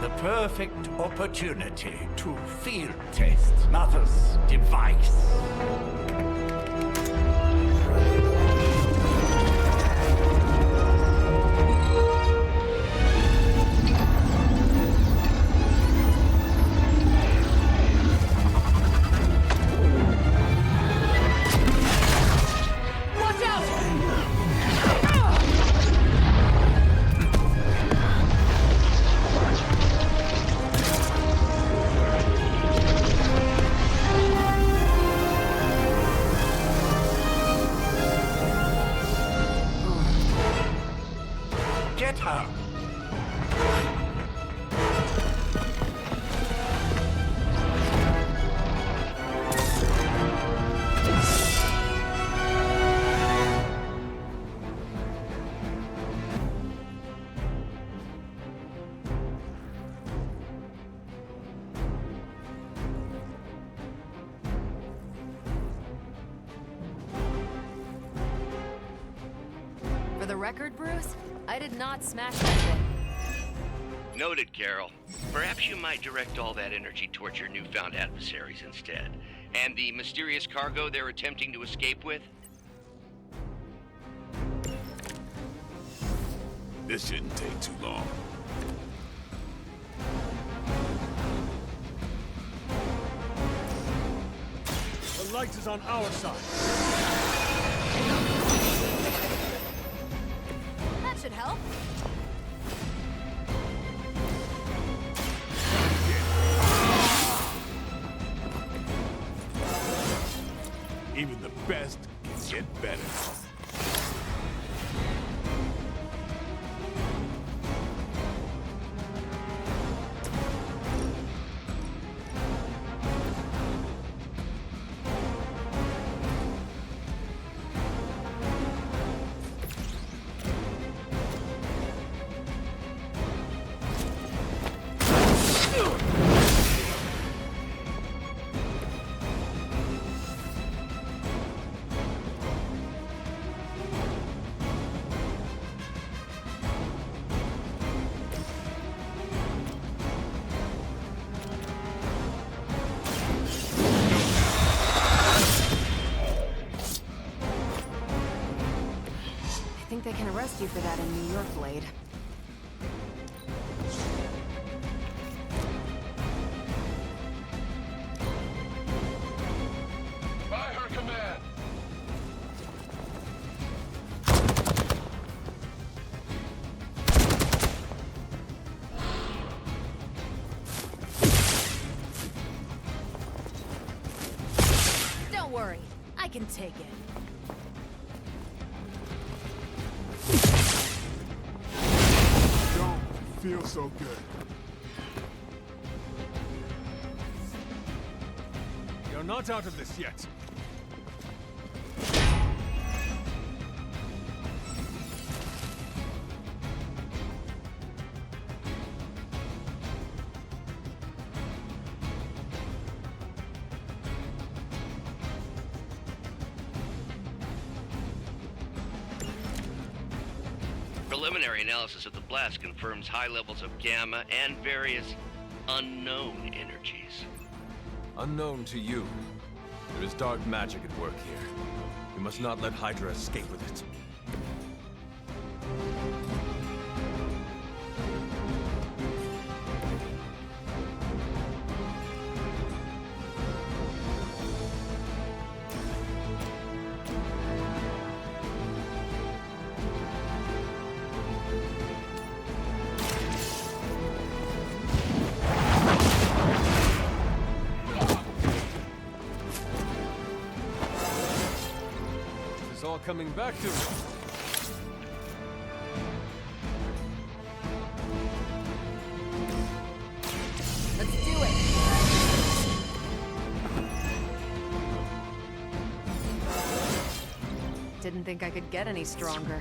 The perfect opportunity to field test Mother's device. Watch out! Get her! For the record, Bruce, I did not smash that thing. Noted, Carol. Perhaps you might direct all that energy towards your newfound adversaries instead. And the mysterious cargo they're attempting to escape with? This shouldn't take too long. The light is on our side. That should help. Even the best can get better. I think they can arrest you for that in New York, Blade. By her command. Don't worry, I can take it. Don't feel so good. You're not out of this yet. Preliminary analysis of the blast confirms high levels of gamma and various unknown energies. Unknown to you, there is dark magic at work here. You must not let Hydra escape with it. It's all coming back to me. Let's do it. Didn't think I could get any stronger.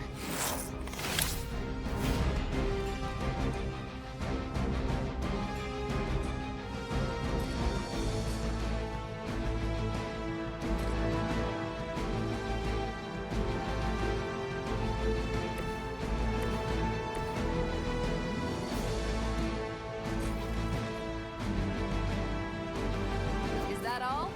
Is that all?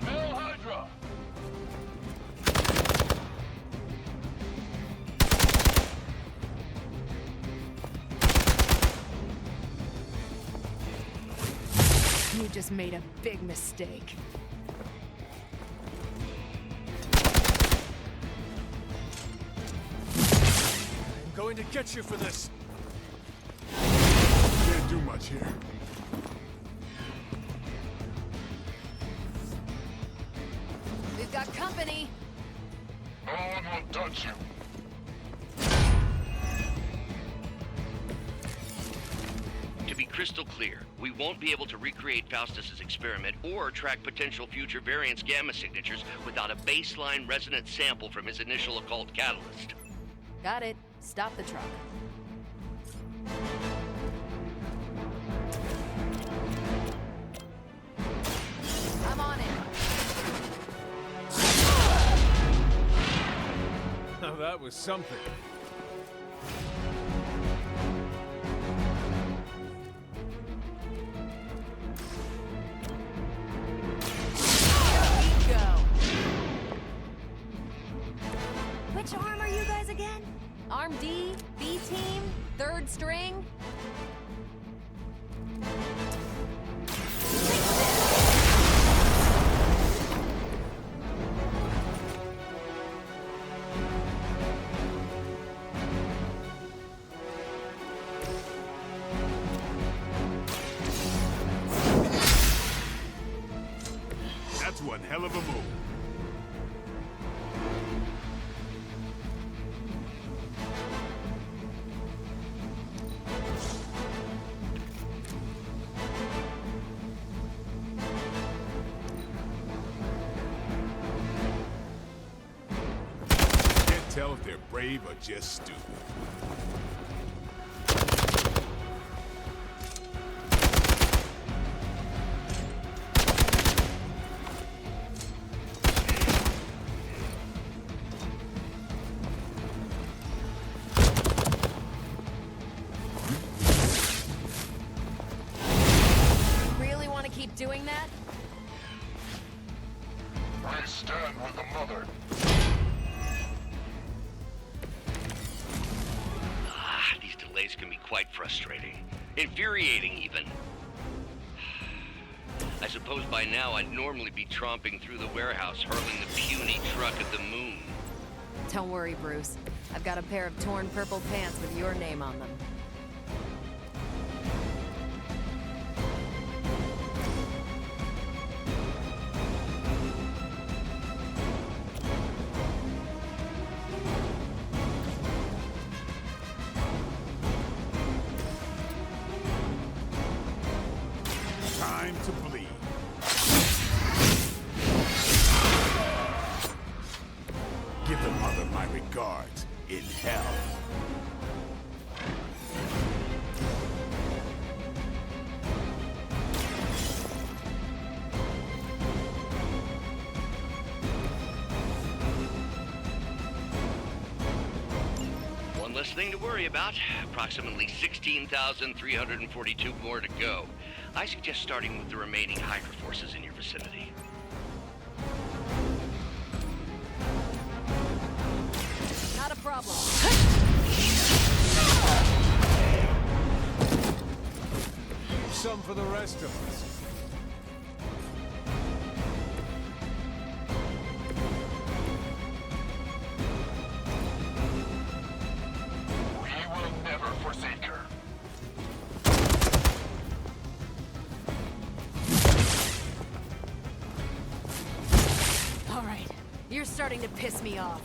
Hail Hydra! You just made a big mistake. I'm going to get you for this. Can't do much here. We've got company. No one will touch you. To be crystal clear, we won't be able to recreate Faustus's experiment or track potential future variants' gamma signatures without a baseline resonance sample from his initial occult catalyst. Got it. Stop the truck. I'm on it. Now that was something. Go. Which arm are you guys again? Arm D, B team, third string. That's one hell of a move. Can't tell if they're brave or just stupid. Really want to keep doing that? I stand with the mother. These delays can be quite frustrating. Infuriating, even. I suppose by now I'd normally be tromping through the warehouse, hurling the puny truck at the moon. Don't worry, Bruce. I've got a pair of torn purple pants with your name on them. Time to bleed. Give the mother my regards in hell. One less thing to worry about. Approximately 16,342 more to go. I suggest starting with the remaining Hydra forces in your vicinity. Not a problem. Some for the rest of us. We will never forsake her. All right. You're You're starting to piss me off.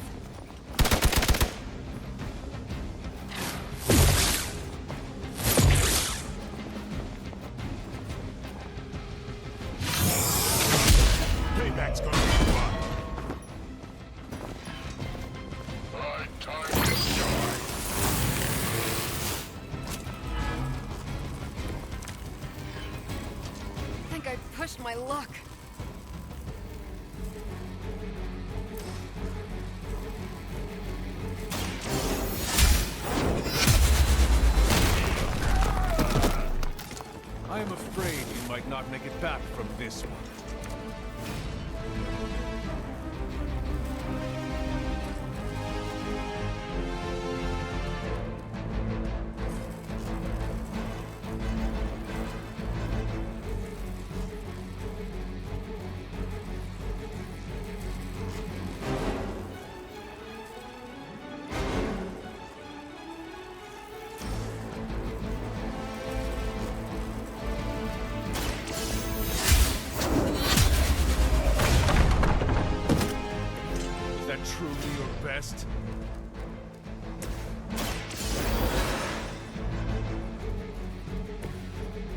Payback's gonna be fun. I think I pushed my luck. I am afraid you might not make it back from this one. Truly your best?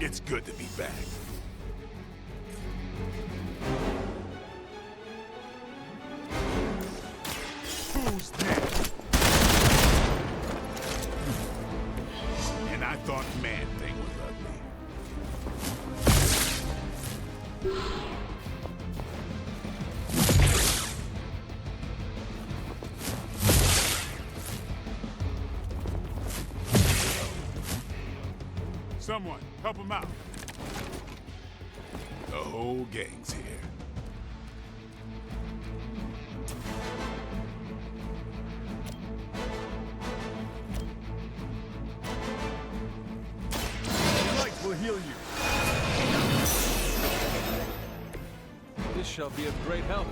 It's good to be back. Who's next? And I thought Man-Thing was ugly. Someone, help him out. The whole gang's here. Light will heal you. This shall be of great help.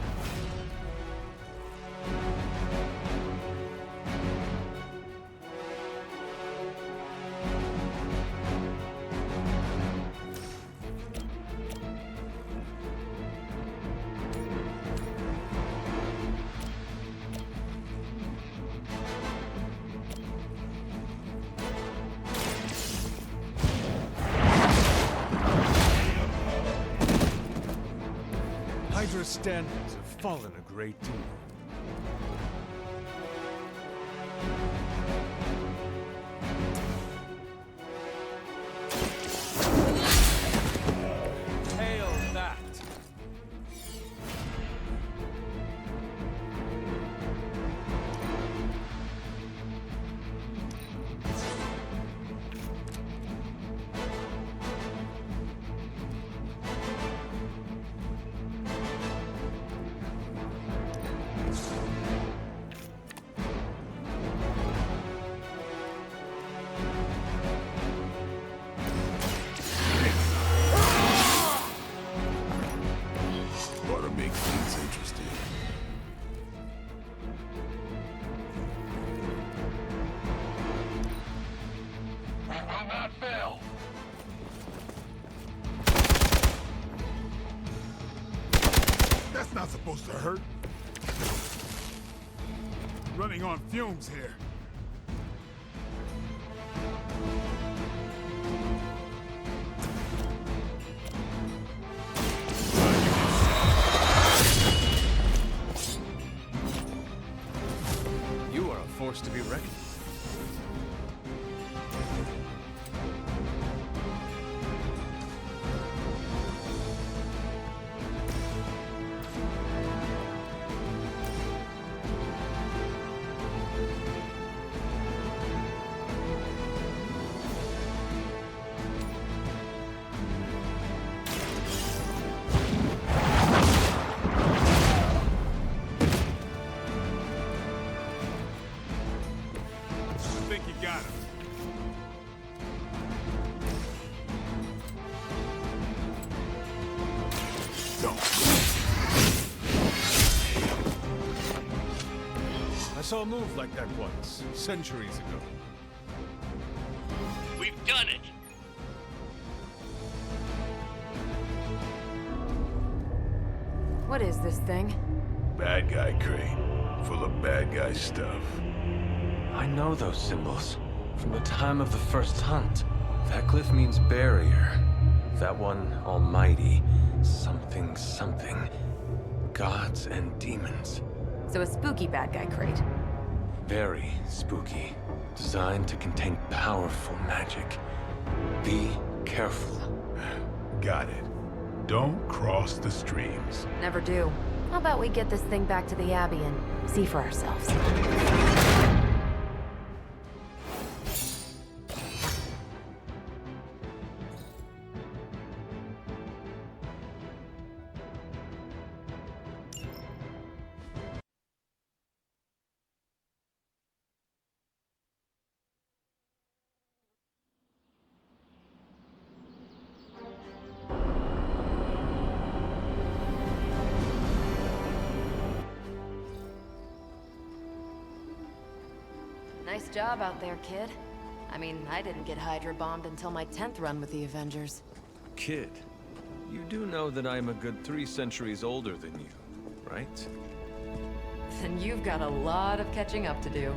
Hydra's standards have fallen a great deal. Hail that! Ought to make things interesting. We will not fail. That's not supposed to hurt. Running on fumes here. You are a force to be reckoned with. I think you got him. Don't. I saw a move like that once, centuries ago. We've done it! What is this thing? Bad guy crate, full of bad guy stuff. I know those symbols from the time of the first hunt. That glyph means barrier. That one, almighty. Something, something. Gods and demons. So a spooky bad guy crate. Very spooky. Designed to contain powerful magic. Be careful. Got it. Don't cross the streams. Never do. How about we get this thing back to the Abbey and see for ourselves? Nice job out there, kid. I mean, I didn't get Hydra bombed until my 10th run with the Avengers. Kid, you do know that I'm a good 3 centuries older than you, right? Then you've got a lot of catching up to do.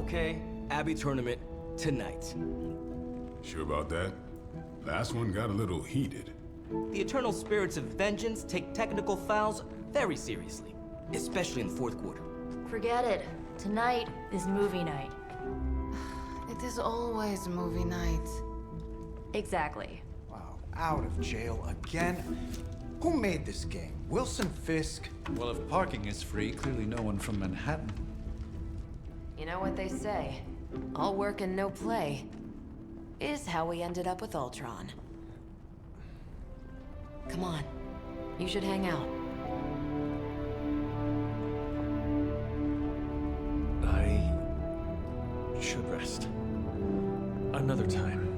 Okay, Abbey tournament tonight. Sure about that? Last one got a little heated. The Eternal Spirits of Vengeance take technical fouls very seriously, especially in the fourth quarter. Forget it. Tonight is movie night. It is always movie night. Exactly. Wow, out of jail again? Who made this game? Wilson Fisk? Well, if parking is free, clearly no one from Manhattan. You know what they say? All work and no play is how we ended up with Ultron. Come on. You should hang out. I should rest. Another time.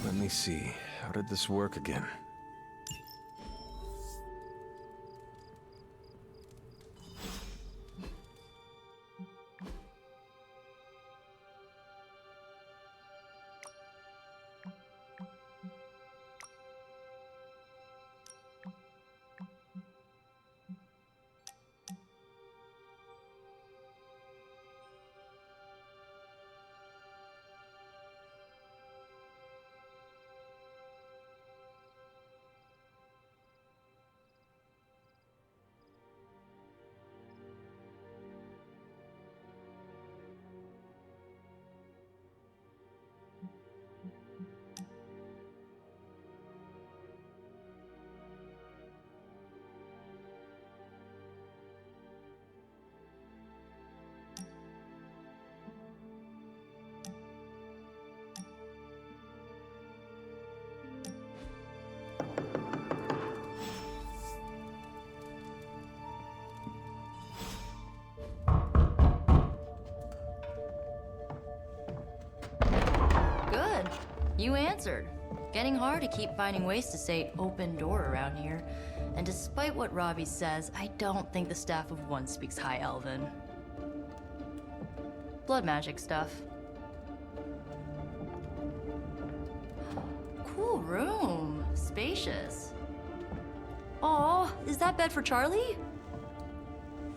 Let me see. How did this work again? Good. You answered. Getting hard to keep finding ways to say open door around here. And despite what Robbie says, I don't think the staff of One speaks High Elven. Blood magic stuff. Cool room. Spacious. Aw, is that bed for Charlie?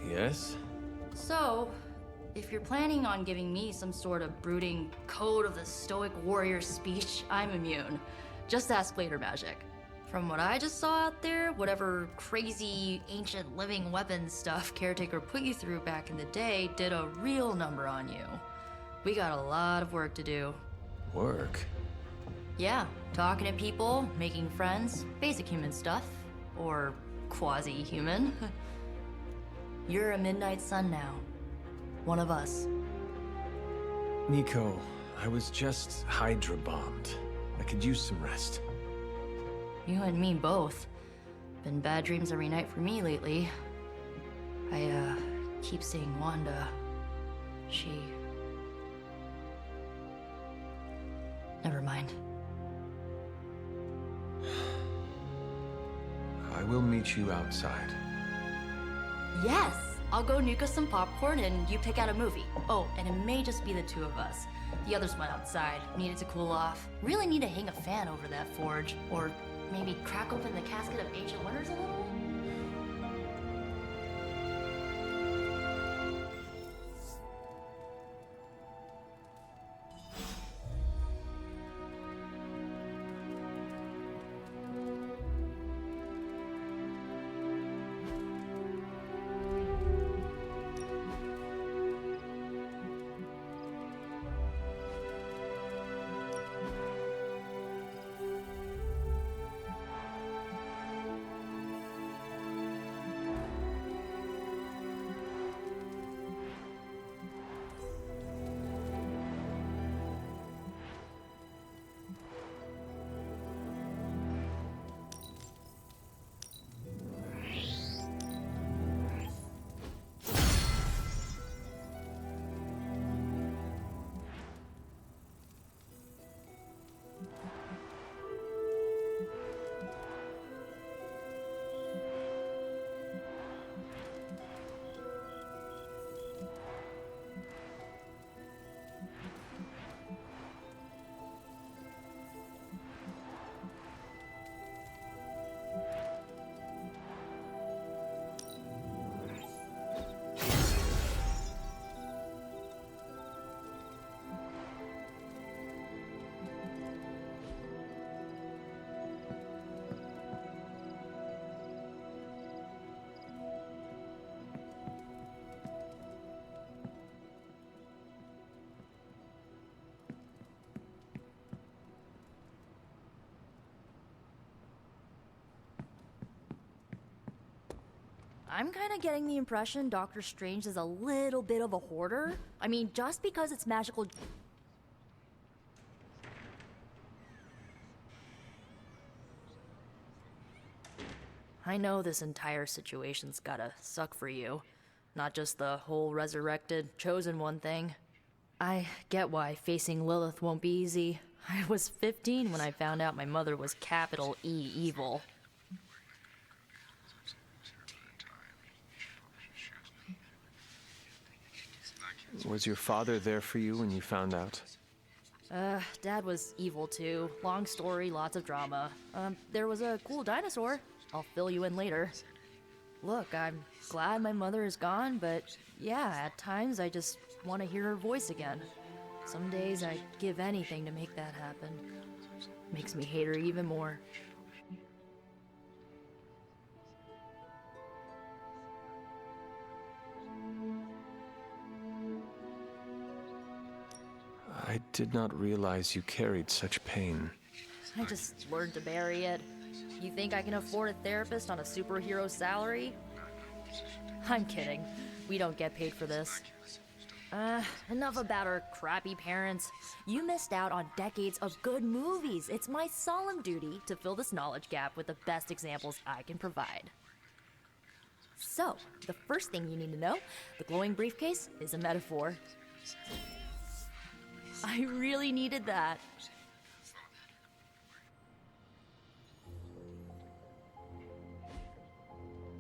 Yes? So, if you're planning on giving me some sort of brooding code of the stoic warrior speech, I'm immune. Just ask later magic. From what I just saw out there, whatever crazy ancient living weapons stuff Caretaker put you through back in the day did a real number on you. We got a lot of work to do. Work? Yeah, talking to people, making friends, basic human stuff. Or quasi-human. You're a Midnight Sun now. One of us. Nico, I was just Hydra bombed. I could use some rest. You and me both. Been bad dreams every night for me lately. I, keep seeing Wanda. She... Never mind. I will meet you outside. Yes! I'll go nuke us some popcorn and you pick out a movie. Oh, and it may just be the two of us. The others went outside, needed to cool off. Really need to hang a fan over that forge. Or maybe crack open the casket of Ancient Wonders a little? I'm kind of getting the impression Doctor Strange is a little bit of a hoarder. I mean, just because it's magical... I know this entire situation's gotta suck for you. Not just the whole resurrected, chosen one thing. I get why facing Lilith won't be easy. I was 15 when I found out my mother was capital E evil. Was your father there for you when you found out? Dad was evil too. Long story, lots of drama. There was a cool dinosaur. I'll fill you in later. Look, I'm glad my mother is gone, but yeah, at times I just want to hear her voice again. Some days I'd give anything to make that happen. Makes me hate her even more. I did not realize you carried such pain. I just learned to bury it. You think I can afford a therapist on a superhero salary? I'm kidding. We don't get paid for this. Enough about our crappy parents. You missed out on decades of good movies. It's my solemn duty to fill this knowledge gap with the best examples I can provide. So, the first thing you need to know, the glowing briefcase is a metaphor. I really needed that.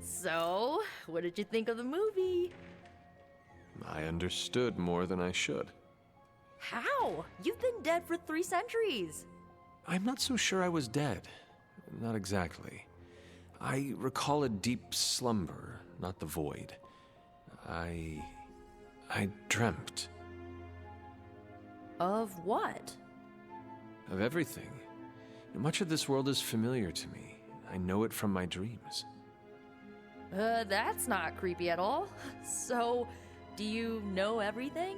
So, what did you think of the movie? I understood more than I should. How? You've been dead for 3 centuries. I'm not so sure I was dead. Not exactly. I recall a deep slumber, not the void. I dreamt. Of what? Of everything. Much of this world is familiar to me. I know it from my dreams. That's not creepy at all. So, do you know everything?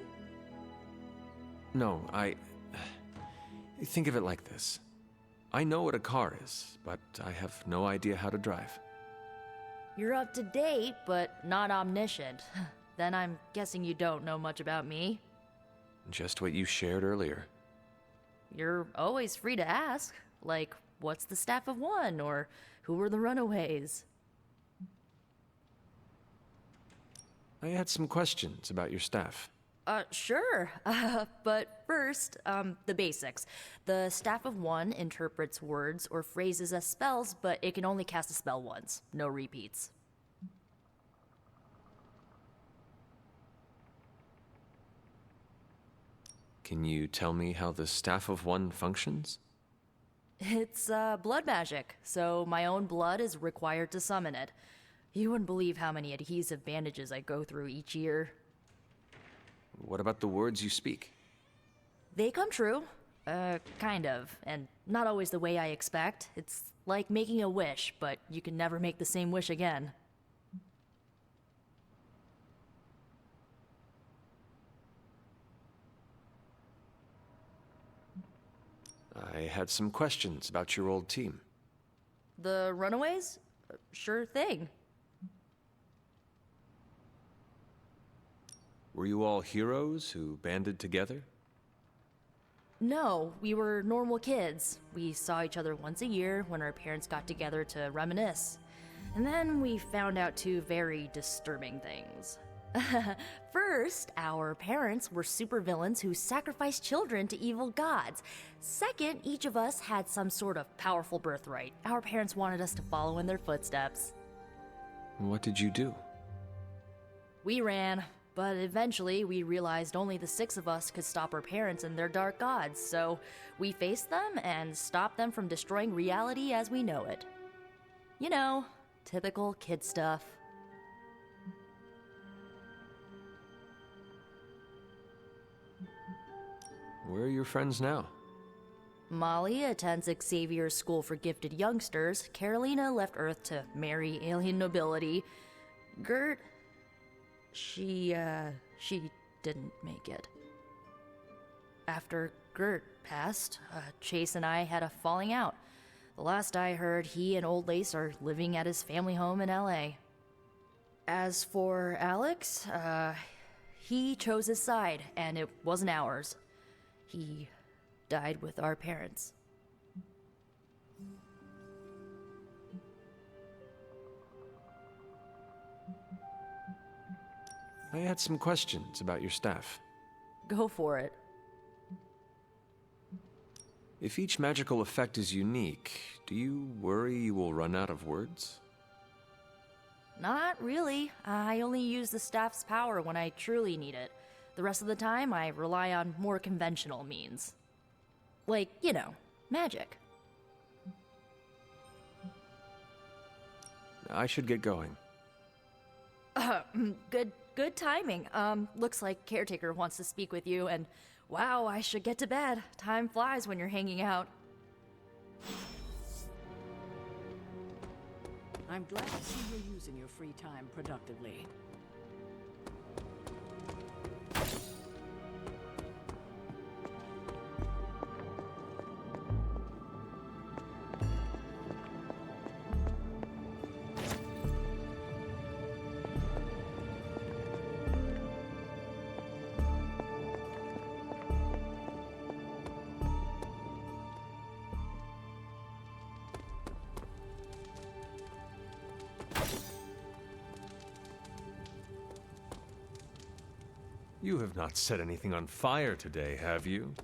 No, think of it like this. I know what a car is, but I have no idea how to drive. You're up to date, but not omniscient. Then I'm guessing you don't know much about me. Just what you shared earlier. You're always free to ask. Like, what's the Staff of One? Or who were the Runaways? I had some questions about your staff. Sure. But first, the basics. The Staff of One interprets words or phrases as spells, but it can only cast a spell once. No repeats. Can you tell me how the Staff of One functions? It's blood magic, so my own blood is required to summon it. You wouldn't believe how many adhesive bandages I go through each year. What about the words you speak? They come true. Kind of. And not always the way I expect. It's like making a wish, but you can never make the same wish again. I had some questions about your old team. The Runaways? Sure thing. Were you all heroes who banded together? No, we were normal kids. We saw each other once a year when our parents got together to reminisce. And then we found out two very disturbing things. First, our parents were supervillains who sacrificed children to evil gods. Second, each of us had some sort of powerful birthright. Our parents wanted us to follow in their footsteps. What did you do? We ran, but eventually we realized only the 6 of us could stop our parents and their dark gods, so we faced them and stopped them from destroying reality as we know it. You know, typical kid stuff. Where are your friends now? Molly attends Xavier's School for Gifted Youngsters. Carolina left Earth to marry alien nobility. Gert... She didn't make it. After Gert passed, Chase and I had a falling out. The last I heard, he and Old Lace are living at his family home in L.A. As for Alex, he chose his side, and it wasn't ours. He died with our parents. I had some questions about your staff. Go for it. If each magical effect is unique, do you worry you will run out of words? Not really. I only use the staff's power when I truly need it. The rest of the time, I rely on more conventional means. Like, you know, magic. I should get going. Good timing. Looks like Caretaker wants to speak with you, and wow, I should get to bed. Time flies when you're hanging out. I'm glad to see you're using your free time productively. You have not set anything on fire today, have you?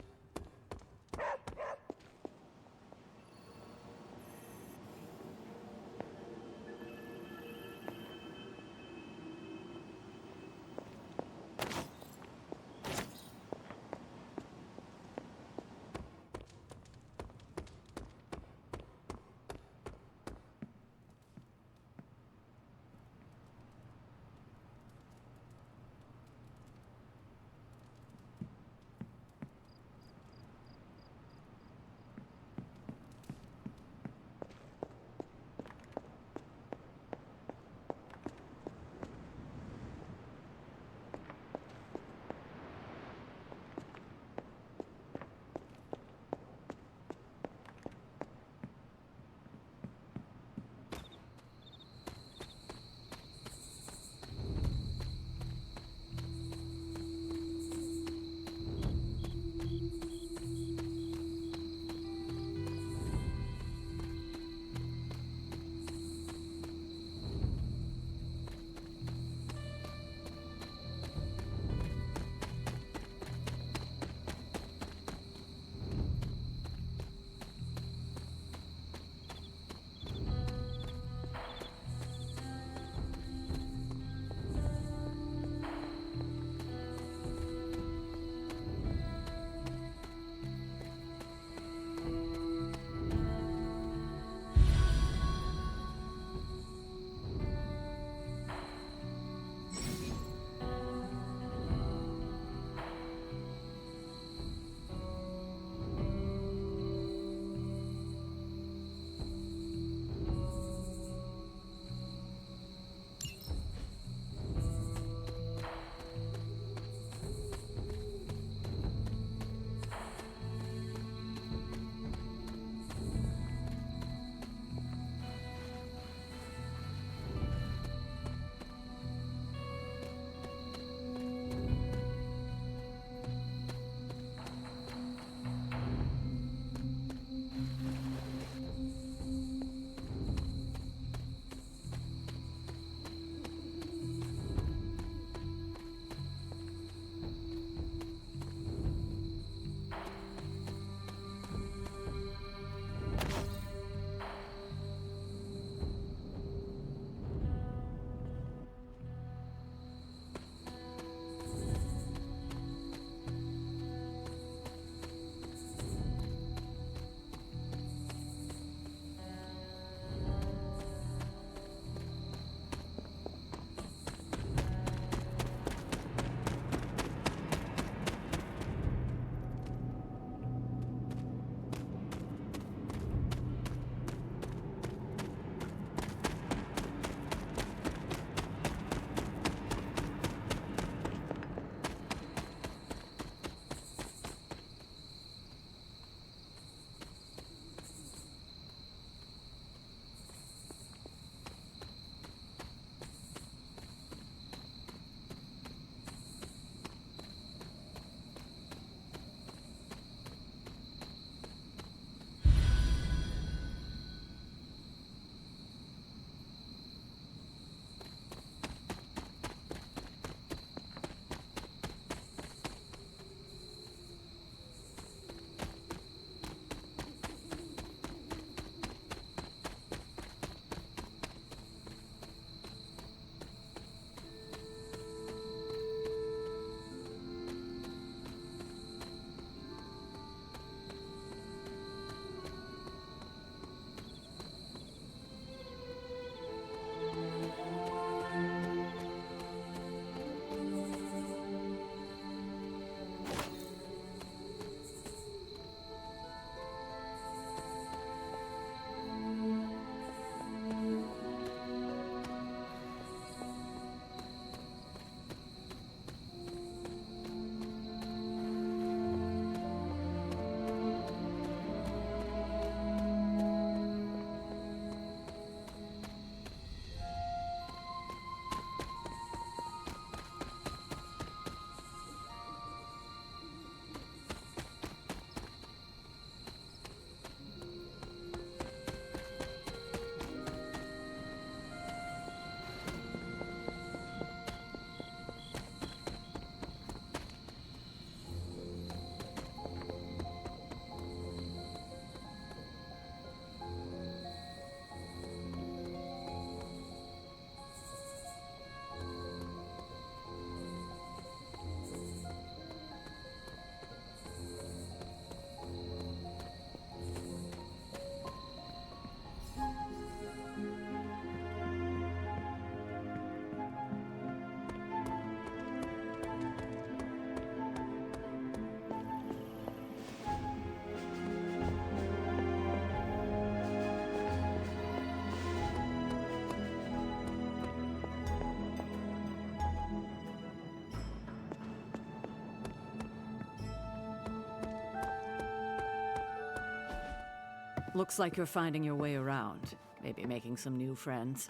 Looks like you're finding your way around. Maybe making some new friends.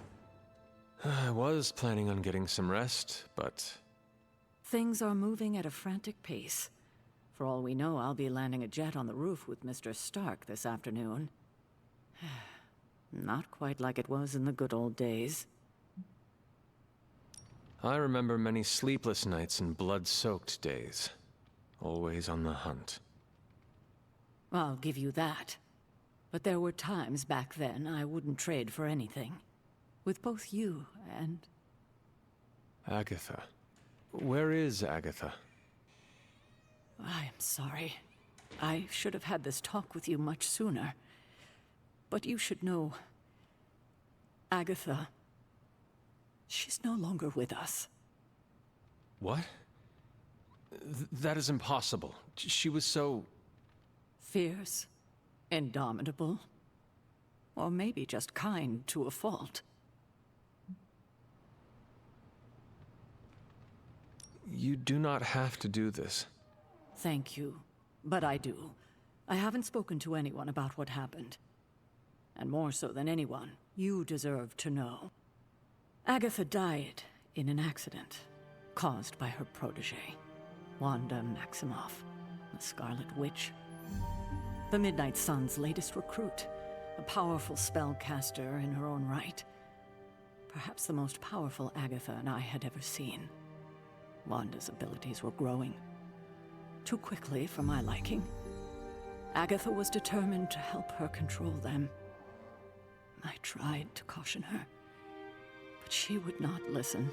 I was planning on getting some rest, but... Things are moving at a frantic pace. For all we know, I'll be landing a jet on the roof with Mr. Stark this afternoon. Not quite like it was in the good old days. I remember many sleepless nights and blood-soaked days. Always on the hunt. I'll give you that. But there were times back then I wouldn't trade for anything. With both you and... Agatha. Where is Agatha? I am sorry. I should have had this talk with you much sooner. But you should know... Agatha... She's no longer with us. What? That is impossible. She was so... Fierce. Indomitable. Or maybe just kind to a fault. You do not have to do this. Thank you. But I do. I haven't spoken to anyone about what happened. And more so than anyone, you deserve to know. Agatha died in an accident caused by her protege, Wanda Maximoff, the Scarlet Witch. The Midnight Sun's latest recruit, a powerful spellcaster in her own right. Perhaps the most powerful Agatha and I had ever seen. Wanda's abilities were growing. Too quickly for my liking. Agatha was determined to help her control them. I tried to caution her, but she would not listen.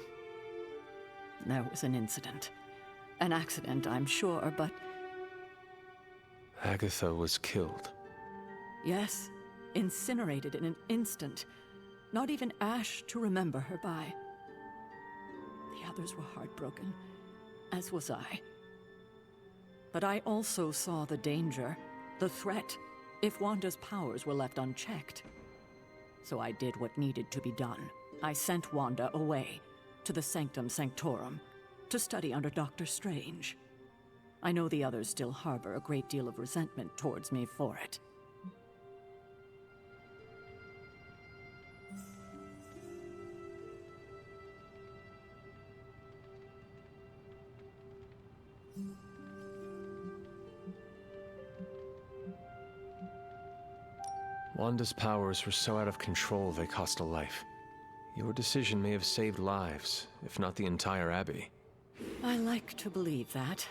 There was an incident. An accident, I'm sure, but... Agatha was killed. Yes, incinerated in an instant. Not even ash to remember her by. The others were heartbroken, as was I. But I also saw the danger, the threat, if Wanda's powers were left unchecked. So I did what needed to be done. I sent Wanda away, to the Sanctum Sanctorum, to study under Doctor Strange. I know the others still harbor a great deal of resentment towards me for it. Wanda's powers were so out of control they cost a life. Your decision may have saved lives, if not the entire Abbey. I like to believe that,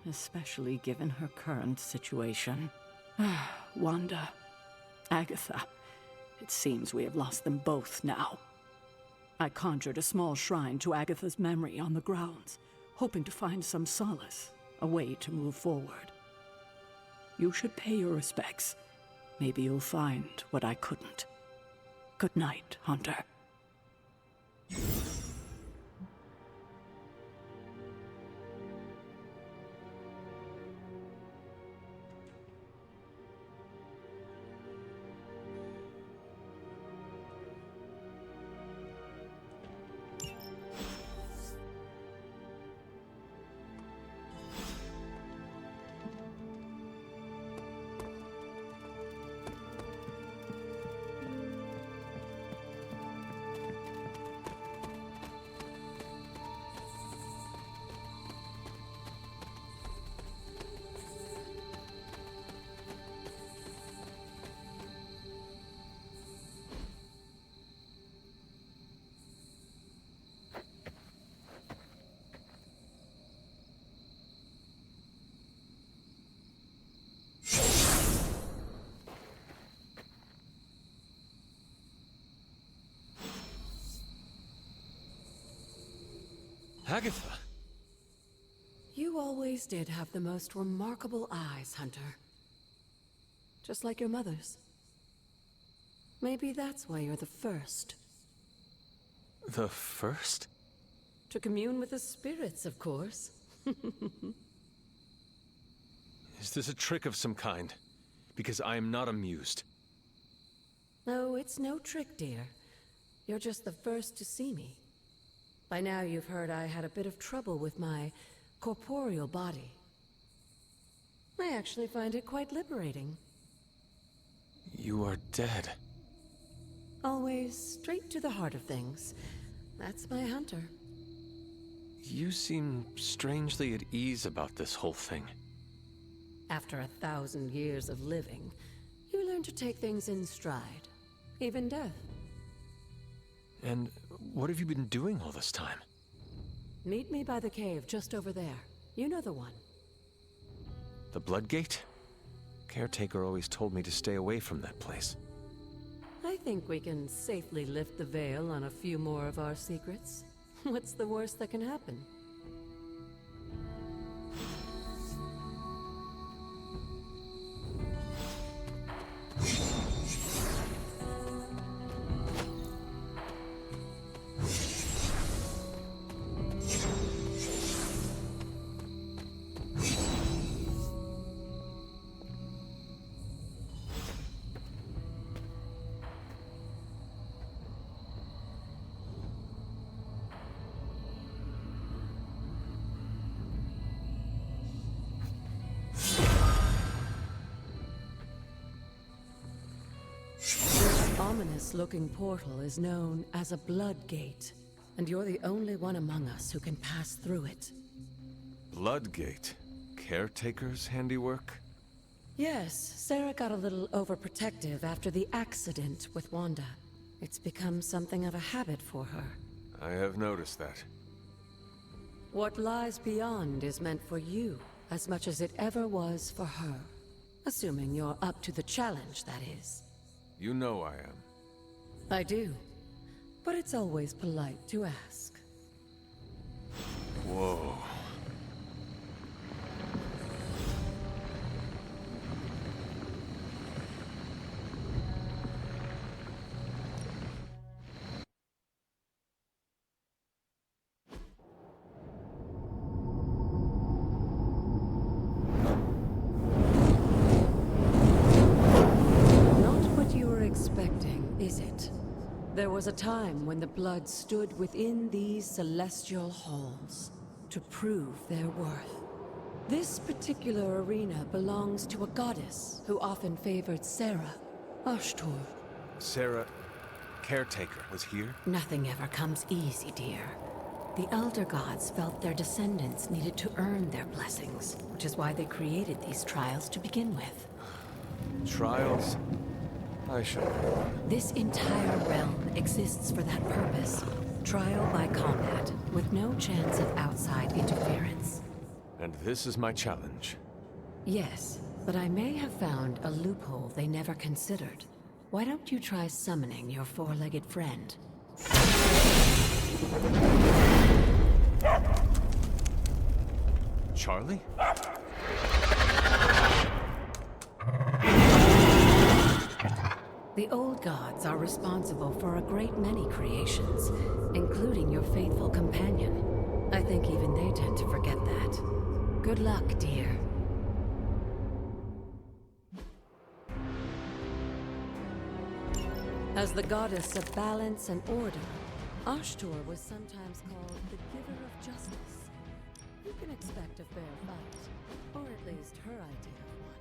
especially given her current situation. Wanda, Agatha, it seems we have lost them both now. I conjured a small shrine to Agatha's memory on the grounds, hoping to find some solace, a way to move forward. You should pay your respects. Maybe you'll find what I couldn't. Good night, Hunter. Agatha! You always did have the most remarkable eyes, Hunter. Just like your mother's. Maybe that's why you're the first. The first? To commune with the spirits, of course. Is this a trick of some kind? Because I am not amused. No, it's no trick, dear. You're just the first to see me. By now you've heard I had a bit of trouble with my corporeal body. I actually find it quite liberating. You are dead. Always straight to the heart of things. That's my hunter. You seem strangely at ease about this whole thing. After 1,000 years of living, you learn to take things in stride. Even death. And what have you been doing all this time? Meet me by the cave just over there. You know the one. The Bloodgate? Caretaker always told me to stay away from that place. I think we can safely lift the veil on a few more of our secrets. What's the worst that can happen? Ominous-looking portal is known as a Blood Gate, and you're the only one among us who can pass through it. Bloodgate? Caretaker's handiwork? Yes, Sarah got a little overprotective after the accident with Wanda. It's become something of a habit for her. I have noticed that. What lies beyond is meant for you as much as it ever was for her. Assuming you're up to the challenge, that is. You know I am. I do. But it's always polite to ask. Whoa. Is it? There was a time when the blood stood within these celestial halls to prove their worth. This particular arena belongs to a goddess who often favored Sarah, Ashtur. Sarah, Caretaker, was here? Nothing ever comes easy, dear. The Elder Gods felt their descendants needed to earn their blessings, which is why they created these trials to begin with. Trials? I shall. This entire realm exists for that purpose. Trial by combat, with no chance of outside interference. And this is my challenge. Yes, but I may have found a loophole they never considered. Why don't you try summoning your four-legged friend? Charlie? The old gods are responsible for a great many creations, including your faithful companion. I think even they tend to forget that. Good luck, dear. As the goddess of balance and order, Ashtur was sometimes called the giver of justice. You can expect a fair fight, or at least her idea of one.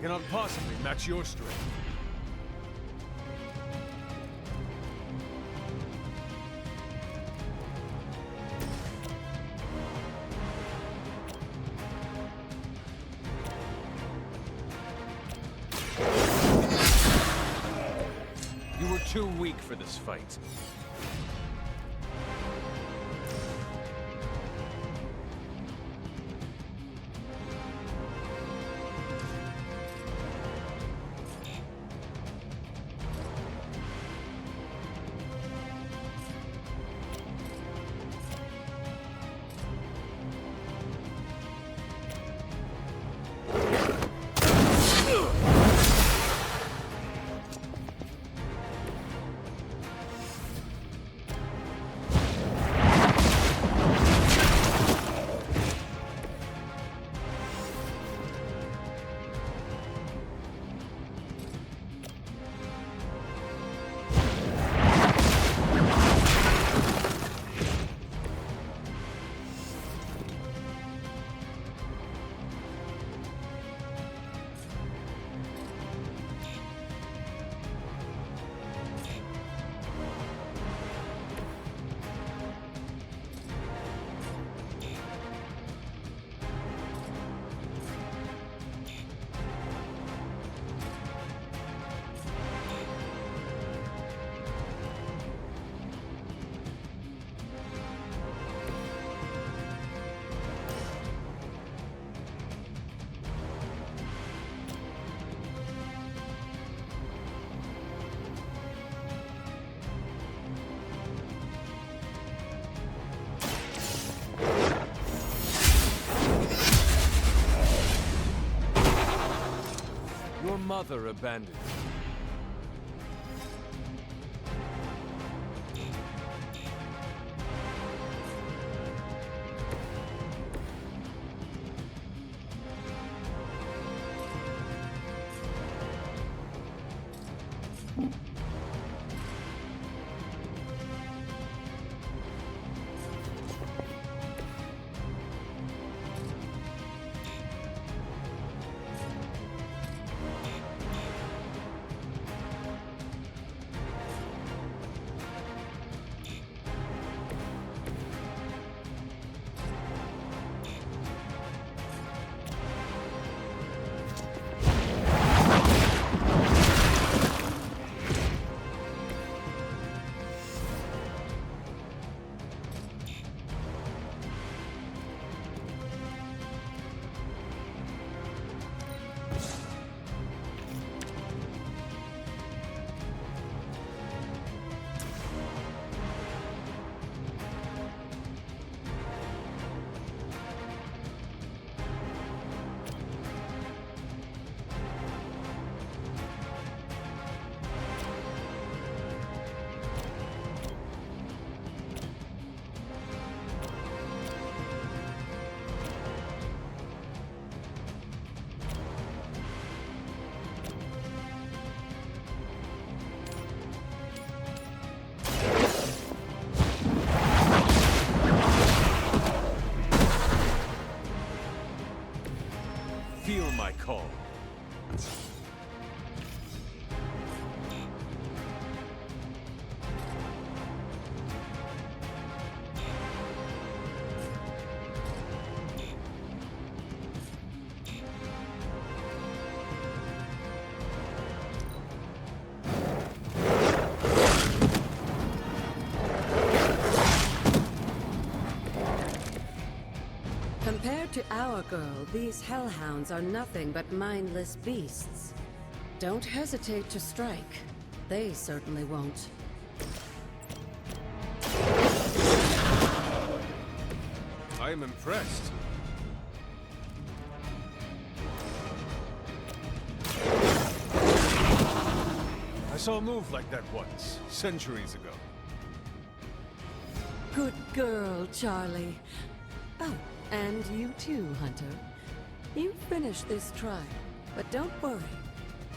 Cannot possibly match your strength. You were too weak for this fight. Your mother abandoned you. Feel my call. Compared to our girl, these hellhounds are nothing but mindless beasts. Don't hesitate to strike. They certainly won't. I am impressed. I saw a move like that once, centuries ago. Good girl, Charlie. Oh, and you too, Hunter. You finished this trial, but don't worry.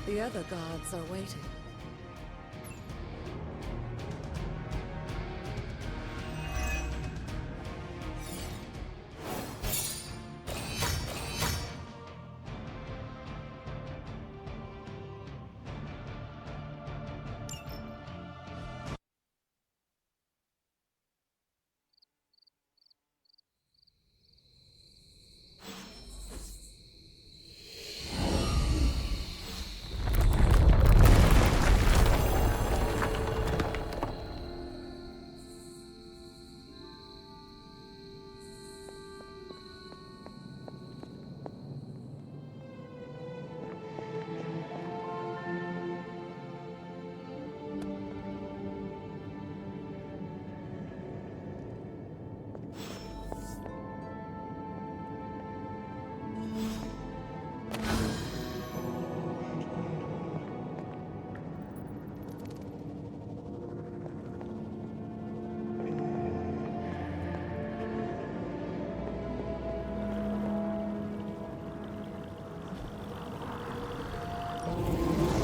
The other gods are waiting.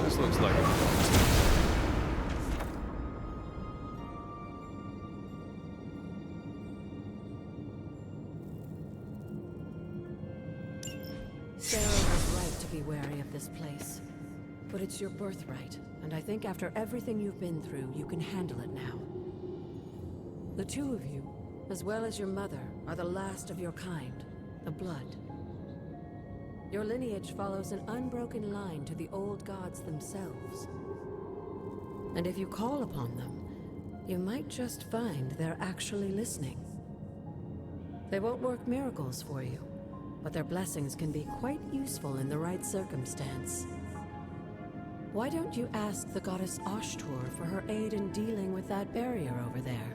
This looks like a... Sarah was right to be wary of this place. But it's your birthright, and I think after everything you've been through, you can handle it now. The two of you, as well as your mother, are the last of your kind, the Blood. Your lineage follows an unbroken line to the old gods themselves. And if you call upon them, you might just find they're actually listening. They won't work miracles for you, but their blessings can be quite useful in the right circumstance. Why don't you ask the goddess Ashtur for her aid in dealing with that barrier over there?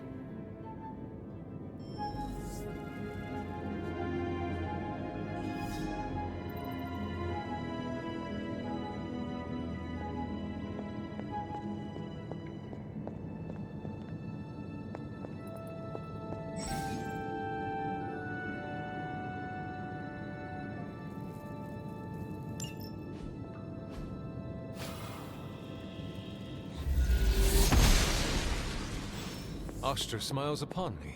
Oster smiles upon me.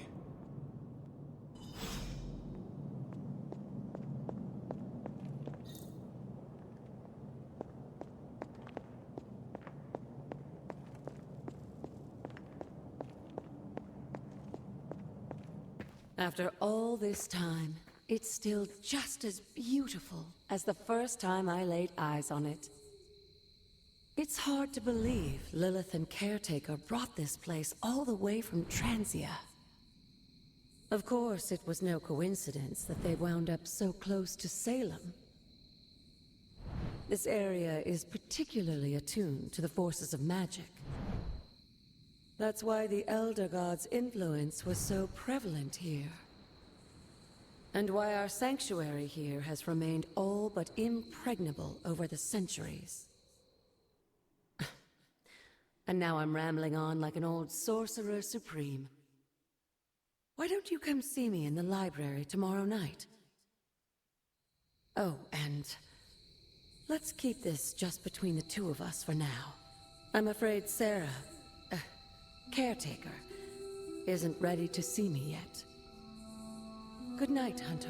After all this time, it's still just as beautiful as the first time I laid eyes on it. It's hard to believe Lilith and Caretaker brought this place all the way from Transia. Of course, it was no coincidence that they wound up so close to Salem. This area is particularly attuned to the forces of magic. That's why the Elder God's influence was so prevalent here. And why our sanctuary here has remained all but impregnable over the centuries. And now I'm rambling on like an old sorcerer supreme. Why don't you come see me in the library tomorrow night? Oh, and let's keep this just between the two of us for now. I'm afraid Sarah, Caretaker, isn't ready to see me yet. Good night, Hunter.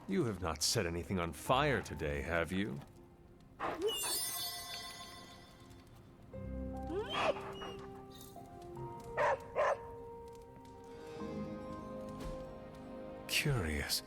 You have not set anything on fire today, have you? Curious.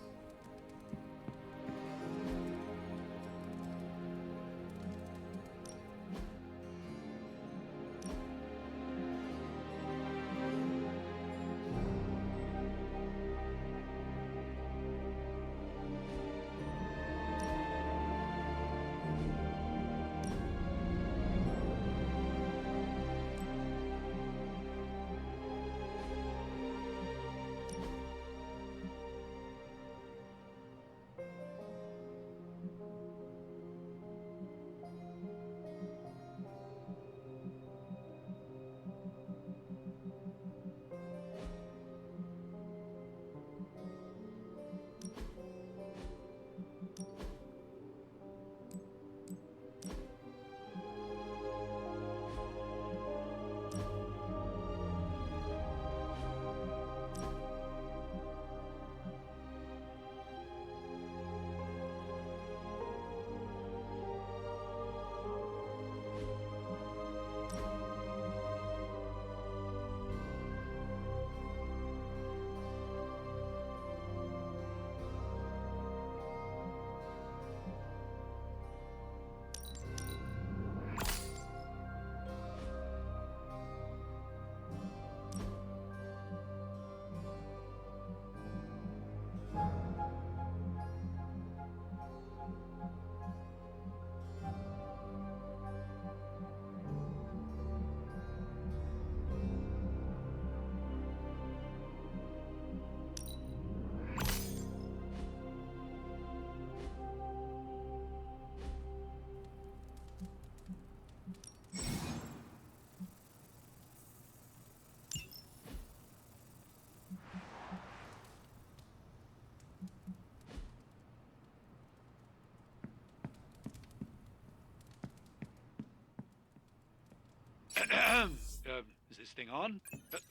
Is this thing on?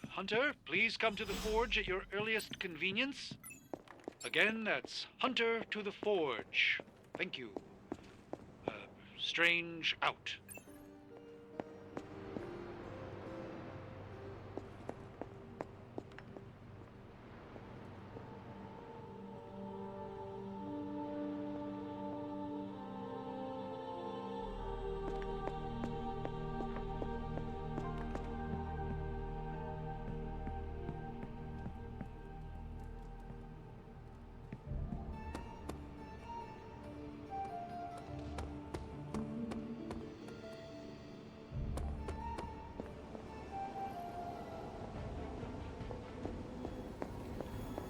Hunter, please come to the forge at your earliest convenience. Again, that's Hunter to the forge. Thank you. Strange out.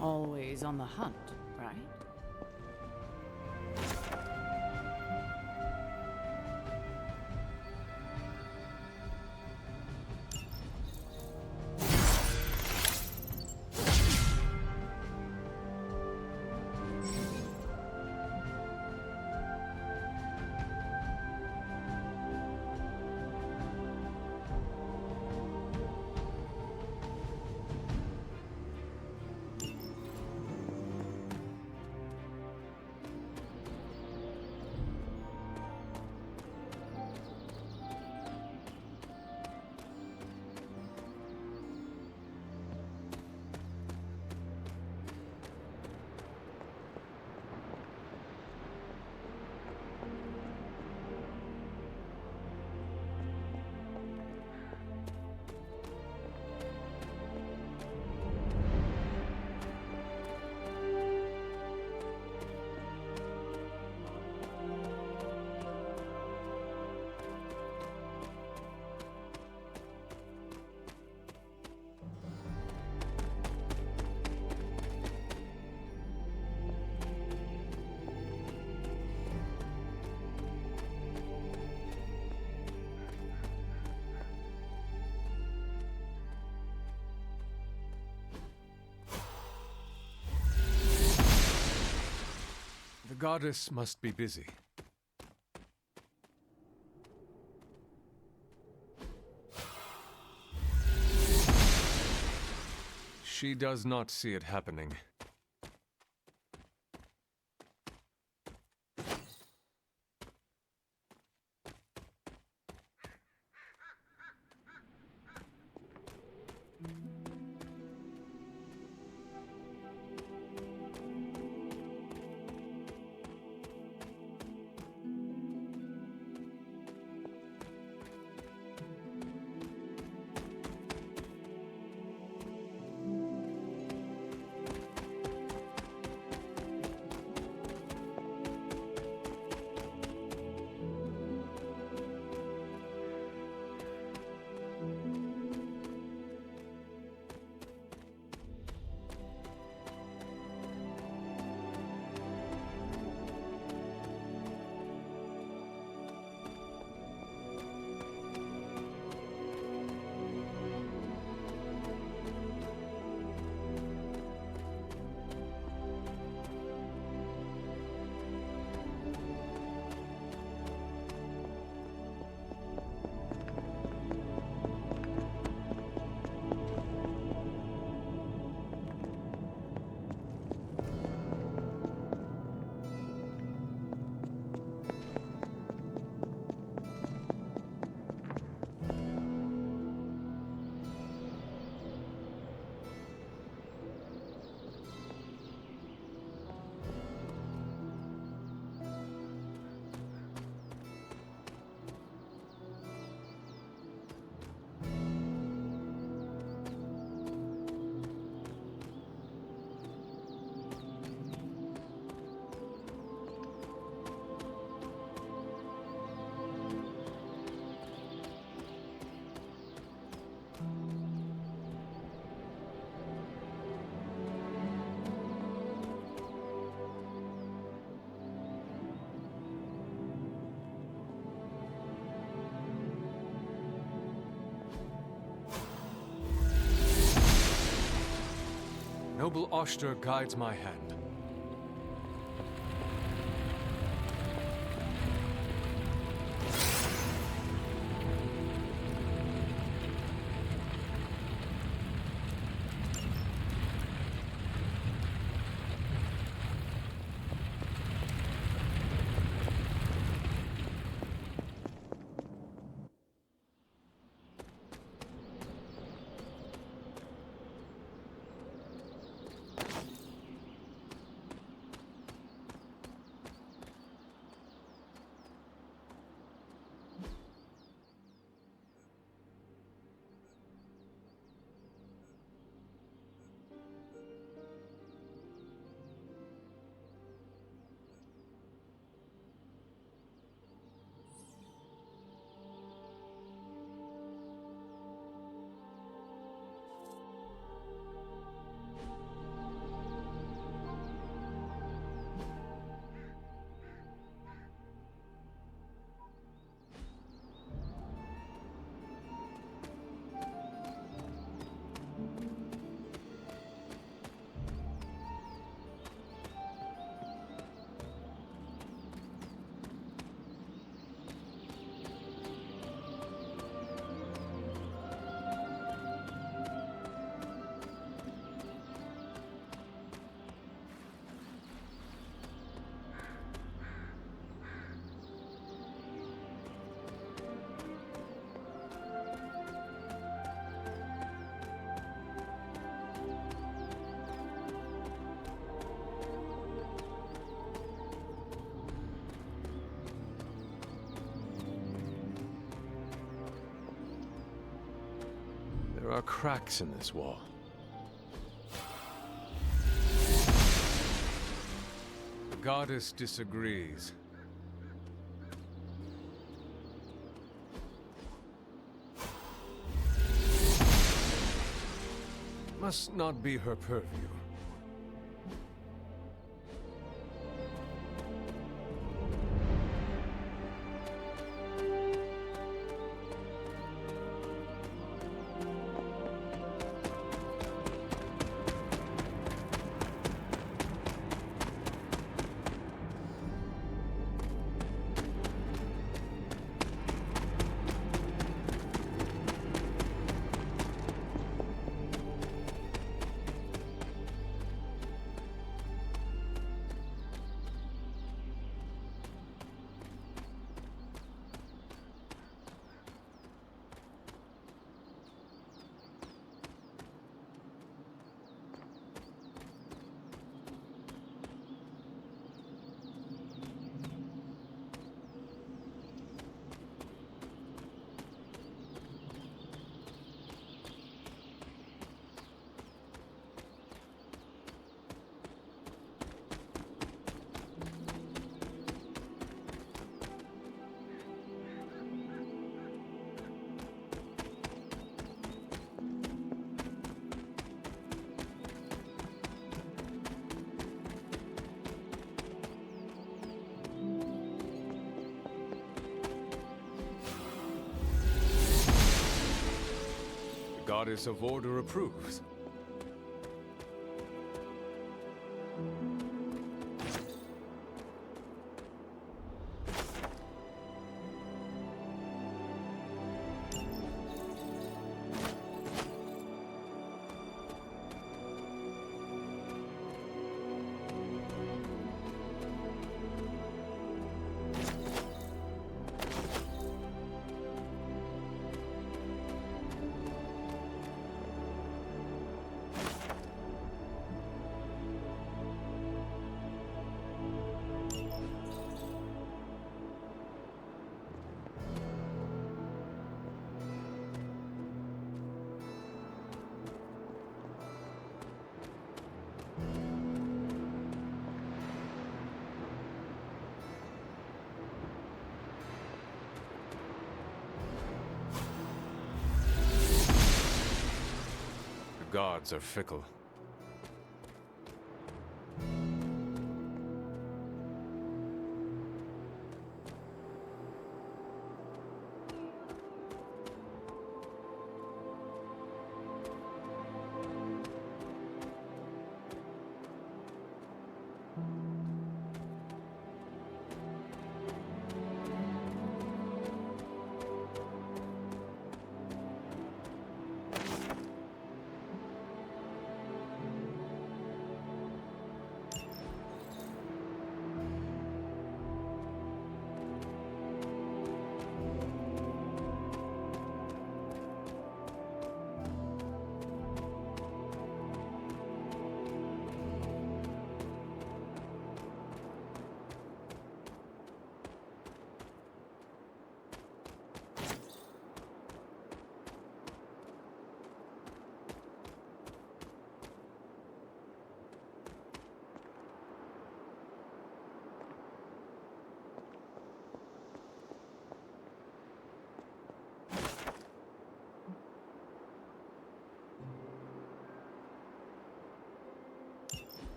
Always on the hunt, right? The goddess must be busy. She does not see it happening. Noble Oster guides my hand. There are cracks in this wall. The goddess disagrees. Must not be her purview. Goddess of Order approves. The gods are fickle.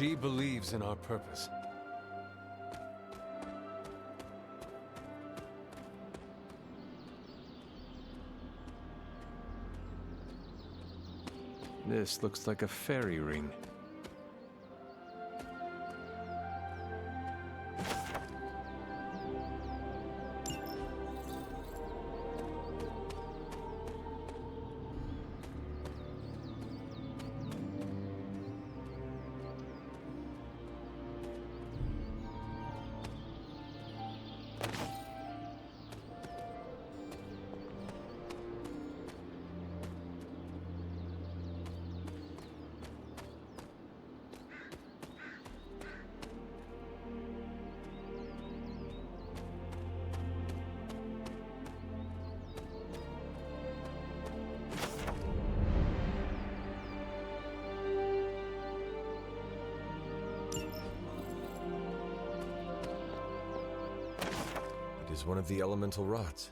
She believes in our purpose. This looks like a fairy ring. It is one of the elemental rods.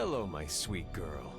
Hello, my sweet girl.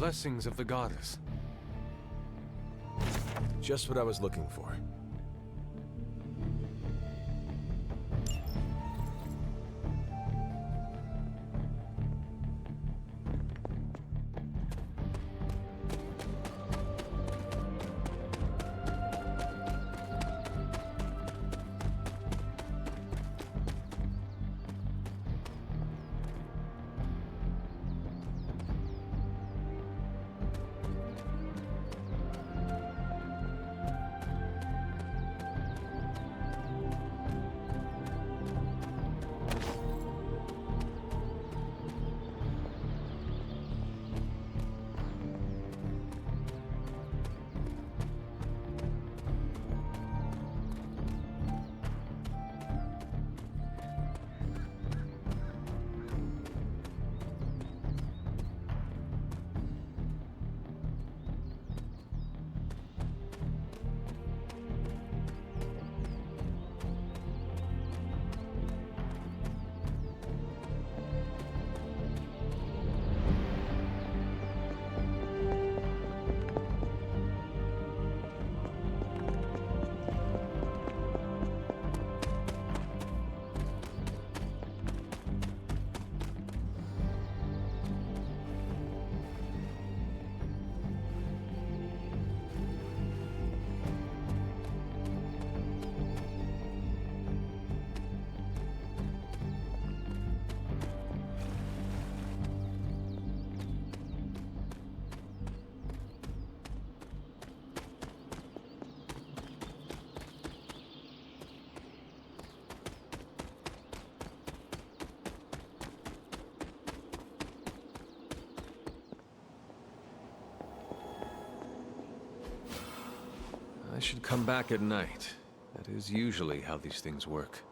Blessings of the goddess. Just what I was looking for. I should come back at night. That is usually how these things work.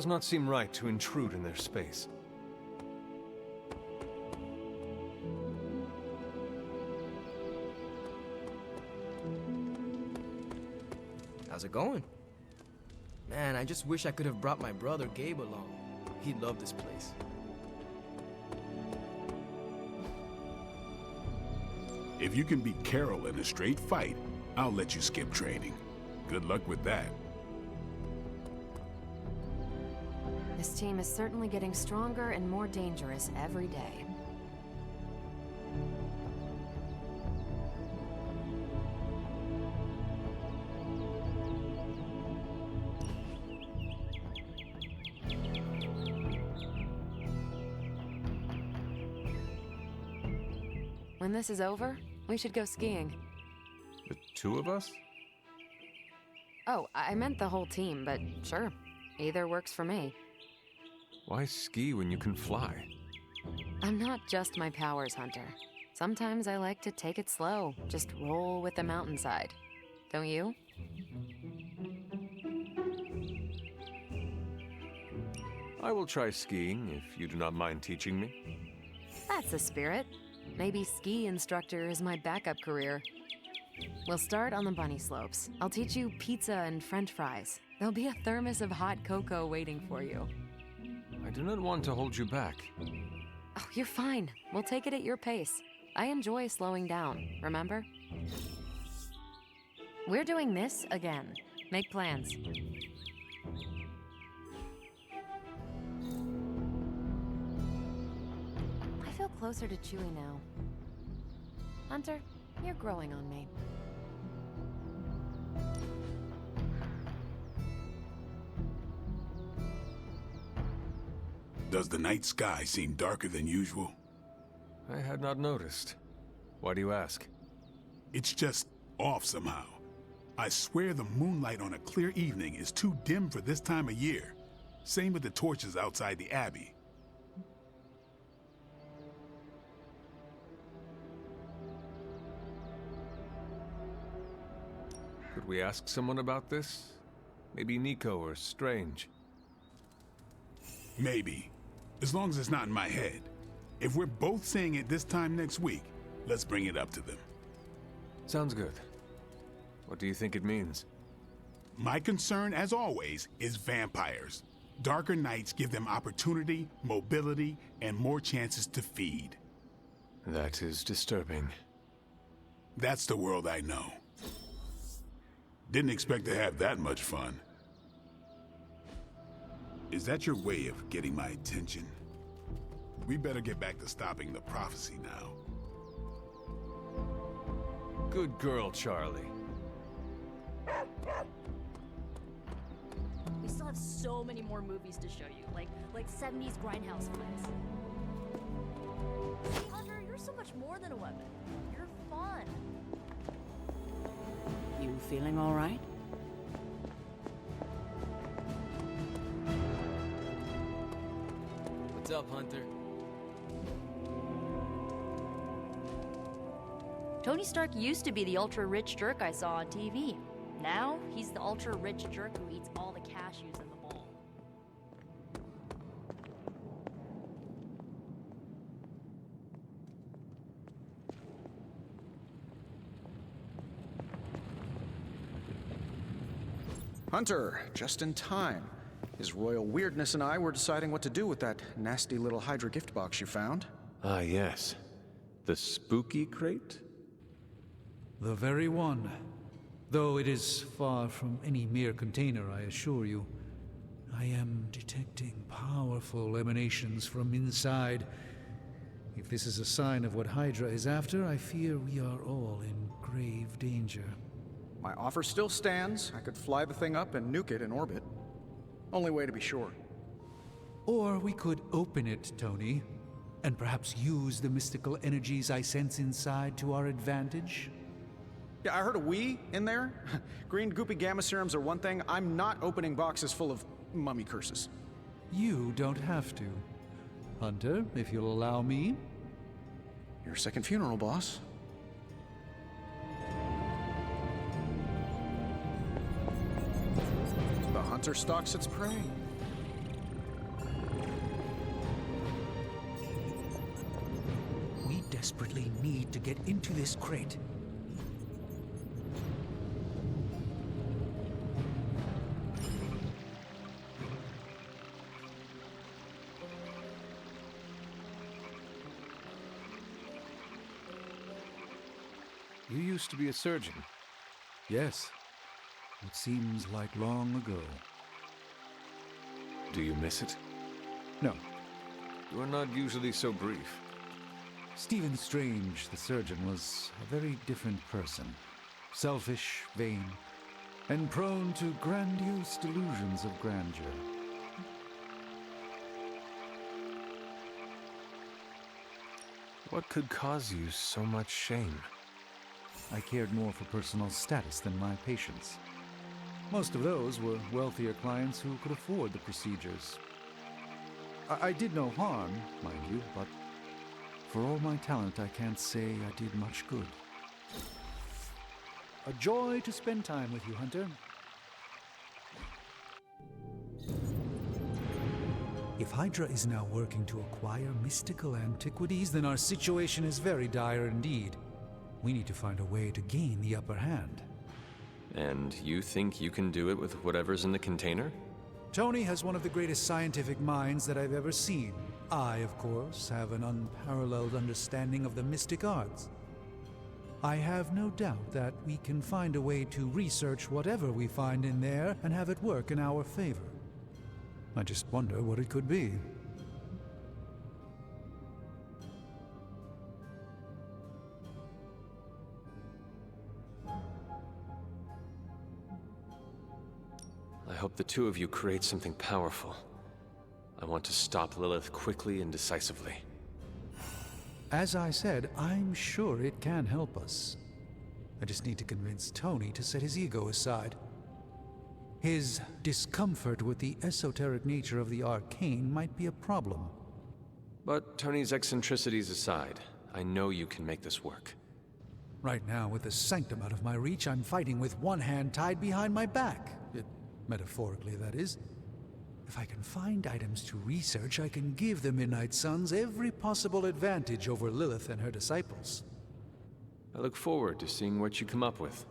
does not seem right to intrude in their space. How's it going? Man, I just wish I could have brought my brother Gabe along. He'd love this place. If you can beat Carol in a straight fight, I'll let you skip training. Good luck with that. This team is certainly getting stronger and more dangerous every day. When this is over, we should go skiing. The two of us? Oh, I meant the whole team, but sure. Either works for me. Why ski when you can fly? I'm not just my powers, Hunter. Sometimes I like to take it slow, just roll with the mountainside. Don't you? I will try skiing if you do not mind teaching me. That's the spirit. Maybe ski instructor is my backup career. We'll start on the bunny slopes. I'll teach you pizza and french fries. There'll be a thermos of hot cocoa waiting for you. I do not want to hold you back. Oh, you're fine. We'll take it at your pace. I enjoy slowing down, remember? We're doing this again. Make plans. I feel closer to Chewie now. Hunter, you're growing on me. Does the night sky seem darker than usual? I had not noticed. Why do you ask? It's just off somehow. I swear the moonlight on a clear evening is too dim for this time of year. Same with the torches outside the Abbey. Could we ask someone about this? Maybe Nico or Strange. Maybe. As long as it's not in my head. If we're both saying it this time next week, let's bring it up to them. Sounds good. What do you think it means? My concern, as always, is vampires. Darker nights give them opportunity, mobility, and more chances to feed. That is disturbing. That's the world I know. Didn't expect to have that much fun. Is that your way of getting my attention? We better get back to stopping the prophecy now. Good girl, Charlie. We still have so many more movies to show you, like 70s grindhouse flicks. See, Hunter, you're so much more than a weapon. You're fun. You feeling all right? What's up, Hunter? Tony Stark used to be the ultra-rich jerk I saw on TV. Now, he's the ultra-rich jerk who eats all the cashews in the bowl. Hunter, just in time. His royal weirdness and I were deciding what to do with that nasty little Hydra gift box you found. Ah, yes. The spooky crate? The very one. Though it is far from any mere container, I assure you. I am detecting powerful emanations from inside. If this is a sign of what Hydra is after, I fear we are all in grave danger. My offer still stands. I could fly the thing up and nuke it in orbit. Only way to be sure. Or we could open it, Tony, and perhaps use the mystical energies I sense inside to our advantage. Yeah, I heard a we in there. Green goopy gamma serums are one thing. I'm not opening boxes full of mummy curses. You don't have to. Hunter, if you'll allow me. Your second funeral, boss. The hunter stalks its prey. desperately need to get into this crate. You used to be a surgeon. Yes. It seems like long ago. Do you miss it? No. You are not usually so brief. Stephen Strange, the surgeon, was a very different person. Selfish, vain, and prone to grandiose delusions of grandeur. What could cause you so much shame? I cared more for personal status than my patients. Most of those were wealthier clients who could afford the procedures. I did no harm, mind you, but for all my talent, I can't say I did much good. A joy to spend time with you, Hunter. If Hydra is now working to acquire mystical antiquities, then our situation is very dire indeed. We need to find a way to gain the upper hand. And you think you can do it with whatever's in the container? Tony has one of the greatest scientific minds that I've ever seen. I, of course, have an unparalleled understanding of the mystic arts. I have no doubt that we can find a way to research whatever we find in there and have it work in our favor. I just wonder what it could be. I hope the two of you create something powerful. I want to stop Lilith quickly and decisively. As I said, I'm sure it can help us. I just need to convince Tony to set his ego aside. His discomfort with the esoteric nature of the arcane might be a problem. But Tony's eccentricities aside, I know you can make this work. Right now, with the Sanctum out of my reach, I'm fighting with one hand tied behind my back. Metaphorically, that is. If I can find items to research, I can give the Midnight Suns every possible advantage over Lilith and her disciples. I look forward to seeing what you come up with.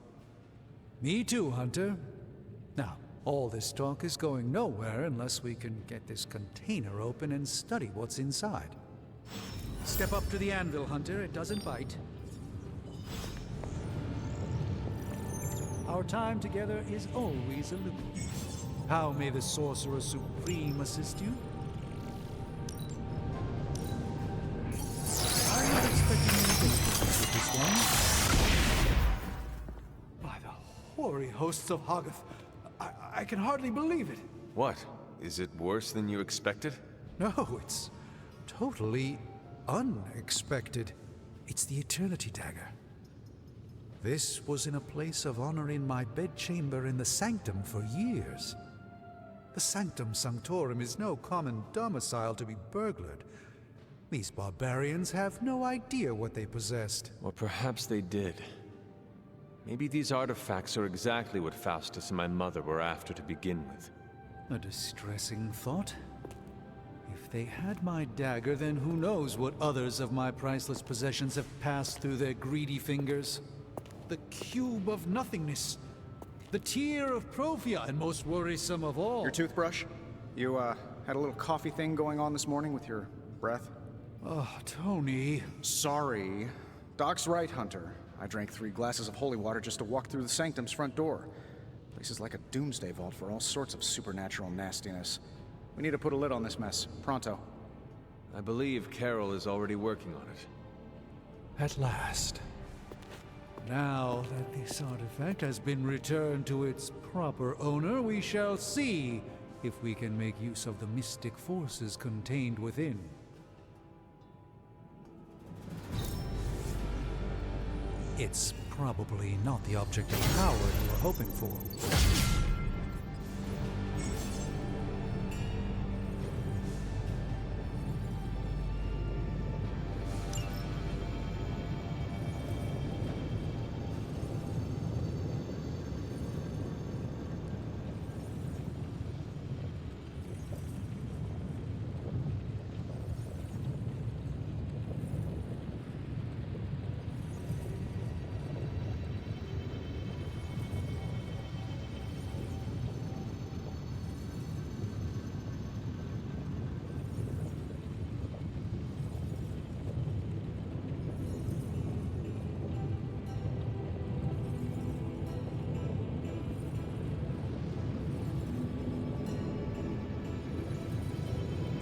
Me too, Hunter. Now, all this talk is going nowhere unless we can get this container open and study what's inside. Step up to the anvil, Hunter. It doesn't bite. Our time together is always a loop. How may the Sorcerer Supreme assist you? I'm not expecting anything with this one. By the hoary hosts of Hoggoth, I can hardly believe it. What? Is it worse than you expected? No, it's totally unexpected. It's the Eternity Dagger. This was in a place of honor in my bedchamber in the Sanctum for years. The Sanctum Sanctorum is no common domicile to be burglared. These barbarians have no idea what they possessed. Or perhaps they did. Maybe these artifacts are exactly what Faustus and my mother were after to begin with. A distressing thought. If they had my dagger, then who knows what others of my priceless possessions have passed through their greedy fingers. The Cube of Nothingness. The Tear of Profia, and most worrisome of all. Your toothbrush? You, had a little coffee thing going on this morning with your breath? Oh, Tony. Sorry. Doc's right, Hunter. I drank 3 glasses of holy water just to walk through the Sanctum's front door. Place is like a doomsday vault for all sorts of supernatural nastiness. We need to put a lid on this mess. Pronto. I believe Carol is already working on it. At last. Now that this artifact has been returned to its proper owner, we shall see if we can make use of the mystic forces contained within. It's probably not the object of power you were hoping for.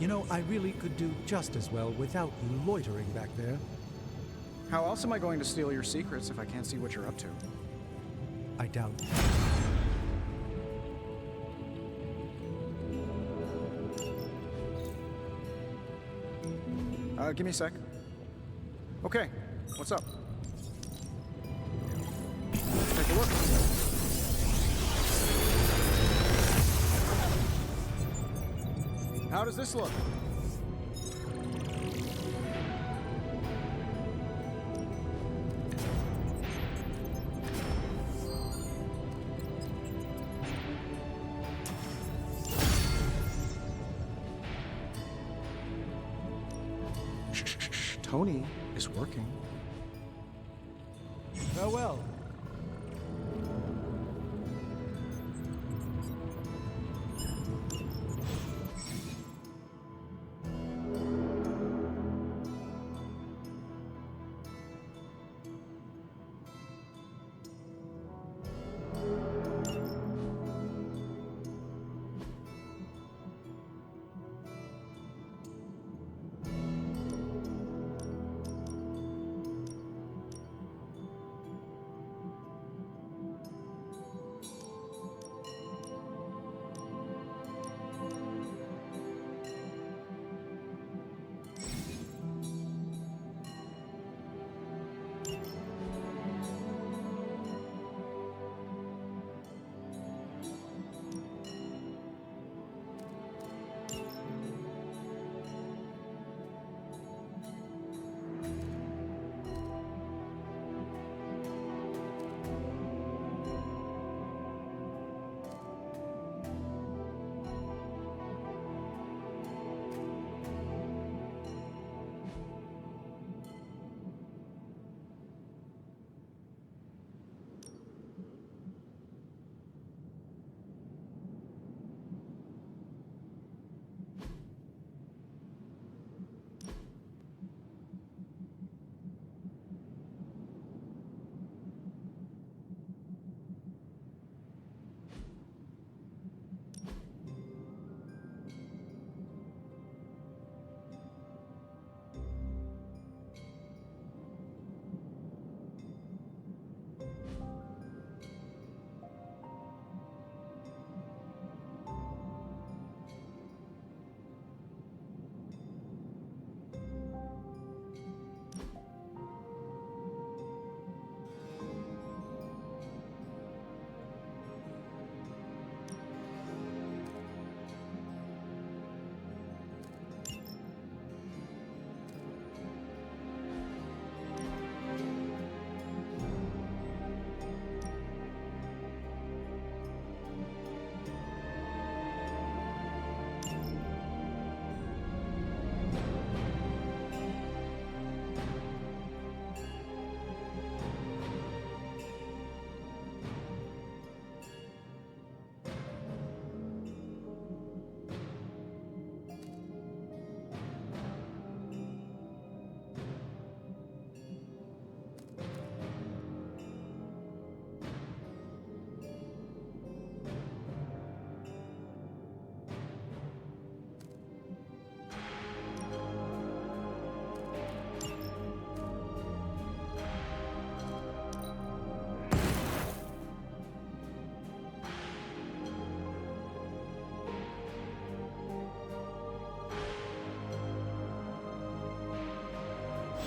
You know, I really could do just as well without loitering back there. How else am I going to steal your secrets if I can't see what you're up to? I doubt. Give me a sec. Okay, what's up? Take a look. How does this look? Tony is working. Farewell.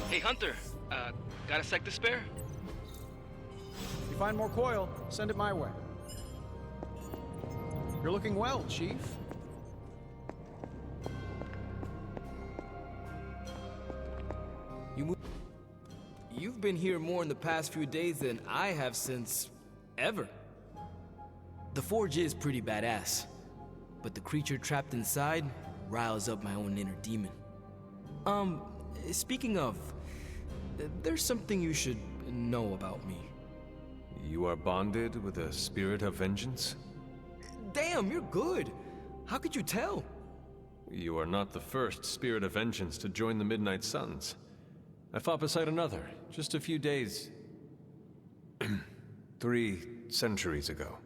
Hey, Hunter, got a sec to spare? If you find more coil, send it my way. You're looking well, Chief. You've been here more in the past few days than I have since ever. The forge is pretty badass, but the creature trapped inside riles up my own inner demon. Speaking of, there's something you should know about me. You are bonded with a spirit of vengeance? Damn, you're good. How could you tell? You are not the first spirit of vengeance to join the Midnight Suns. I fought beside another, just a few days... 3 centuries ago.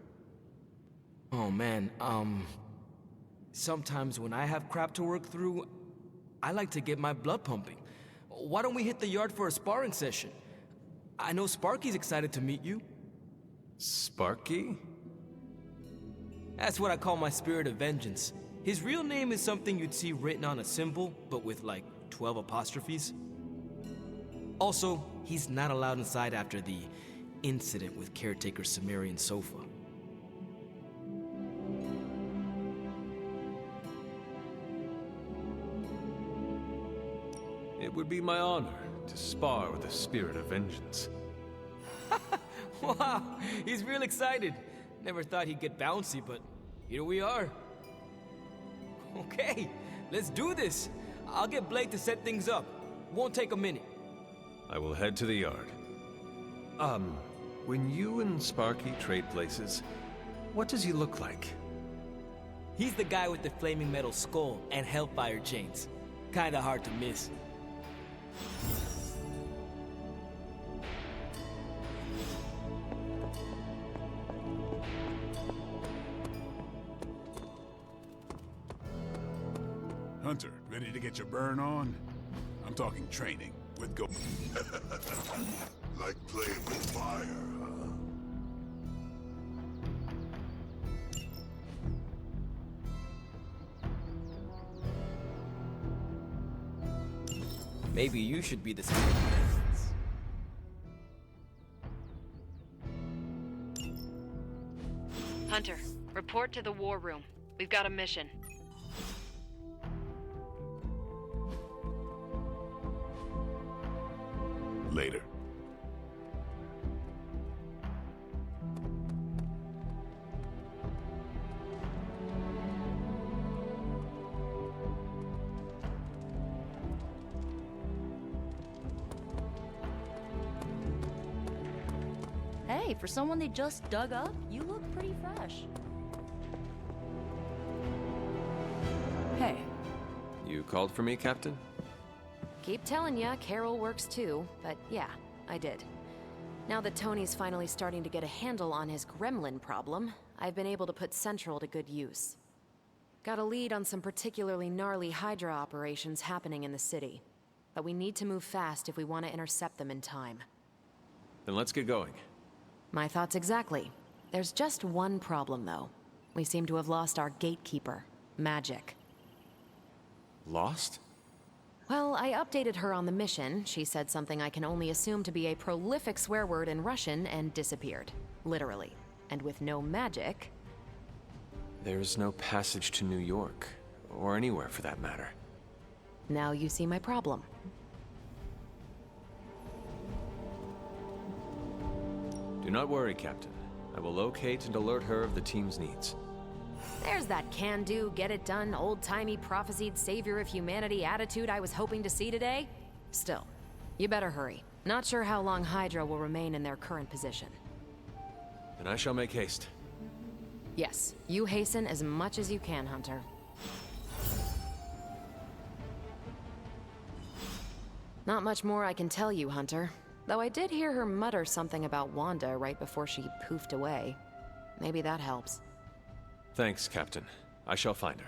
Oh man, Sometimes when I have crap to work through, I like to get my blood pumping. Why don't we hit the yard for a sparring session? I know Sparky's excited to meet you. Sparky? That's what I call my spirit of vengeance. His real name is something you'd see written on a symbol, but with like 12 apostrophes. Also, he's not allowed inside after the incident with caretaker Sumerian Sofa. It would be my honor to spar with the spirit of vengeance. Wow, he's real excited. Never thought he'd get bouncy, but here we are. Okay, let's do this. I'll get Blake to set things up. Won't take a minute. I will head to the yard. When you and Sparky trade places, what does he look like? He's the guy with the flaming metal skull and hellfire chains. Kinda hard to miss. Hunter, ready to get your burn on? I'm talking training with go. Like playing with fire, huh? Maybe you should be the spirit of vengeance. Hunter, report to the war room. We've got a mission. Later. Hey, for someone they just dug up, you look pretty fresh. Hey. You called for me, Captain? Keep telling ya, Carol works too, but yeah, I did. Now that Tony's finally starting to get a handle on his gremlin problem, I've been able to put Central to good use. Got a lead on some particularly gnarly Hydra operations happening in the city. But we need to move fast if we want to intercept them in time. Then let's get going. My thoughts exactly. There's just one problem, though. We seem to have lost our gatekeeper, Magic. Lost? Well, I updated her on the mission. She said something I can only assume to be a prolific swear word in Russian and disappeared. Literally. And with no magic... There's no passage to New York, or anywhere for that matter. Now you see my problem. Do not worry, Captain. I will locate and alert her of the team's needs. There's that can-do, get-it-done, old-timey prophesied savior of humanity attitude I was hoping to see today. Still, you better hurry. Not sure how long Hydra will remain in their current position. Then I shall make haste. Yes, you hasten as much as you can, Hunter. Not much more I can tell you, Hunter. Though I did hear her mutter something about Wanda right before she poofed away. Maybe that helps. Thanks, Captain. I shall find her.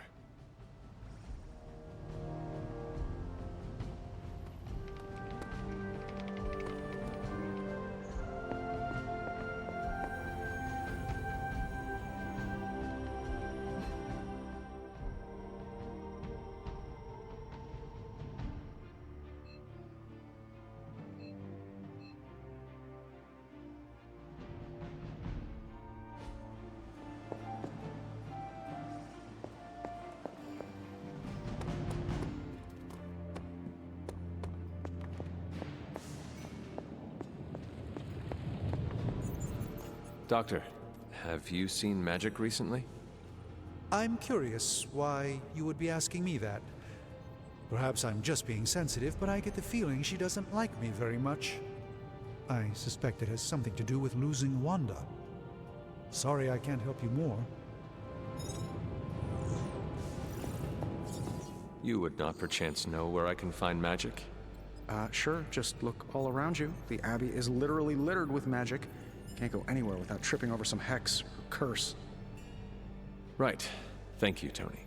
Doctor, have you seen Magic recently? I'm curious why you would be asking me that. Perhaps I'm just being sensitive, but I get the feeling she doesn't like me very much. I suspect it has something to do with losing Wanda. Sorry I can't help you more. You would not perchance know where I can find Magic? Sure. Just look all around you. The Abbey is literally littered with magic. Can't go anywhere without tripping over some hex or curse. Right. Thank you, Tony.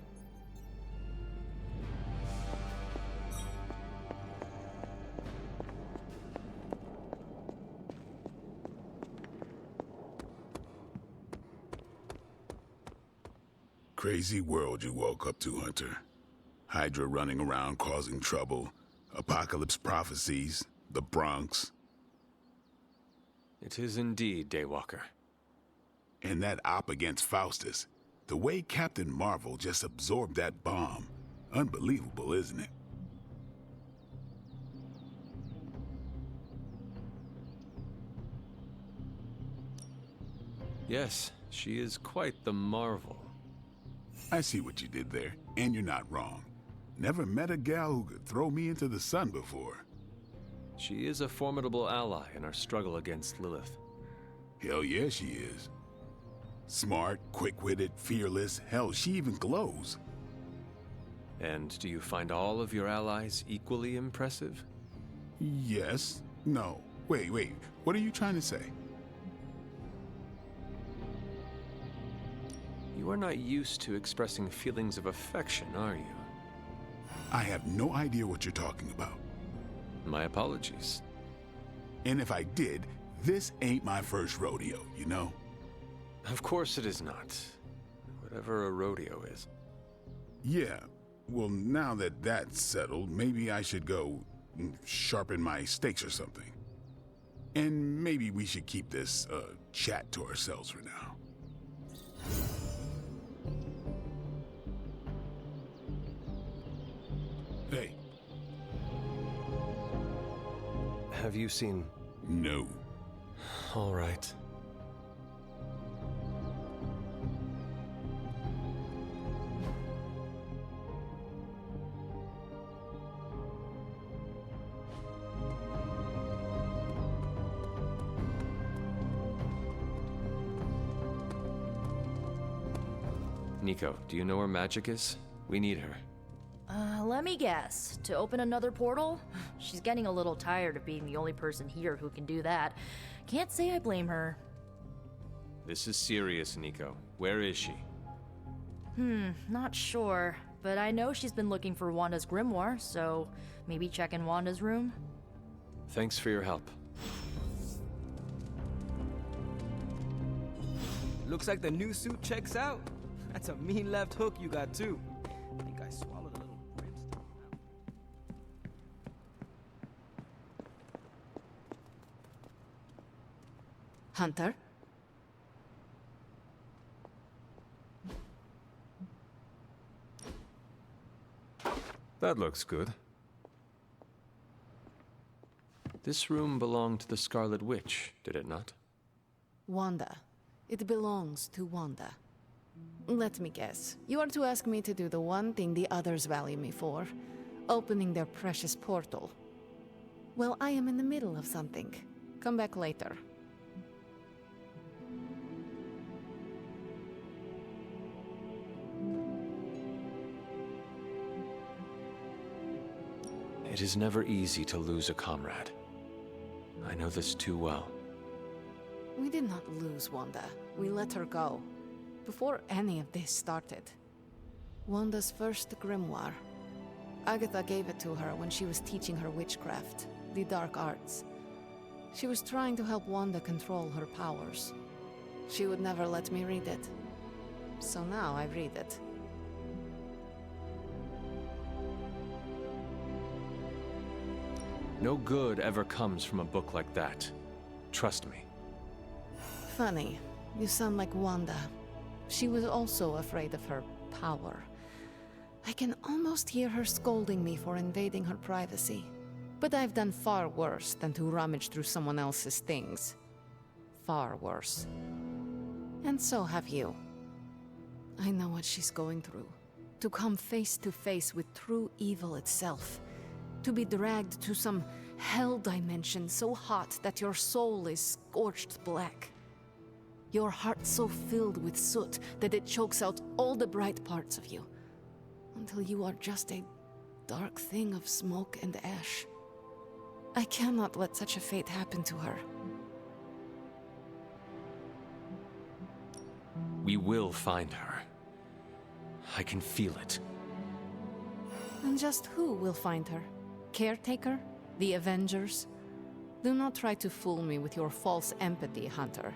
Crazy world you woke up to, Hunter. Hydra running around causing trouble, apocalypse prophecies, the Bronx. It is indeed, Daywalker. And that op against Faustus. The way Captain Marvel just absorbed that bomb. Unbelievable, isn't it? Yes, she is quite the marvel. I see what you did there, and you're not wrong. Never met a gal who could throw me into the sun before. She is a formidable ally in our struggle against Lilith. Hell yeah, she is. Smart, quick-witted, fearless. Hell, she even glows. And do you find all of your allies equally impressive? Yes. No. Wait. What are you trying to say? You are not used to expressing feelings of affection, are you? I have no idea what you're talking about. My apologies. And if I did, this ain't my first rodeo, you know? Of course it is not. Whatever a rodeo is. Yeah. Well, now that that's settled, maybe I should go sharpen my stakes or something. And maybe we should keep this chat to ourselves for now. Hey. Have you seen... No. All right. Nico, do you know where Magic is? We need her. Let me guess. To open another portal? She's getting a little tired of being the only person here who can do that. Can't say I blame her. This is serious, Nico. Where is she? Not sure. But I know she's been looking for Wanda's grimoire, so maybe check in Wanda's room? Thanks for your help. Looks like the new suit checks out. That's a mean left hook you got too. I think I swallowed a little brimstone. Hunter? That looks good. This room belonged to the Scarlet Witch, did it not? Wanda. It belongs to Wanda. Let me guess. You are to ask me to do the one thing the others value me for. Opening their precious portal. Well, I am in the middle of something. Come back later. It is never easy to lose a comrade. I know this too well. We did not lose Wanda. We let her go. Before any of this started. Wanda's first grimoire. Agatha gave it to her when she was teaching her witchcraft, the dark arts. She was trying to help Wanda control her powers. She would never let me read it. So now I read it. No good ever comes from a book like that. Trust me. Funny. You sound like Wanda. She was also afraid of her power. I can almost hear her scolding me for invading her privacy. But I've done far worse than to rummage through someone else's things. Far worse. And so have you. I know what she's going through. To come face to face with true evil itself. To be dragged to some hell dimension so hot that your soul is scorched black. Your heart so filled with soot that it chokes out all the bright parts of you. Until you are just a dark thing of smoke and ash. I cannot let such a fate happen to her. We will find her. I can feel it. And just who will find her? Caretaker? The Avengers? Do not try to fool me with your false empathy, Hunter.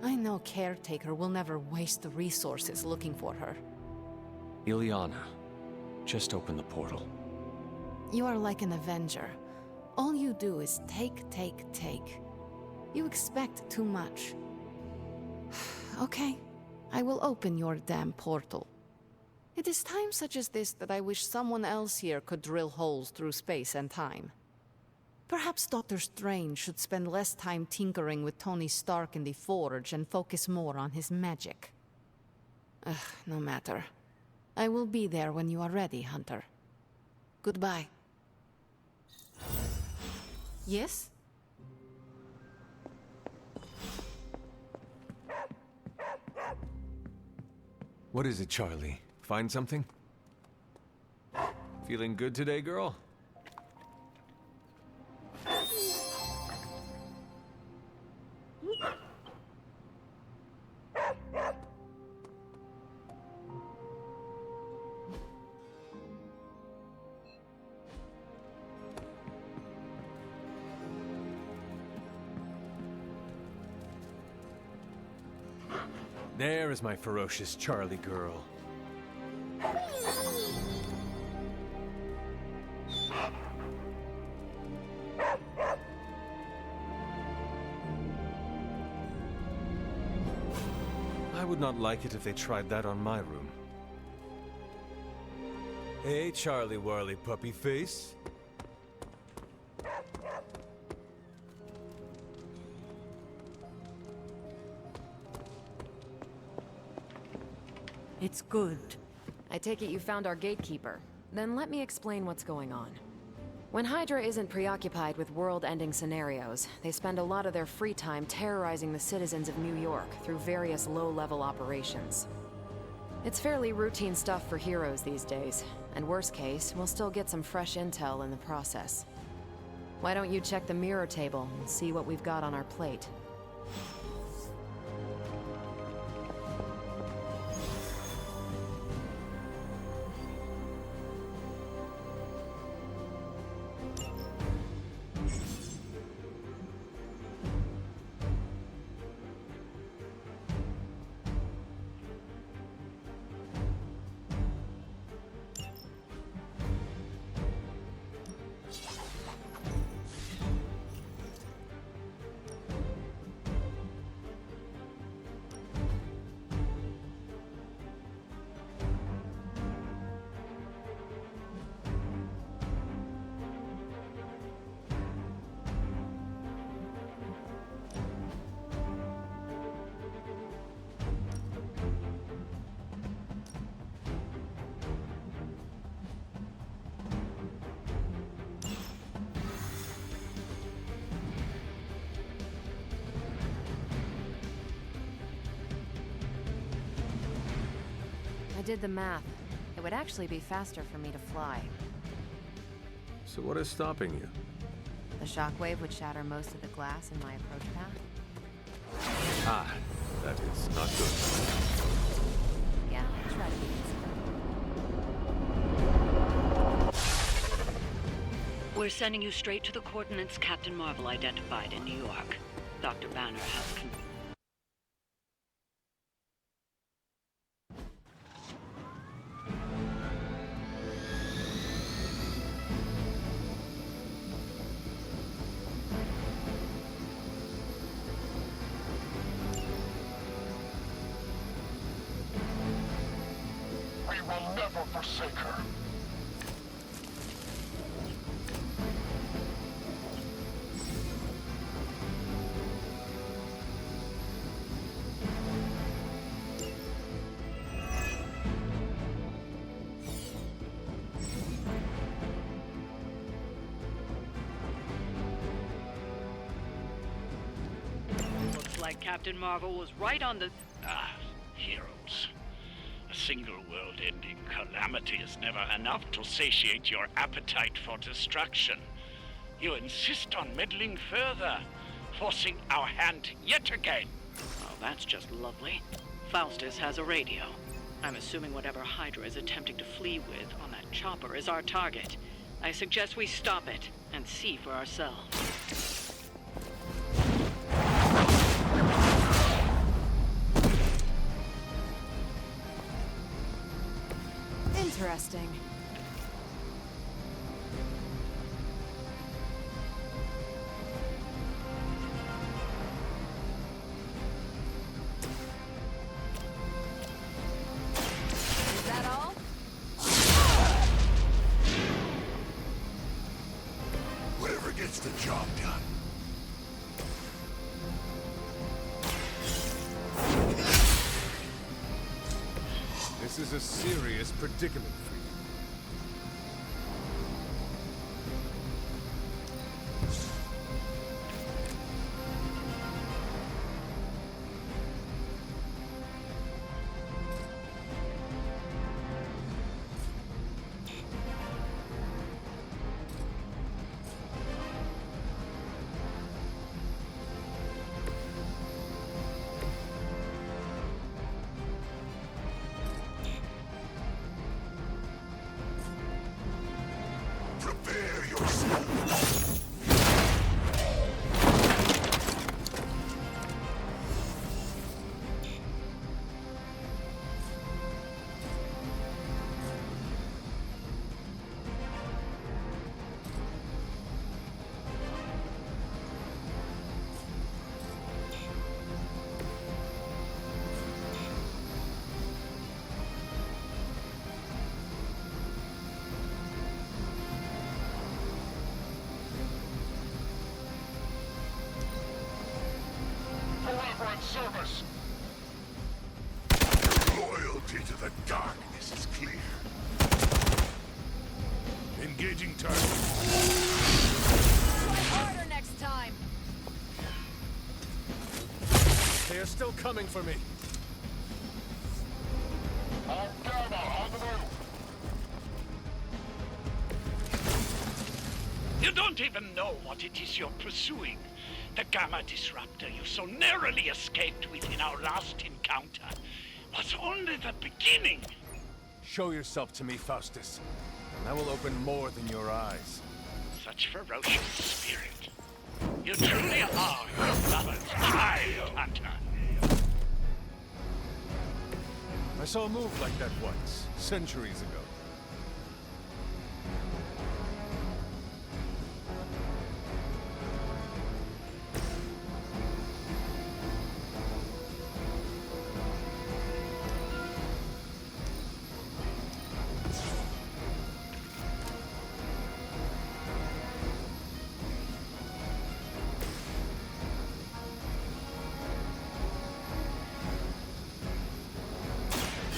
I know Caretaker will never waste the resources looking for her. Ileana, just open the portal. You are like an Avenger. All you do is take, take, take. You expect too much. Okay, I will open your damn portal. It is times such as this that I wish someone else here could drill holes through space and time. Perhaps Doctor Strange should spend less time tinkering with Tony Stark in the Forge and focus more on his magic. No matter. I will be there when you are ready, Hunter. Goodbye. Yes? What is it, Charlie? Find something? Feeling good today, girl? There is my ferocious Charlie girl. I would not like it if they tried that on my room. Hey, Charlie Warley puppy face. It's good. I take it you found our gatekeeper. Then let me explain what's going on. When Hydra isn't preoccupied with world-ending scenarios, they spend a lot of their free time terrorizing the citizens of New York through various low-level operations. It's fairly routine stuff for heroes these days, and worst case, we'll still get some fresh intel in the process. Why don't you check the mirror table and see what we've got on our plate? I did the math. It would actually be faster for me to fly. So what is stopping you? The shockwave would shatter most of the glass in my approach path. Ah, that is not good. Yeah, I'll try to be easy. We're sending you straight to the coordinates Captain Marvel identified in New York. Dr. Banner has We will never forsake her. Looks like Captain Marvel was right on the... Heroes. A single world-ending calamity is never enough to satiate your appetite for destruction. You insist on meddling further, forcing our hand yet again. Oh, that's just lovely. Faustus has a radio. I'm assuming whatever Hydra is attempting to flee with on that chopper is our target. I suggest we stop it and see for ourselves. interesting. Is that all? Whatever gets the job done. This is a serious predicament for you. Prepare yourself. Forever in service. Loyalty to the darkness is clear. Engaging target. Try harder next time. They are still coming for me. On Gamma, on the move. You don't even know what it is you're pursuing. The Gamma Disruptor you so narrowly escaped with in our last encounter was only the beginning. Show yourself to me, Faustus, and I will open more than your eyes. Such ferocious spirit. You truly are your brother's child, Hunter. I saw a move like that once, centuries ago.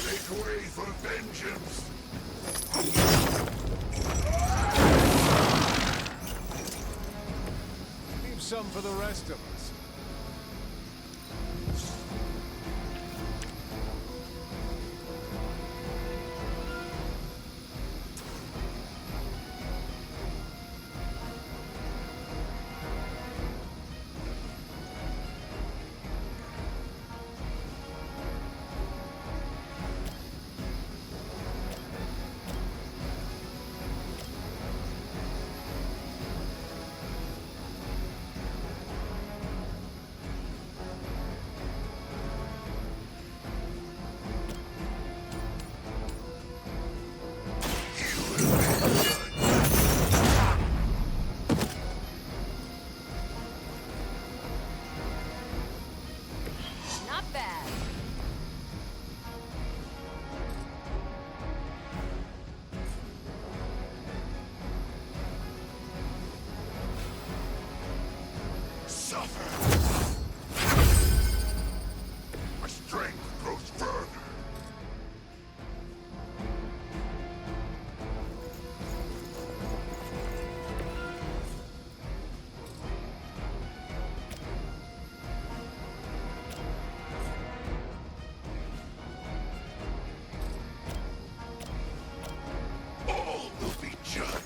Make way for vengeance. Leave some for the rest of us. Not bad. Suffer. My strength grows further. All will be judged.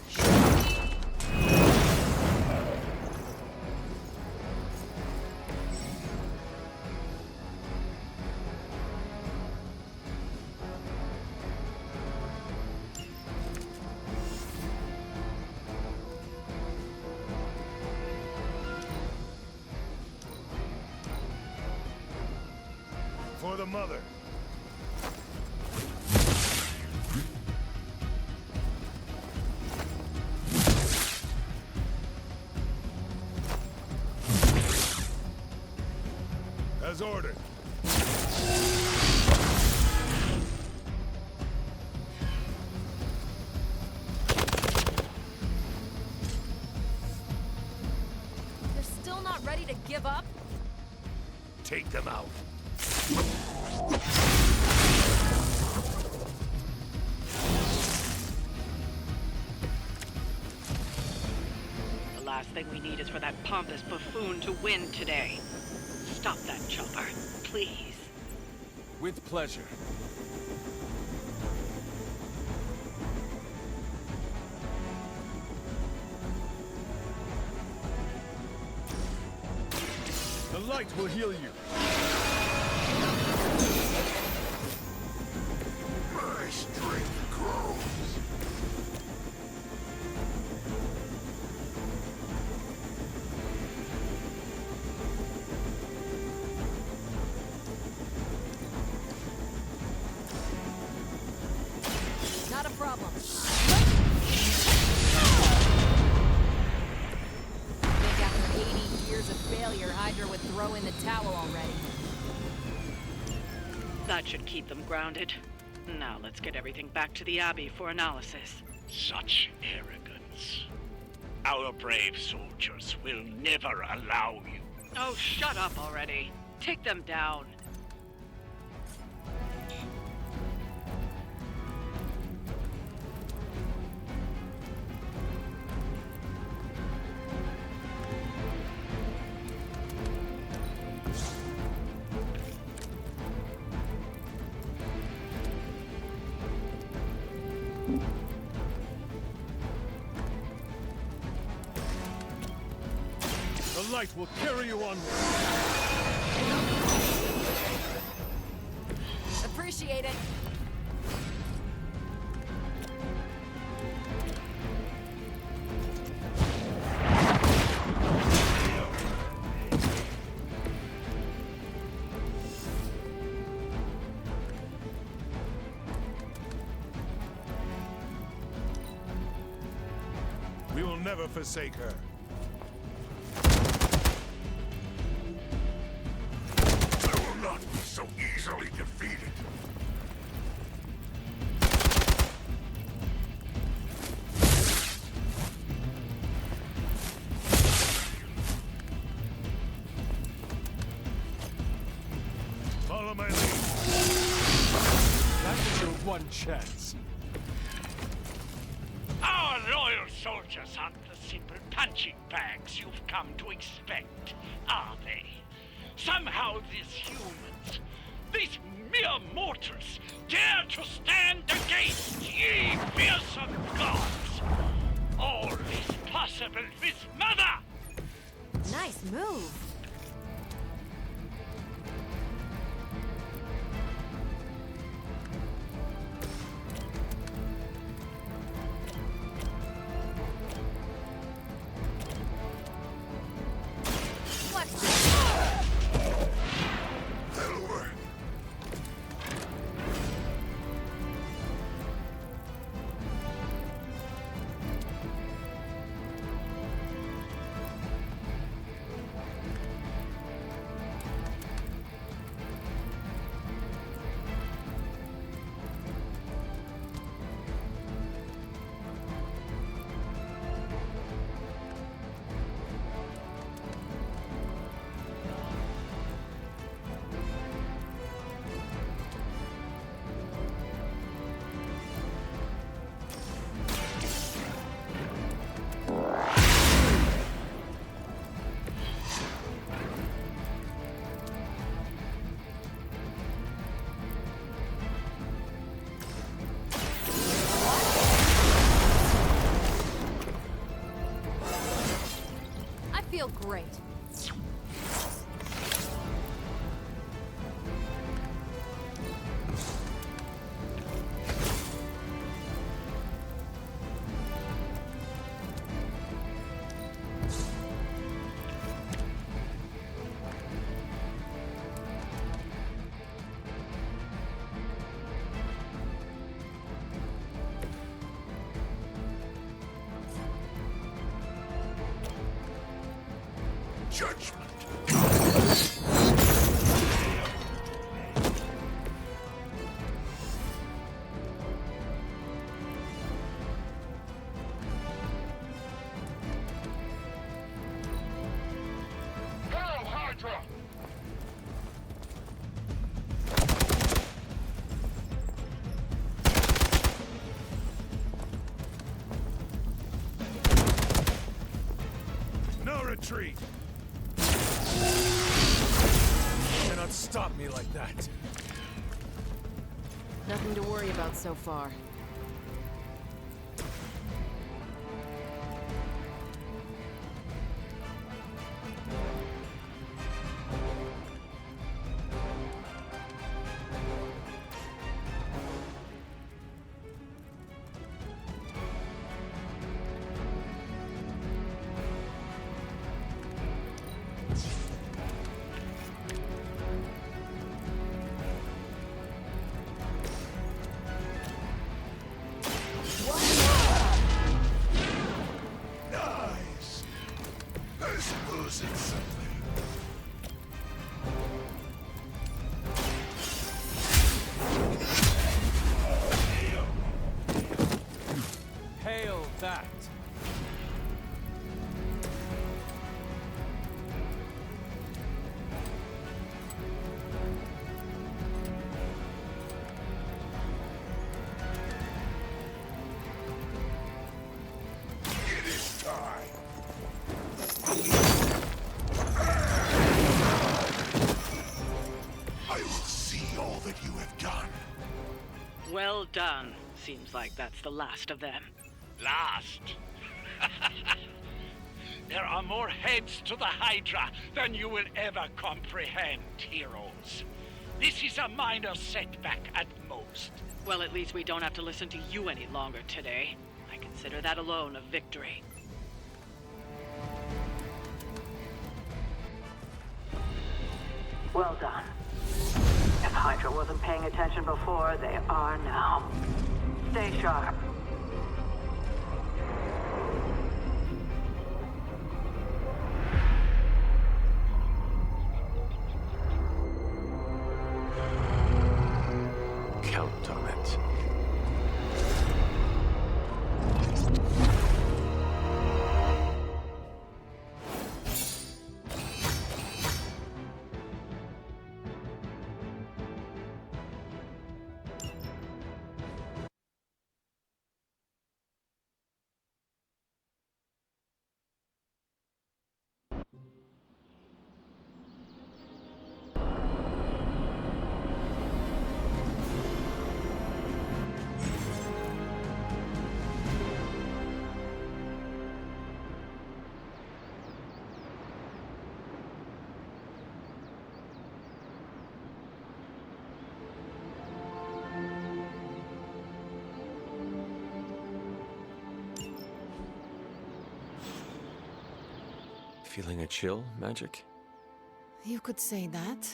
For the mother. As ordered. They're still not ready to give up? Take them out. The last thing we need is for that pompous buffoon to win today. Stop that chopper, please. With pleasure. The light will heal you. My strength grows. Not a problem. Think after 80 years of failure, Hydra would throw in the towel already. That should keep them grounded. Now let's get everything back to the Abbey for analysis. Such arrogance. Our brave soldiers will never allow you. Oh, shut up already. Take them down. The light will carry you onward. Appreciate it. We will never forsake her. I will not be so easily defeated. Follow my lead. That is your one chance. Our loyal soldiers aren't the simple punching bags you've come to expect, are they? Somehow these humans, these mere mortals, dare to stand against ye fearsome gods! All is possible with Mother! Nice move. That'll work. I feel great. Judgment. victory! You cannot stop me like that. Nothing to worry about so far. Nice. I suppose it's something. Hail that! It is time. I will see all that you have done. Well done. Seems like that's the last of them. Last? There are more heads to the Hydra than you will ever comprehend, heroes. This is a minor setback at most. Well, at least we don't have to listen to you any longer today. I consider that alone a victory. Well done. If Hydra wasn't paying attention before, they are now. Stay sharp. Count on it. Feeling a chill, Magic? You could say that.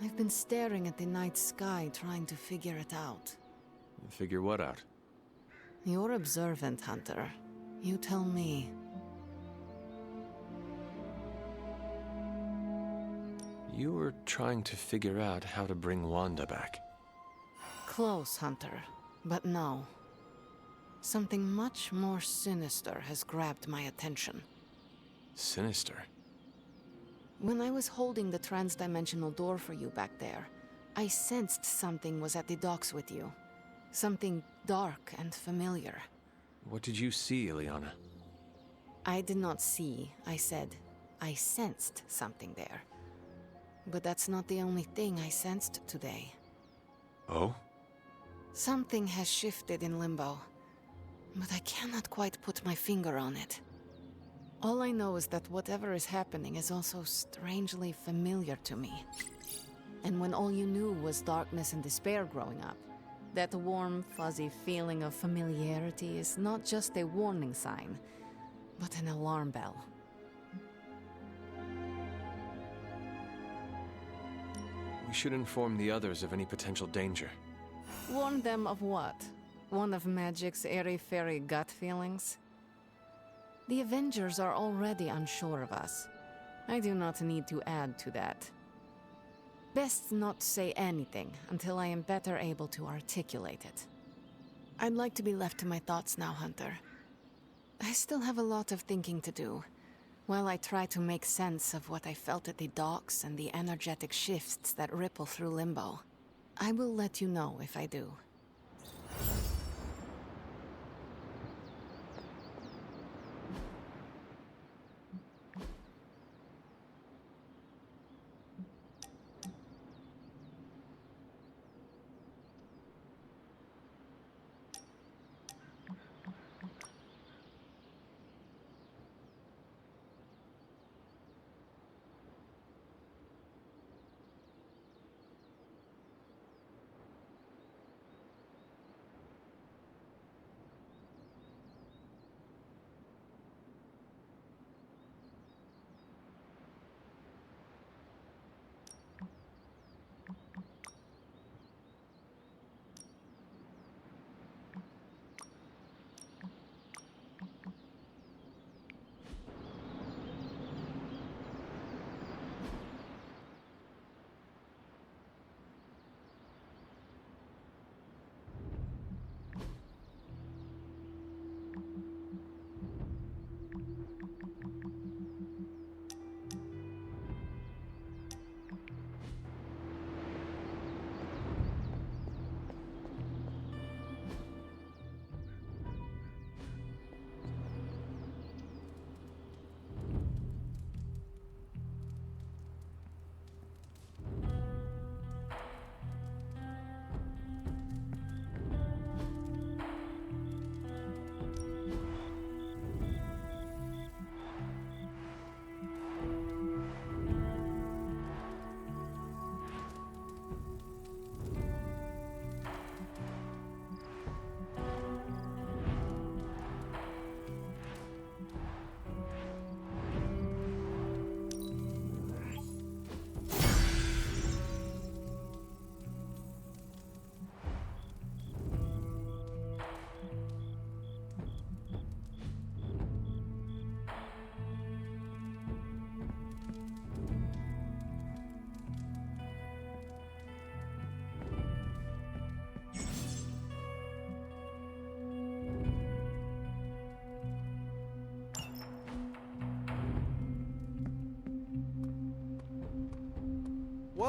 I've been staring at the night sky trying to figure it out. Figure what out? You're observant, Hunter. You tell me. You were trying to figure out how to bring Wanda back. Close, Hunter. But no. Something much more sinister has grabbed my attention. Sinister? When I was holding the transdimensional door for you back there, I sensed something was at the docks with you. Something dark and familiar. What did you see, Illyana? I did not see, I said. I sensed something there. But that's not the only thing I sensed today. Oh? Something has shifted in Limbo, but I cannot quite put my finger on it. All I know is that whatever is happening is also strangely familiar to me. And when all you knew was darkness and despair growing up, that warm, fuzzy feeling of familiarity is not just a warning sign, but an alarm bell. We should inform the others of any potential danger. Warn them of what? One of Magic's airy-fairy gut feelings? The Avengers are already unsure of us. I do not need to add to that. Best not say anything until I am better able to articulate it. I'd like to be left to my thoughts now, Hunter. I still have a lot of thinking to do, while I try to make sense of what I felt at the docks and the energetic shifts that ripple through Limbo. I will let you know if I do.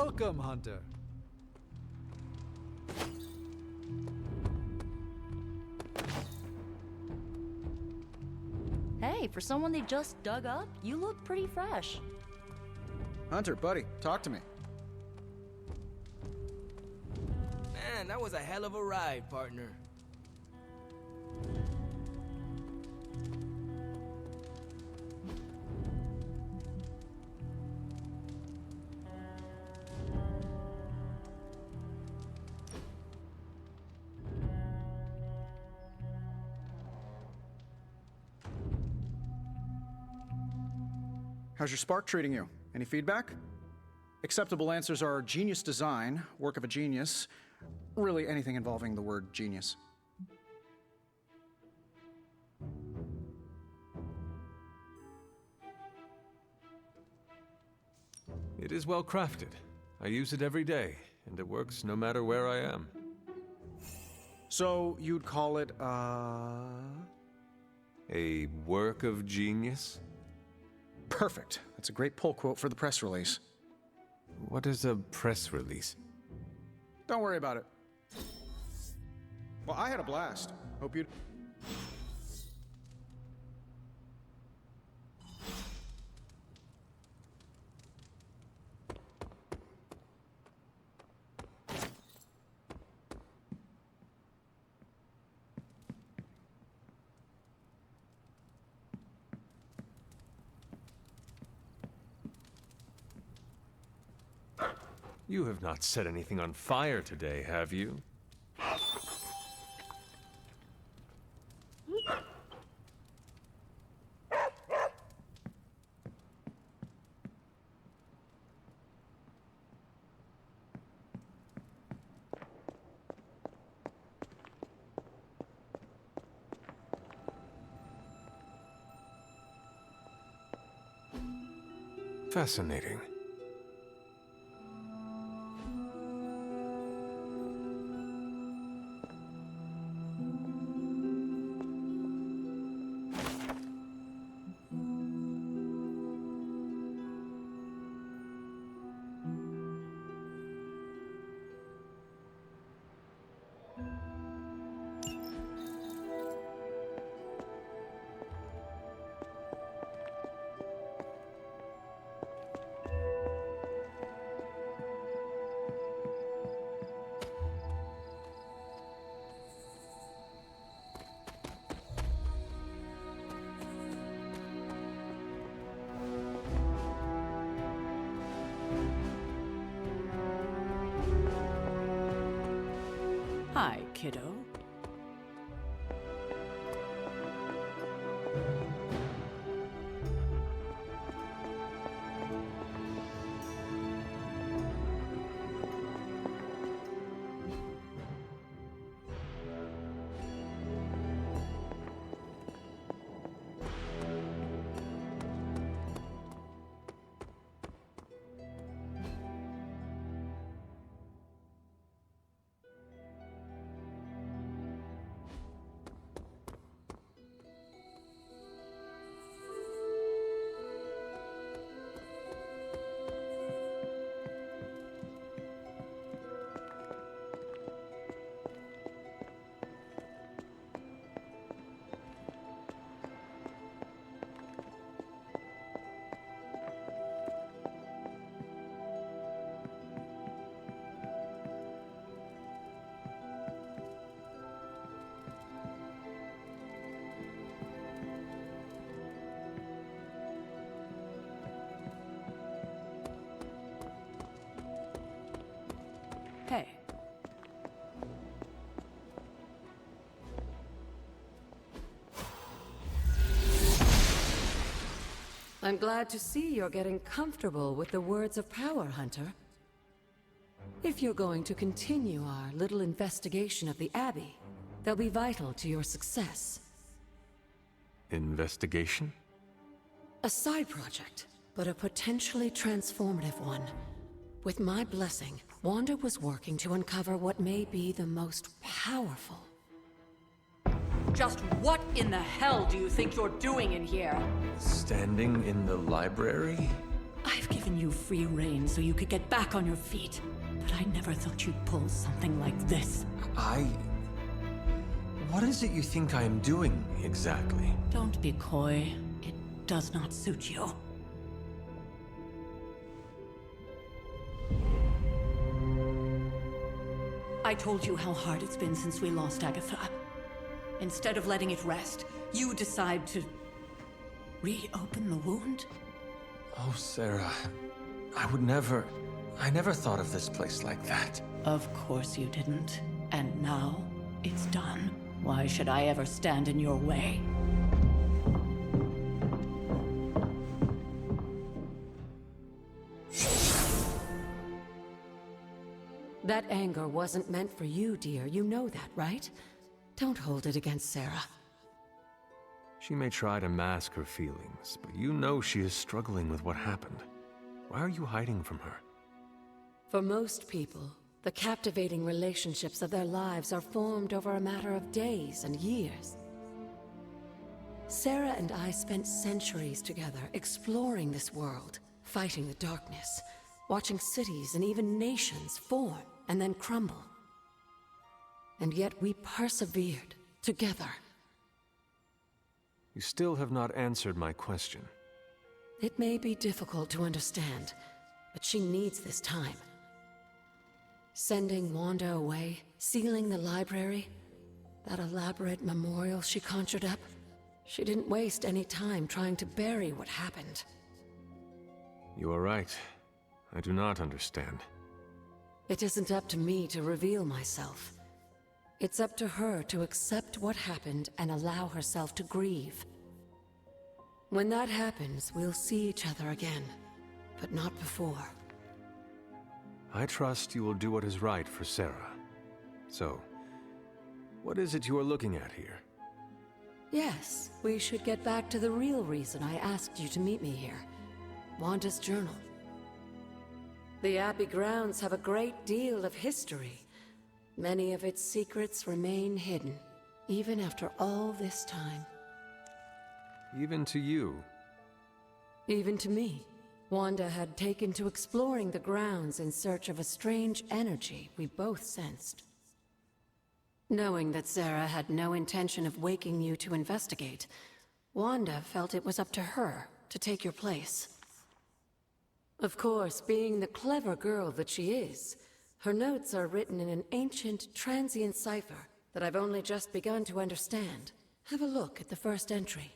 Welcome, Hunter. Hey, for someone they just dug up, you look pretty fresh. Hunter, buddy, talk to me. Man, that was a hell of a ride, partner. How's your spark treating you? Any feedback? Acceptable answers are genius design, work of a genius, really anything involving the word genius. It is well crafted. I use it every day, and it works no matter where I am. So you'd call it, a work of genius? Perfect. That's a great pull quote for the press release. What is a press release? Don't worry about it. Well, I had a blast. Hope you'd... You have not set anything on fire today, have you? Fascinating. Hi, kiddo. Hey. I'm glad to see you're getting comfortable with the words of power, Hunter. If you're going to continue our little investigation of the Abbey, they'll be vital to your success. Investigation? A side project, but a potentially transformative one. With my blessing, Wanda was working to uncover what may be the most powerful. Just what in the hell do you think you're doing in here? Standing in the library? I've given you free rein so you could get back on your feet. But I never thought you'd pull something like this. What is it you think I am doing, exactly? Don't be coy. It does not suit you. I told you how hard it's been since we lost Agatha. Instead of letting it rest, you decide to reopen the wound? Oh, Sarah. I never thought of this place like that. Of course you didn't. And now, it's done. Why should I ever stand in your way? That anger wasn't meant for you, dear. You know that, right? Don't hold it against Sarah. She may try to mask her feelings, but you know she is struggling with what happened. Why are you hiding from her? For most people, the captivating relationships of their lives are formed over a matter of days and years. Sarah and I spent centuries together exploring this world, fighting the darkness, watching cities and even nations form and then crumble. And yet we persevered together. You still have not answered my question. It may be difficult to understand, but she needs this time. Sending Wanda away, sealing the library, that elaborate memorial she conjured up, she didn't waste any time trying to bury what happened. You are right. I do not understand. It isn't up to me to reveal myself. It's up to her to accept what happened and allow herself to grieve. When that happens, we'll see each other again, but not before. I trust you will do what is right for Sarah. So, what is it you are looking at here? Yes, we should get back to the real reason I asked you to meet me here. Wanda's journal. The Abbey grounds have a great deal of history. Many of its secrets remain hidden, even after all this time. Even to you? Even to me. Wanda had taken to exploring the grounds in search of a strange energy we both sensed. Knowing that Sarah had no intention of waking you to investigate, Wanda felt it was up to her to take your place. Of course, being the clever girl that she is, her notes are written in an ancient, transient cipher that I've only just begun to understand. Have a look at the first entry.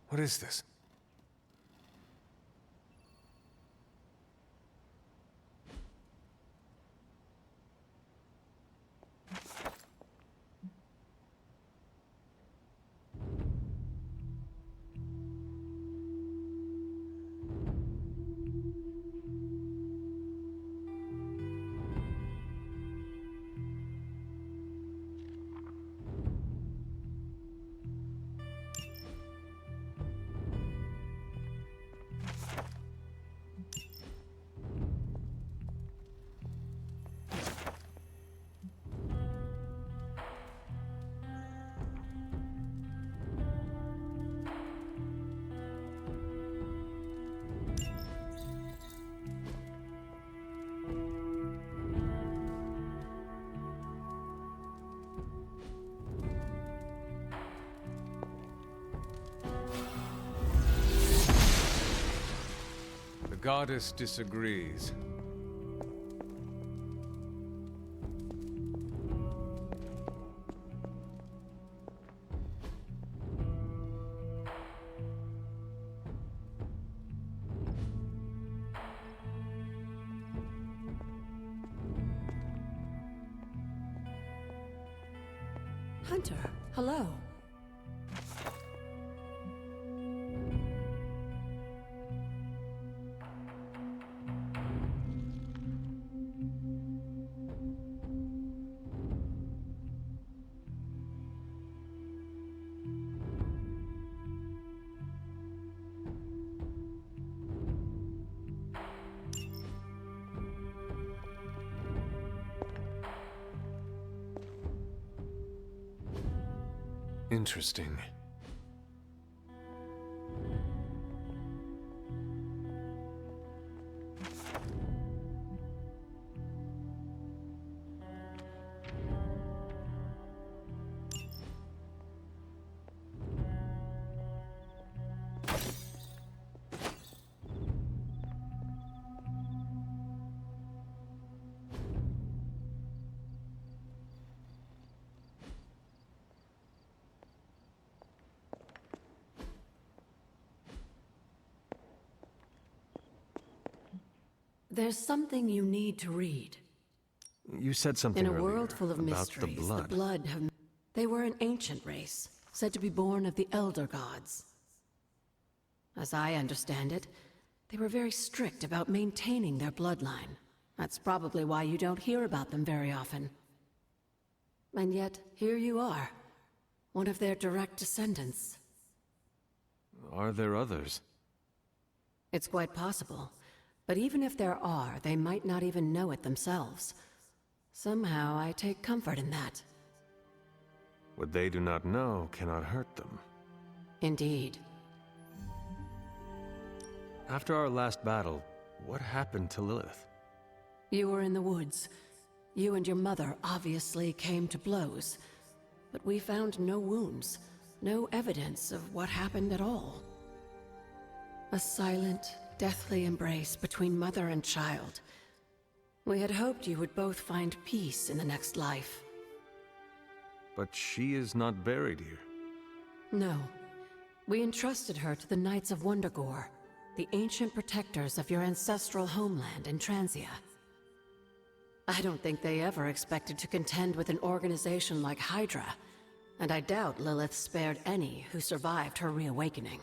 What is this? The goddess disagrees. Hunter, hello. Interesting. There's something you need to read. You said something In a earlier world full of about mysteries, the blood. have... They were an ancient race, said to be born of the Elder Gods. As I understand it, they were very strict about maintaining their bloodline. That's probably why you don't hear about them very often. And yet, here you are, one of their direct descendants. Are there others? It's quite possible. But even if there are, they might not even know it themselves. Somehow, I take comfort in that. What they do not know cannot hurt them. Indeed. After our last battle, what happened to Lilith? You were in the woods. You and your mother obviously came to blows. But we found no wounds, no evidence of what happened at all. A silent, deathly embrace between mother and child. We had hoped you would both find peace in the next life. But she is not buried here. No. We entrusted her to the Knights of Wundagore, the ancient protectors of your ancestral homeland in Transia. I don't think they ever expected to contend with an organization like Hydra, and I doubt Lilith spared any who survived her reawakening.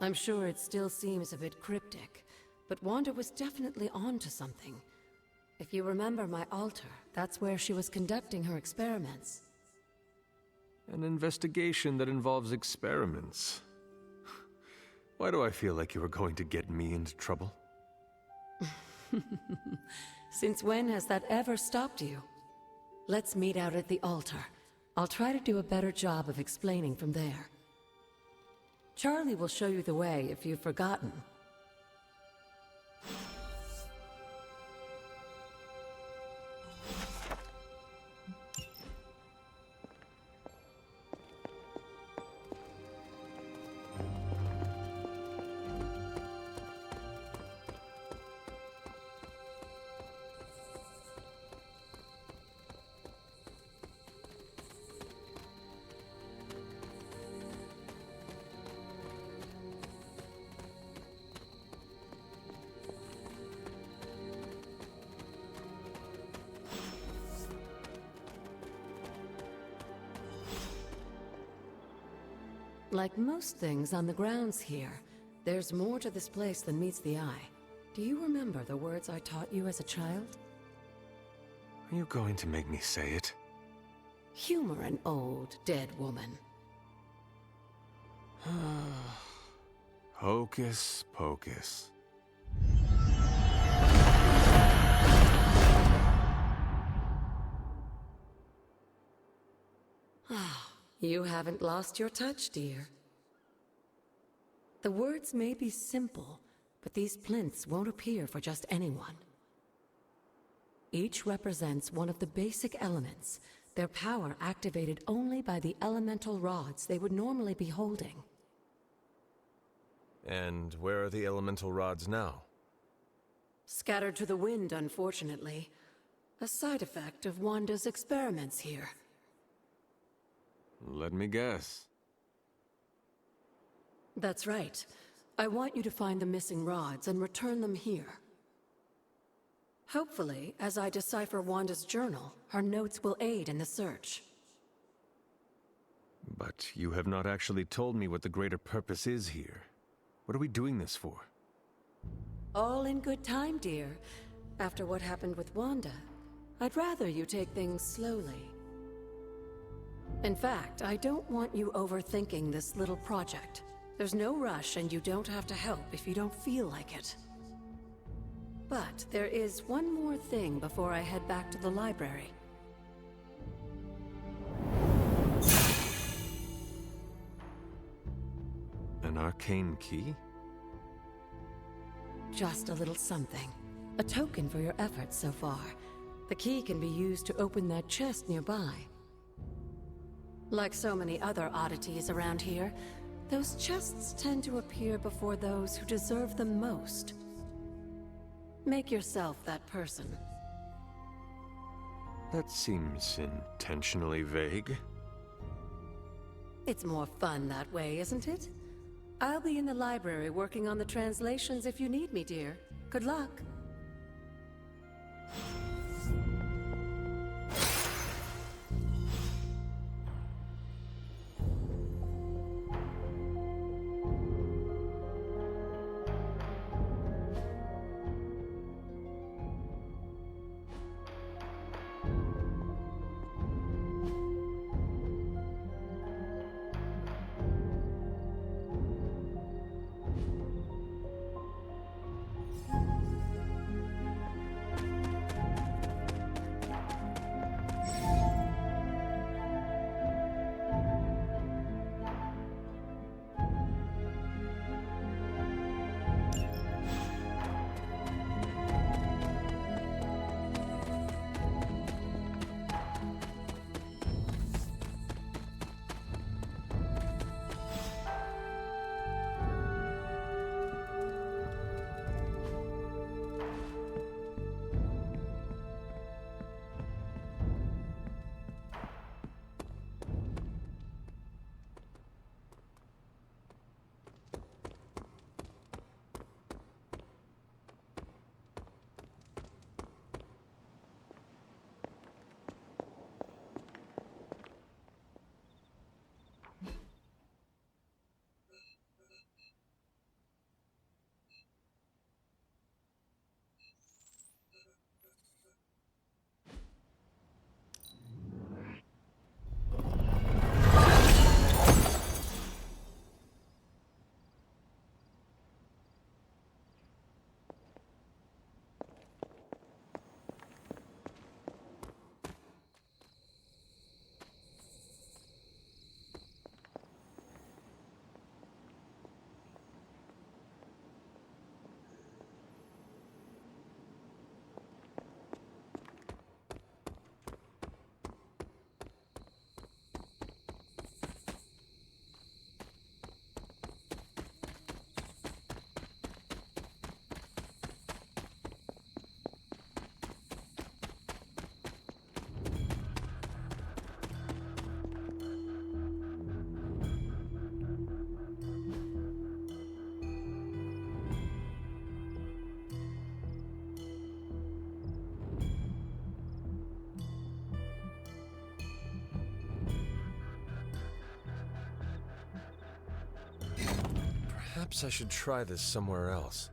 I'm sure it still seems a bit cryptic, but Wanda was definitely onto something. If you remember my altar, that's where she was conducting her experiments. An investigation that involves experiments. Why do I feel like you are going to get me into trouble? Since when has that ever stopped you? Let's meet out at the altar. I'll try to do a better job of explaining from there. Charlie will show you the way if you've forgotten. Like most things on the grounds here, there's more to this place than meets the eye. Do you remember the words I taught you as a child? Are you going to make me say it? Humor an old, dead woman. Hocus pocus. You haven't lost your touch, dear. The words may be simple, but these plinths won't appear for just anyone. Each represents one of the basic elements, their power activated only by the elemental rods they would normally be holding. And where are the elemental rods now? Scattered to the wind, unfortunately. A side effect of Wanda's experiments here. Let me guess. That's right. I want you to find the missing rods and return them here. Hopefully, as I decipher Wanda's journal, her notes will aid in the search. But you have not actually told me what the greater purpose is here. What are we doing this for? All in good time, dear. After what happened with Wanda, I'd rather you take things slowly. In fact, I don't want you overthinking this little project. There's no rush, and you don't have to help if you don't feel like it. But there is one more thing before I head back to the library. An arcane key? Just a little something. A token for your efforts so far. The key can be used to open that chest nearby. Like so many other oddities around here, those chests tend to appear before those who deserve them most. Make yourself that person. That seems intentionally vague. It's more fun that way, isn't it? I'll be in the library working on the translations if you need me, dear. Good luck. Perhaps I should try this somewhere else.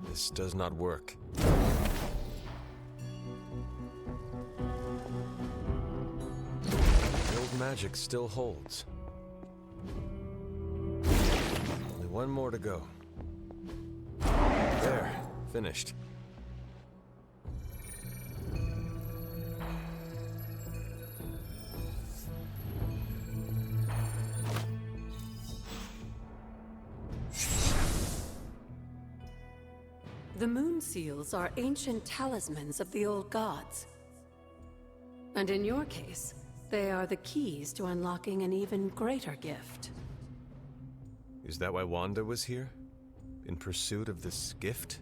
This does not work. The old magic still holds. Only one more to go. There, finished. The moon seals are ancient talismans of the old gods. And in your case, They are the keys to unlocking an even greater gift. Is that why Wanda was here? In pursuit of this gift?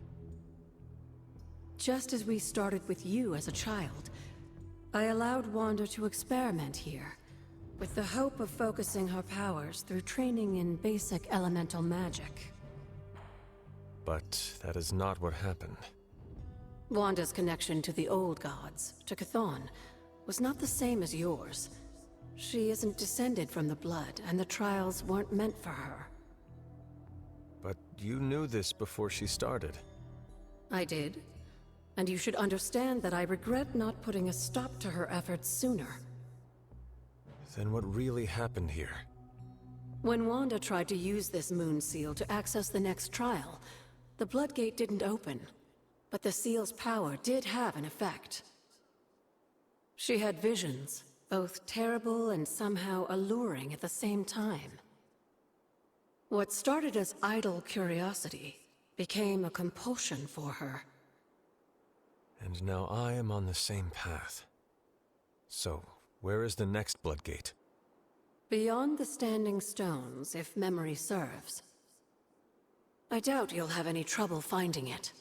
Just as we started with you as a child, I allowed Wanda to experiment here, with the hope of focusing her powers through training in basic elemental magic. But that is not what happened. Wanda's connection to the old gods, to Chthon, was not the same as yours. She isn't descended from the blood, and the trials weren't meant for her. But you knew this before she started. I did. And you should understand that I regret not putting a stop to her efforts sooner. Then what really happened here? When Wanda tried to use this moon seal to access the next trial, the Bloodgate didn't open. But the seal's power did have an effect. She had visions, both terrible and somehow alluring at the same time. What started as idle curiosity became a compulsion for her. And now I am on the same path. So, where is the next Bloodgate? Beyond the Standing Stones, if memory serves. I doubt you'll have any trouble finding it.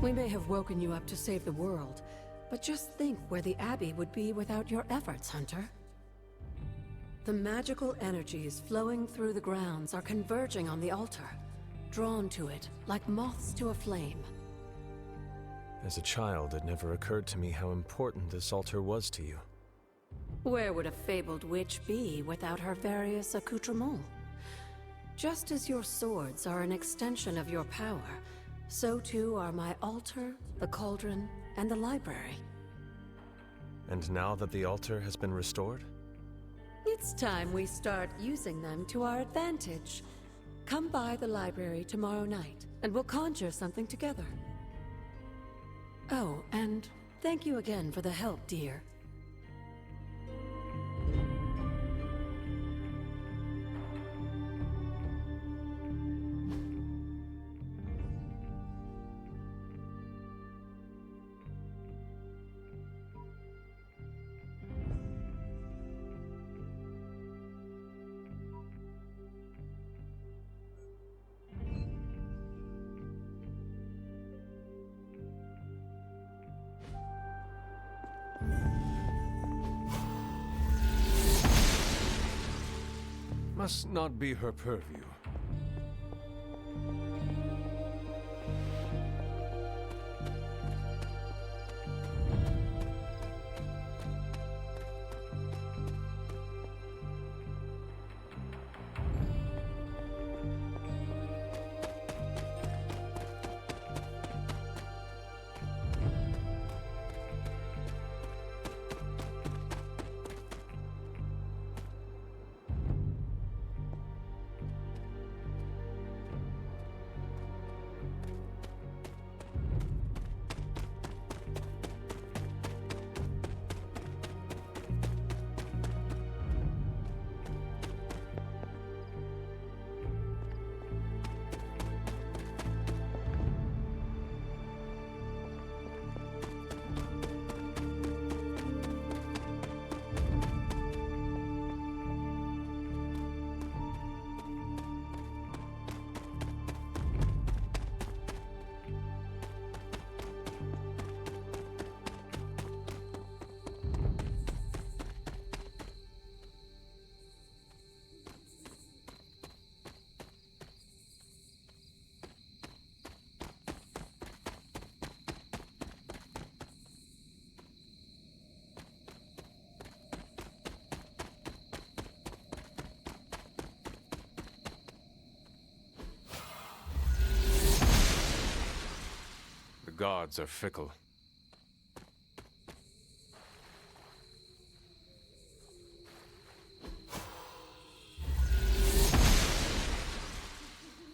We may have woken you up to save the world, but just think where the Abbey would be without your efforts, Hunter. The magical energies flowing through the grounds are converging on the altar, drawn to it like moths to a flame. As a child, it never occurred to me how important this altar was to you. Where would a fabled witch be without her various accoutrements? Just as your swords are an extension of your power, so too are my altar, the cauldron, and the library. And now that the altar has been restored? It's time we start using them to our advantage. Come by the library tomorrow night, and we'll conjure something together. Oh, and thank you again for the help, dear. Must not be her purview. The gods are fickle.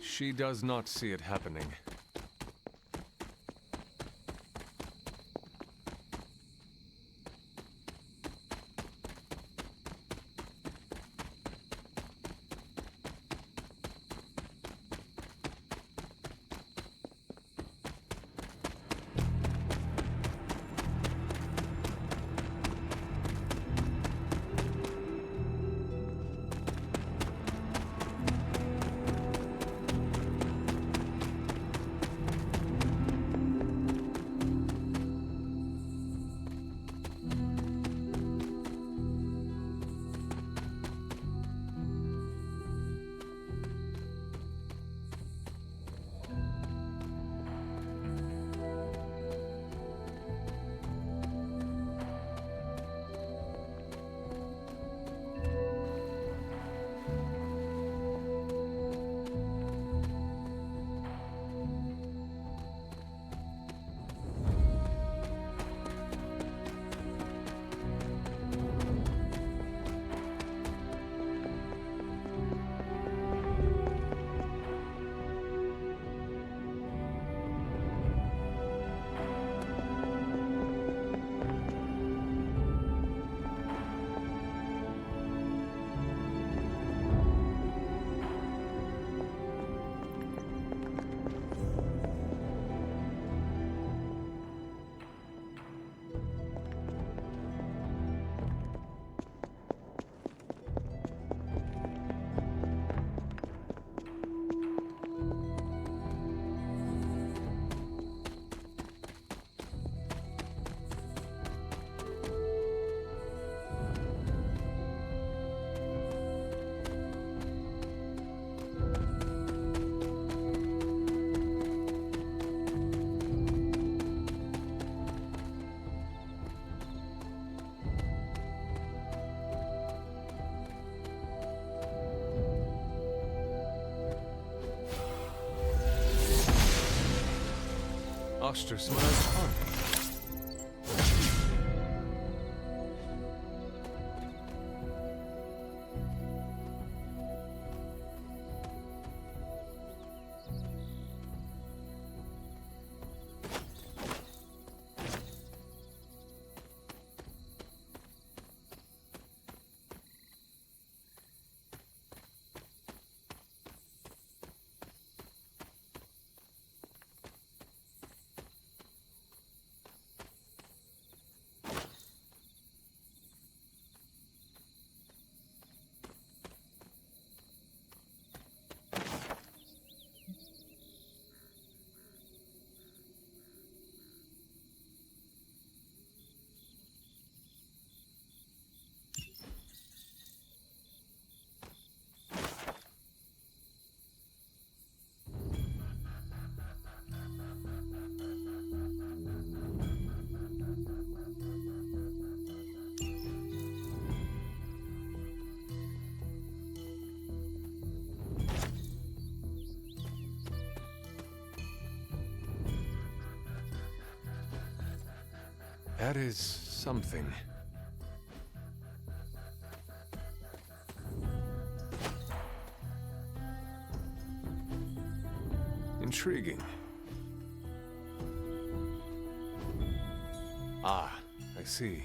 She does not see it happening. lost your smile fun. That is something. Intriguing. Ah, I see.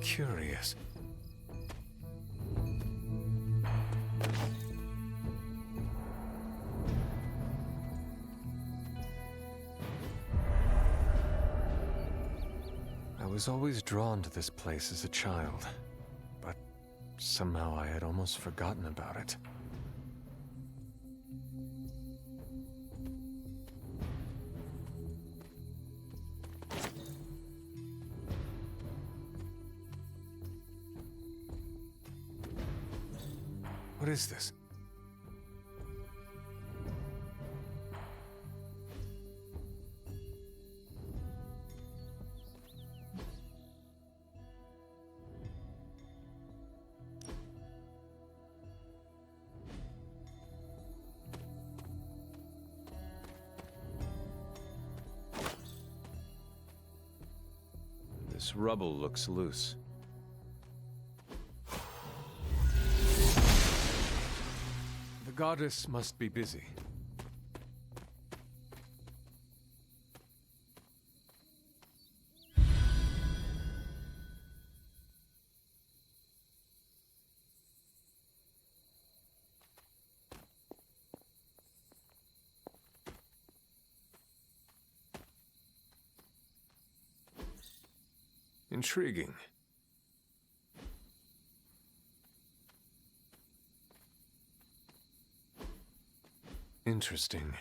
Curious. I was always drawn to this place as a child, but somehow I had almost forgotten about it. What is this? This rubble looks loose. The goddess must be busy. Intriguing. Interesting.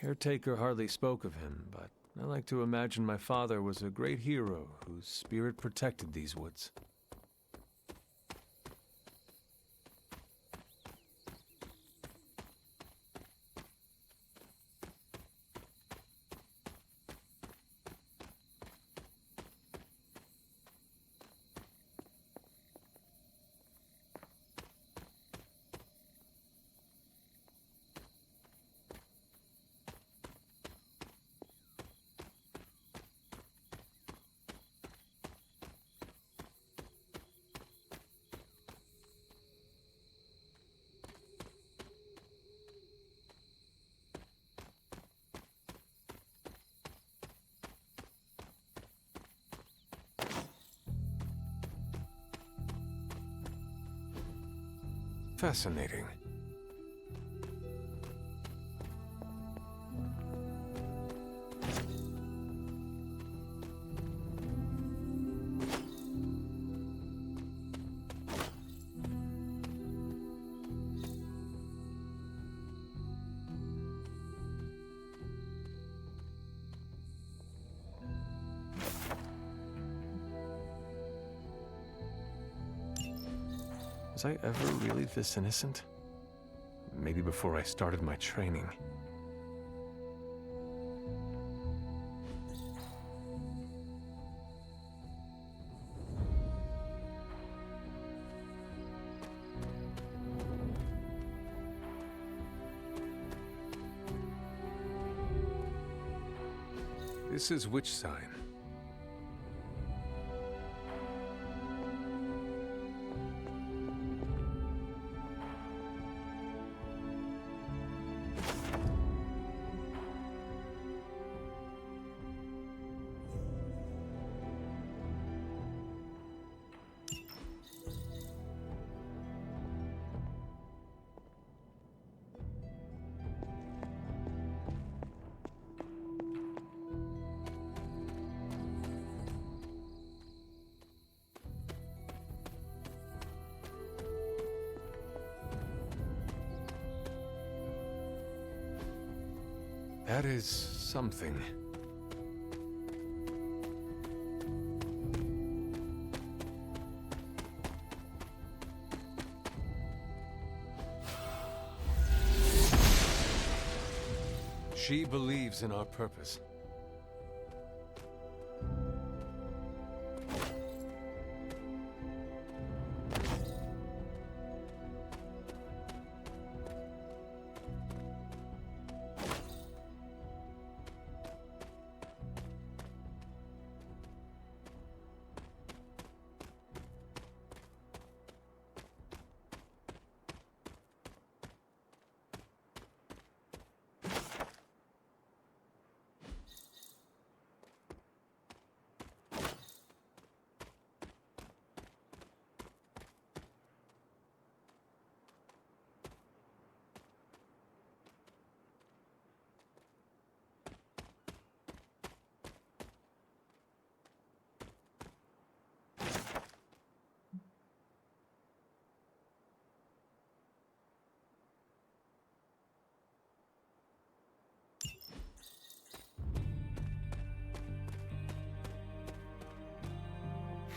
Caretaker hardly spoke of him, but I like to imagine my father was a great hero whose spirit protected these woods. Fascinating. Was I ever really this innocent? Maybe before I started my training. This is which sign? That is something. She believes in our purpose.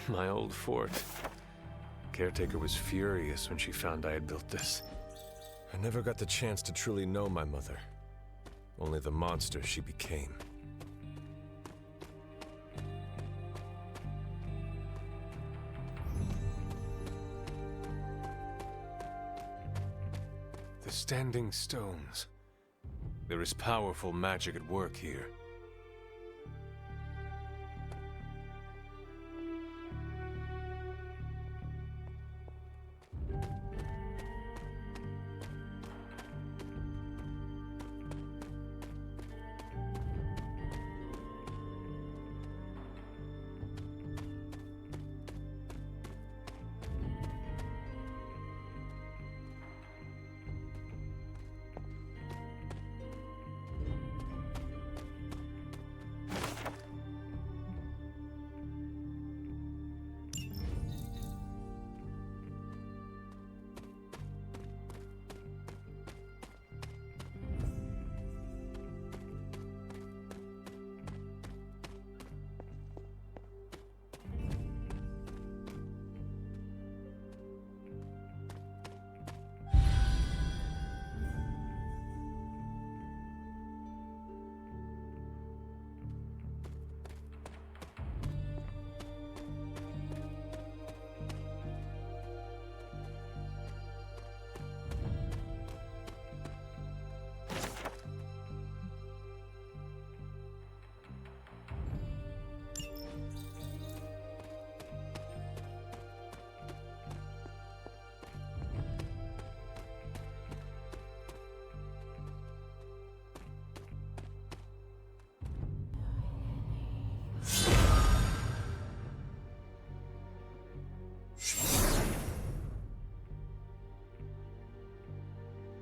My old fort. Caretaker was furious when she found I had built this. I never got the chance to truly know my mother. Only the monster she became. The Standing Stones. There is powerful magic at work here.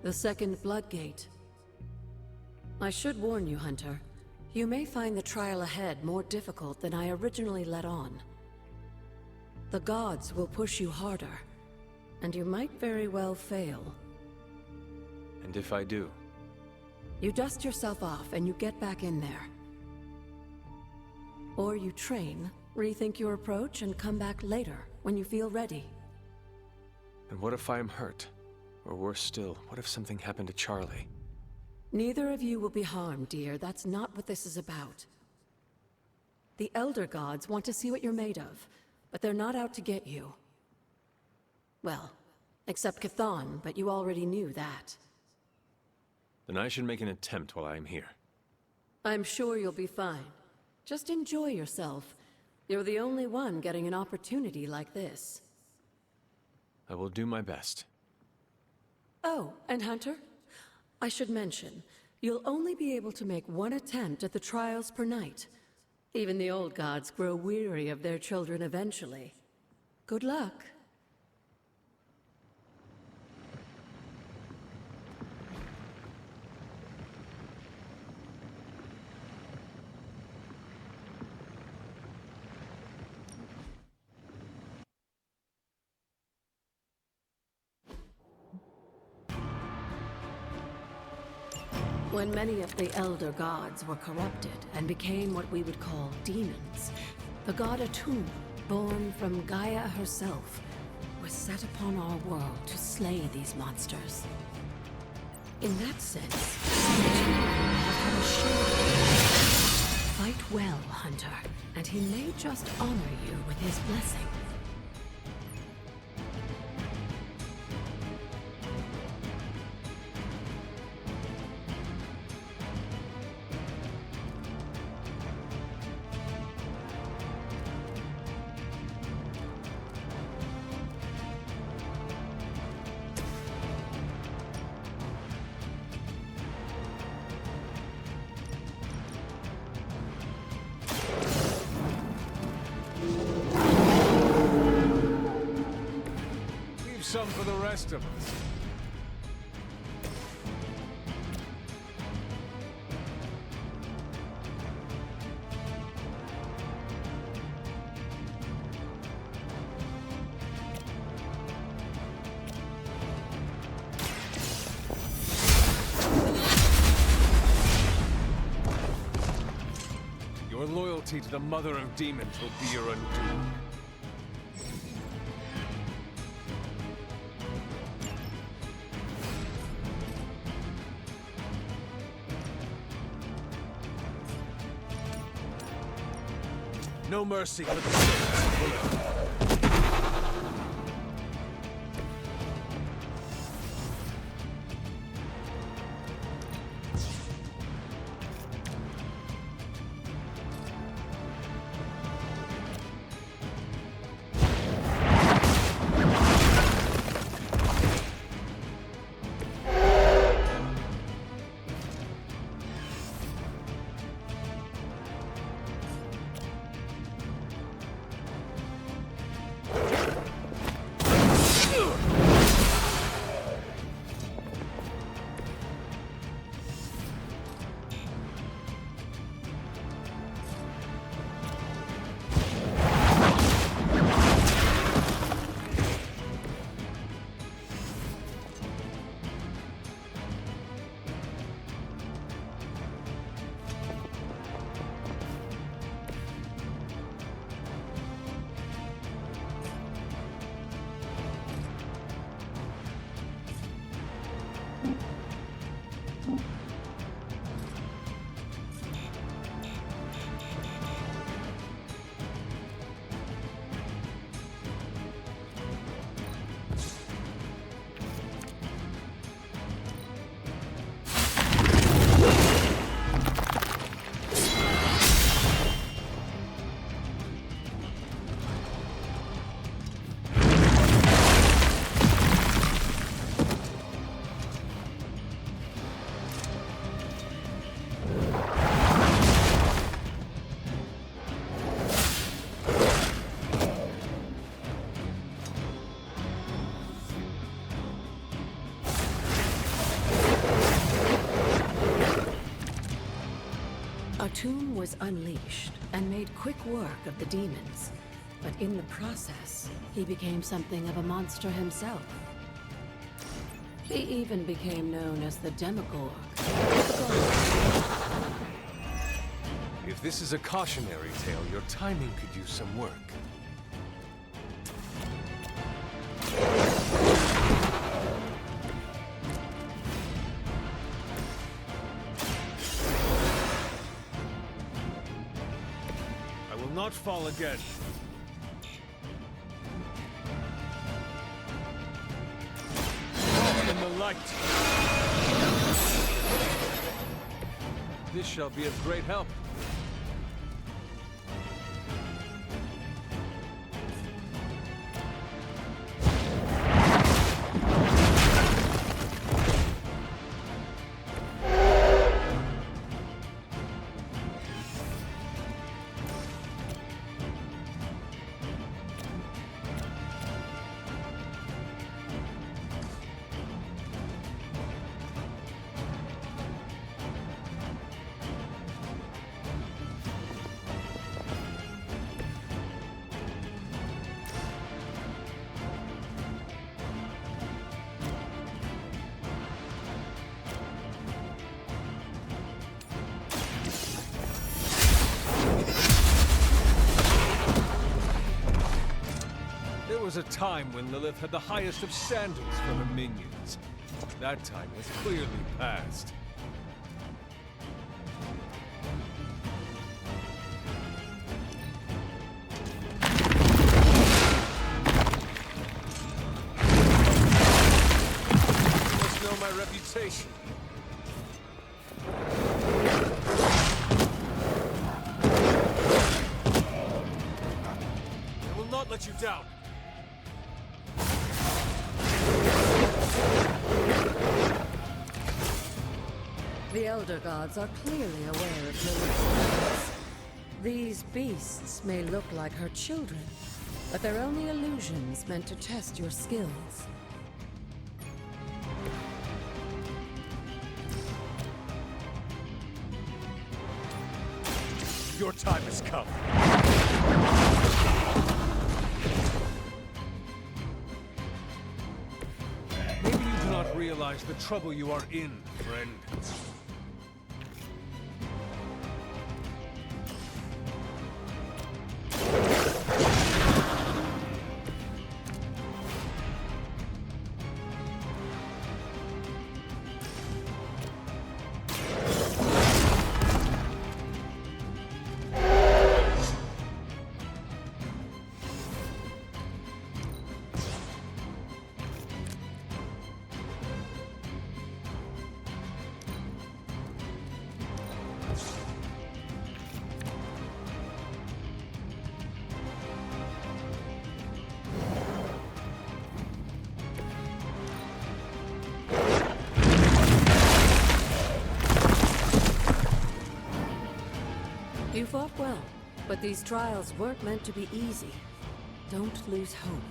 The second Bloodgate. I should warn you, Hunter. You may find the trial ahead more difficult than I originally let on. The gods will push you harder, and you might very well fail. And if I do? You dust yourself off and you get back in there. Or you train, rethink your approach, and come back later, when you feel ready. And what if I am hurt? Or worse still, what if something happened to Charlie? Neither of you will be harmed, dear. That's not what this is about. The Elder Gods want to see what you're made of, but they're not out to get you. Well, except Chthon, but you already knew that. Then I should make an attempt while I am here. I'm sure you'll be fine. Just enjoy yourself. You're the only one getting an opportunity like this. I will do my best. Oh, and Hunter? I should mention, you'll only be able to make one attempt at the trials per night. Even the old gods grow weary of their children eventually. Good luck. When many of the Elder Gods were corrupted and became what we would call demons, the god Atum, born from Gaia herself, was set upon our world to slay these monsters. In that sense, Atum have had a shared. Fight well, Hunter, and he may just honor you with his blessing. Some for the rest of us. Your loyalty to the Mother of Demons will be your undoing. No mercy for the sins. was unleashed and made quick work of the demons. But in the process, he became something of a monster himself. He even became known as the Demogorg. If this is a cautionary tale, your timing could use some work. I will not fall again. Walk in the light. This shall be of great help. There was a time when Lilith had the highest of standards for her minions. That time has clearly passed. You must know my reputation. I will not let you down. The Elder Gods are clearly aware of Lilith's presence. These beasts may look like her children, but they're only illusions meant to test your skills. Your time has come. Maybe you do not realize the trouble you are in, friend. You fought well, but these trials weren't meant to be easy. Don't lose hope.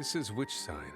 This is which sign?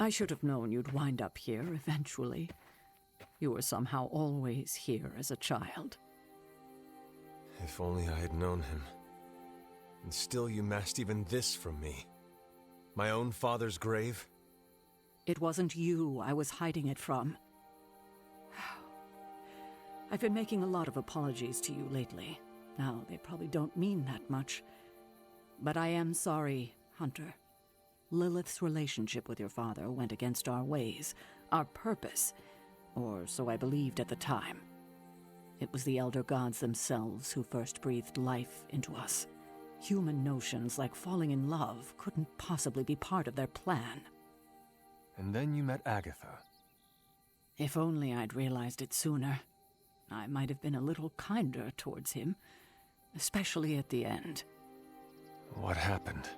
I should have known you'd wind up here eventually. You were somehow always here as a child. If only I had known him. And still you masked even this from me. My own father's grave? It wasn't you I was hiding it from. I've been making a lot of apologies to you lately. Now, they probably don't mean that much. But I am sorry, Hunter. Lilith's relationship with your father went against our ways, our purpose, or so I believed at the time. It was the Elder Gods themselves who first breathed life into us. Human notions like falling in love couldn't possibly be part of their plan. And then you met Agatha. If only I'd realized it sooner. I might have been a little kinder towards him, especially at the end. What happened?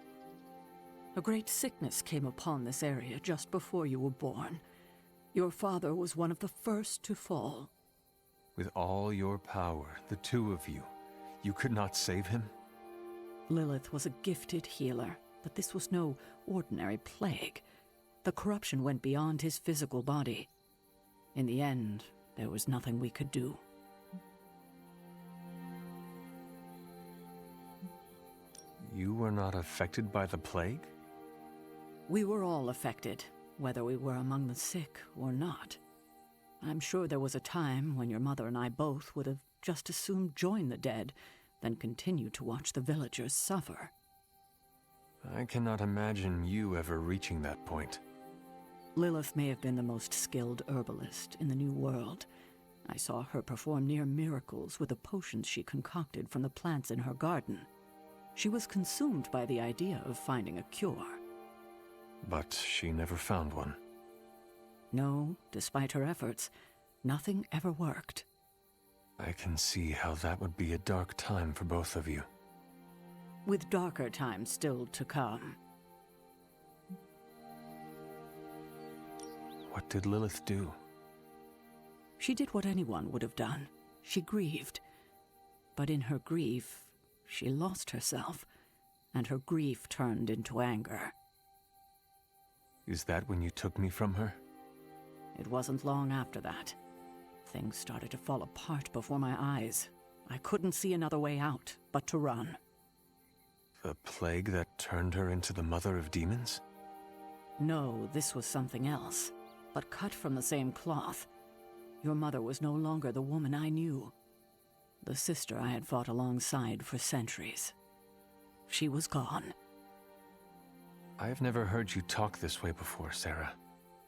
A great sickness came upon this area just before you were born. Your father was one of the first to fall. With all your power, the two of you, you could not save him? Lilith was a gifted healer, but this was no ordinary plague. The corruption went beyond his physical body. In the end, there was nothing we could do. You were not affected by the plague? We were all affected, whether we were among the sick or not. I'm sure there was a time when your mother and I both would have just as soon joined the dead than continue to watch the villagers suffer. I cannot imagine you ever reaching that point. Lilith may have been the most skilled herbalist in the New World. I saw her perform near miracles with the potions she concocted from the plants in her garden. She was consumed by the idea of finding a cure. But she never found one. No, despite her efforts, nothing ever worked. I can see how that would be a dark time for both of you. With darker times still to come. What did Lilith do? She did what anyone would have done. She grieved. But in her grief, she lost herself, and her grief turned into anger. Is that when you took me from her? It wasn't long after that. Things started to fall apart before my eyes. I couldn't see another way out but to run. The plague that turned her into the mother of demons? No, this was something else, but cut from the same cloth. Your mother was no longer the woman I knew. The sister I had fought alongside for centuries. She was gone. I've never heard you talk this way before, Sarah.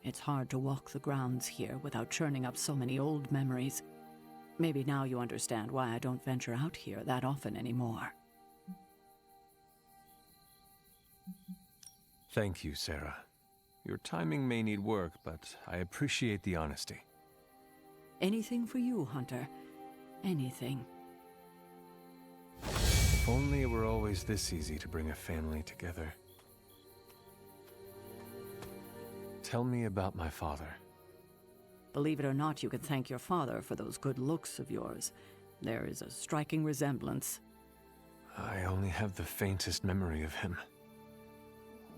It's hard to walk the grounds here without churning up so many old memories. Maybe now you understand why I don't venture out here that often anymore. Thank you, Sarah. Your timing may need work, but I appreciate the honesty. Anything for you, Hunter. Anything. If only it were always this easy to bring a family together. Tell me about my father. Believe it or not, you can thank your father for those good looks of yours. There is a striking resemblance. I only have the faintest memory of him.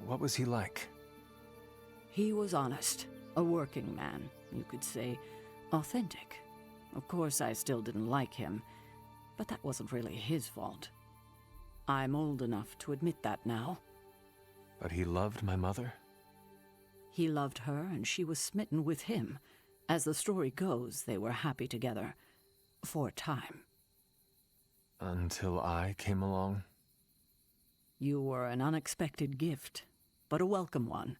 What was he like? He was honest, a working man, you could say, authentic. Of course, I still didn't like him, but that wasn't really his fault. I'm old enough to admit that now. But he loved my mother? He loved her, and she was smitten with him. As the story goes, they were happy together. For a time. Until I came along? You were an unexpected gift, but a welcome one.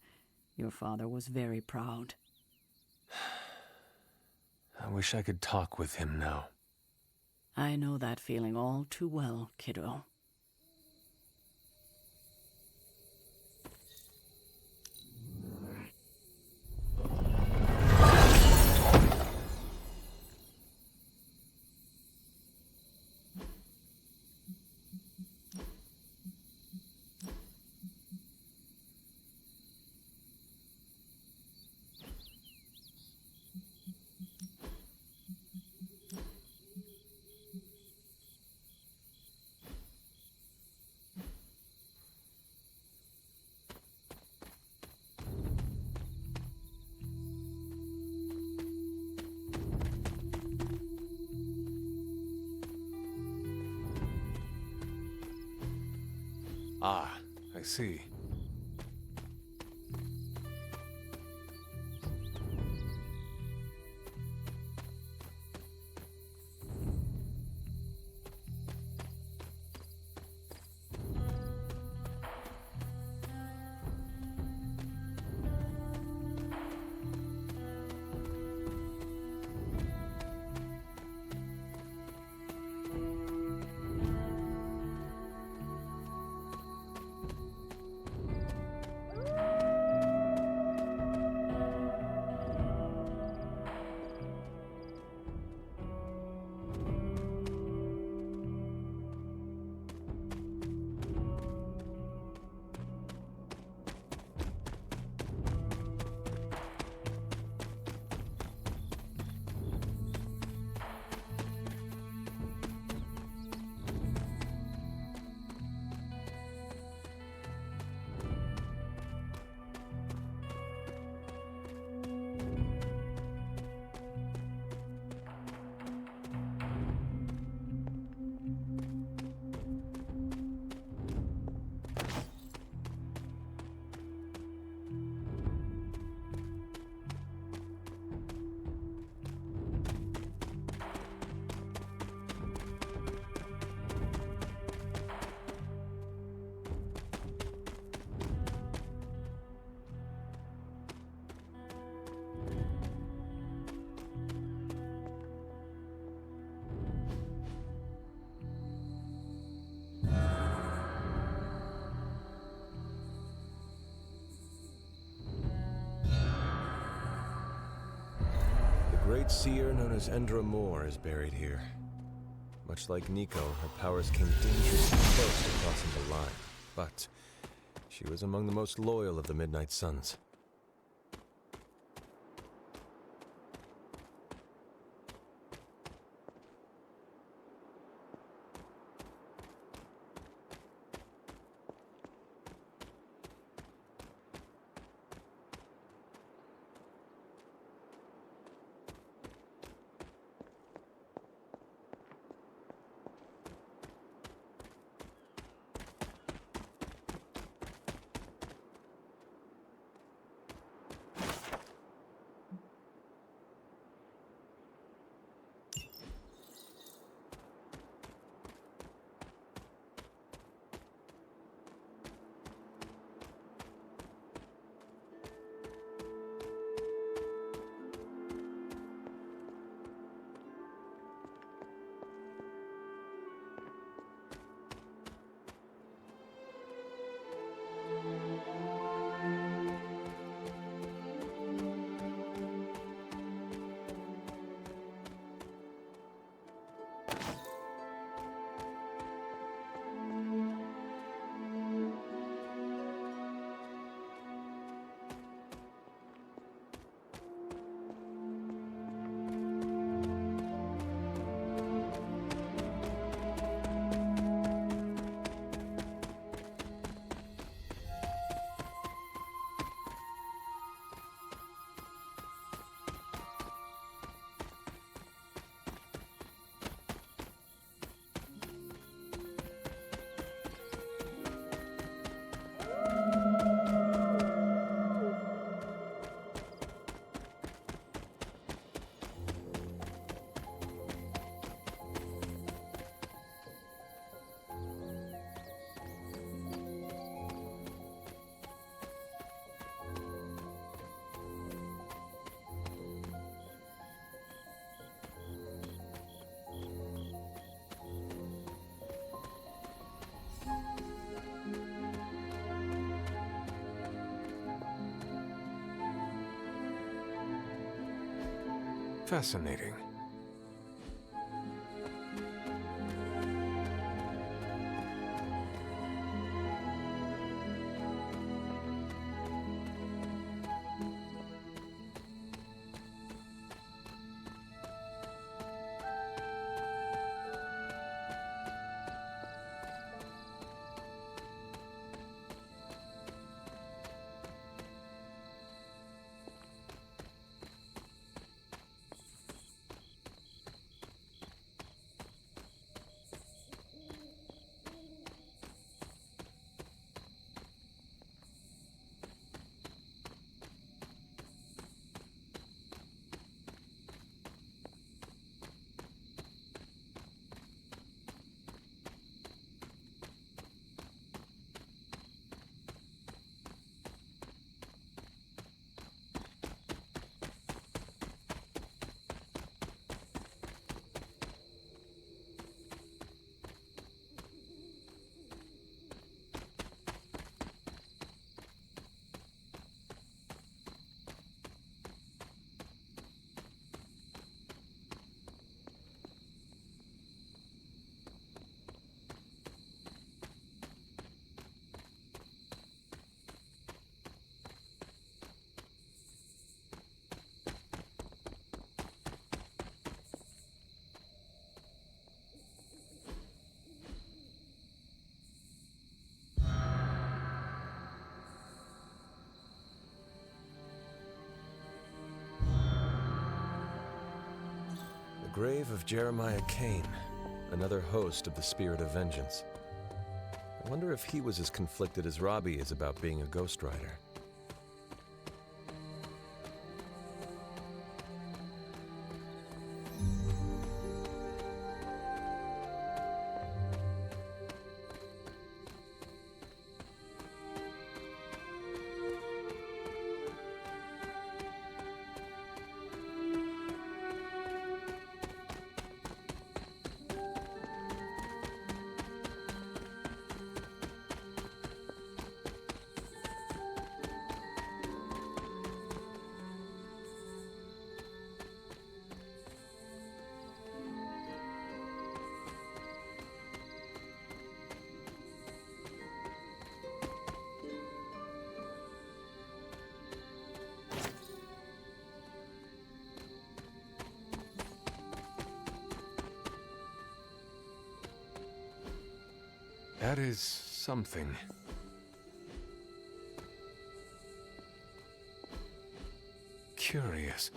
Your father was very proud. I wish I could talk with him now. I know that feeling all too well, kiddo. Ah, I see. great seer known as Endra Moore is buried here. Much like Nico, her powers came dangerously close to crossing the line, but she was among the most loyal of the Midnight Suns. Fascinating. Grave of Jeremiah Kane, another host of the Spirit of Vengeance. I wonder if he was as conflicted as Robbie is about being a Ghost Rider. That is something. Curious.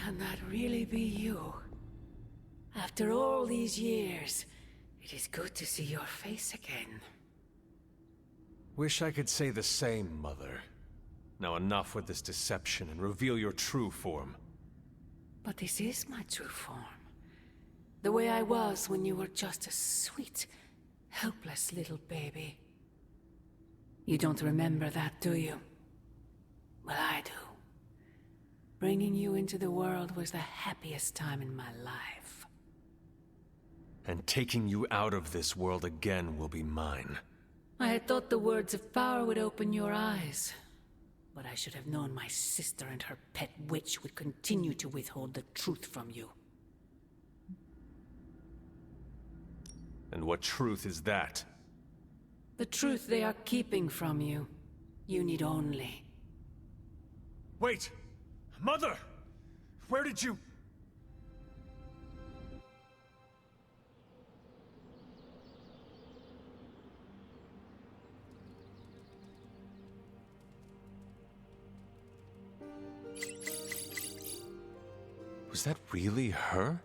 Can that really be you? After all these years, it is good to see your face again. Wish I could say the same, Mother. Now enough with this deception and reveal your true form. But this is my true form. The way I was when you were just a sweet, helpless little baby. You don't remember that, do you? Well, I do. Bringing you into the world was the happiest time in my life. And taking you out of this world again will be mine. I had thought the words of power would open your eyes. But I should have known my sister and her pet witch would continue to withhold the truth from you. And what truth is that? The truth they are keeping from you. You need only. Wait! Mother! Where did you... Was that really her?